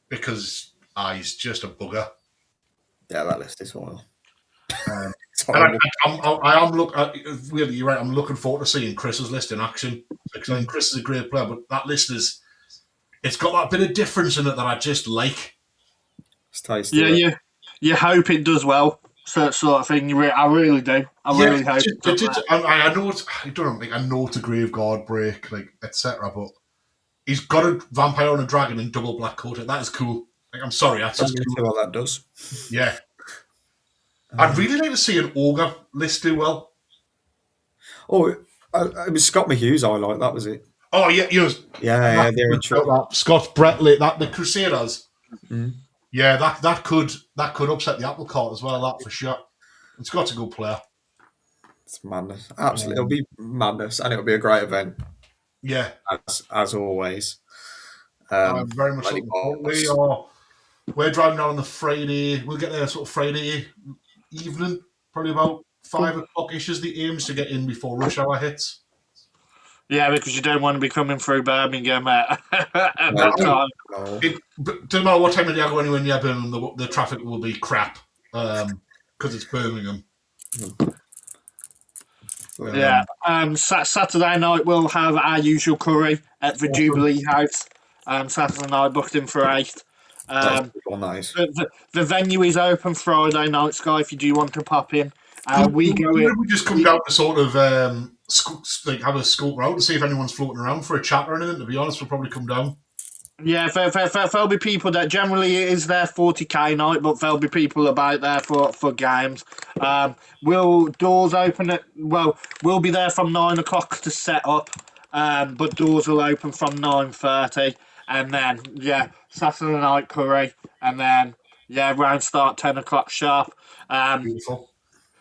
because he's just a bugger. Yeah, that list is horrible. And really, you're right. I'm looking forward to seeing Chris's list in action because I think Chris is a great player, but that list it's got that bit of difference in it that I just like. It's tasty. Yeah. You hope it does well. Sort of thing. I really do. I really hope. I know it's. I don't think I know it's a Graveguard break, like etc. But he's got a vampire and a dragon in double black coat. That is cool. Like, I'm sorry, that's just cool. What that does. Yeah. I'd really like to see an ogre list do well. Oh, it was Scott McHugh's highlight. That was it. Oh yeah, Yeah, they're in trouble. Scott Bretley, the Crusaders. Mm. Yeah, that could upset the apple cart as well. That for sure. And Scott's a good player. It's madness. Absolutely, it'll be madness, and it'll be a great event. Yeah, as always. I'm very much looking forward. We're driving down on the Friday. We'll get there sort of Friday evening, probably about 5 o'clock-ish is the aims to get in before rush hour hits. Yeah, because you don't want to be coming through Birmingham at that time. No. Doesn't matter what time of day I go anywhere near Birmingham, the traffic will be crap because it's Birmingham. Yeah. Saturday night we'll have our usual curry at the Jubilee House. Saturday night booked in for 8. Nice. The venue is open Friday night, Sky, if you do want to pop in. We just come down to sort of have a scope around to see if anyone's floating around for a chat or anything. To be honest, we'll probably come down. Yeah, there'll be people that generally it is their 40k night, but there'll be people about there for games. Will doors open at we'll be there from 9 o'clock to set up, but doors will open from 9:30, and then Saturday night curry, and then round start 10 o'clock sharp. Beautiful.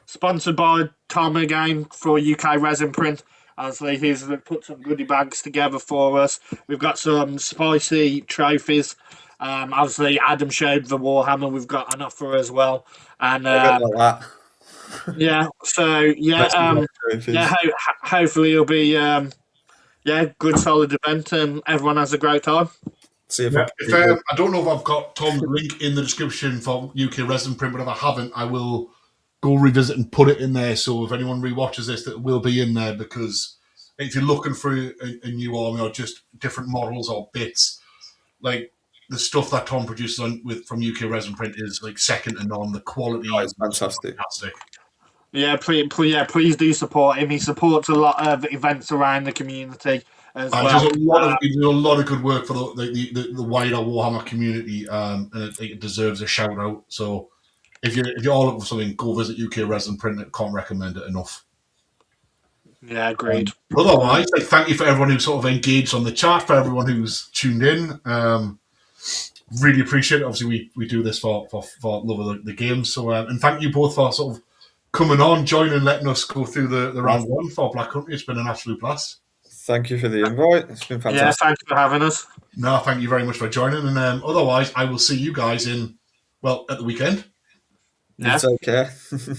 Sponsored by Tom again for UK Resin Print. Obviously, he's put some goodie bags together for us. We've got some spicy trophies. Obviously, Adam showed the Warhammer. We've got an offer as well. And hopefully it'll be good solid event and everyone has a great time. See if I don't know if I've got Tom's link in the description for UK Resin Print, but if I haven't, I will go revisit and put it in there. So if anyone rewatches this, that will be in there, because if you're looking for a new army or just different models or bits, like the stuff that Tom produces from UK Resin Print is like second to none. The quality is fantastic. Yeah, please do support him. He supports a lot of events around the community as well. He does a lot of good work for the wider Warhammer community, and it deserves a shout out. So if you're all looking for something, go visit UK Resin Print. I can't recommend it enough. Yeah, agreed. Otherwise, thank you for everyone who sort of engaged on the chat, for everyone who's tuned in. Really appreciate it. Obviously, we do this for love of the game. So, and thank you both for sort of coming on, joining, letting us go through the round one for Black Country. It's been an absolute blast. Thank you for the invite. It's been fantastic. Yeah, thanks for having us. No, thank you very much for joining. And otherwise, I will see you guys at the weekend. Yeah. It's okay.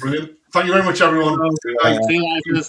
Brilliant. Thank you very much, everyone. See you later.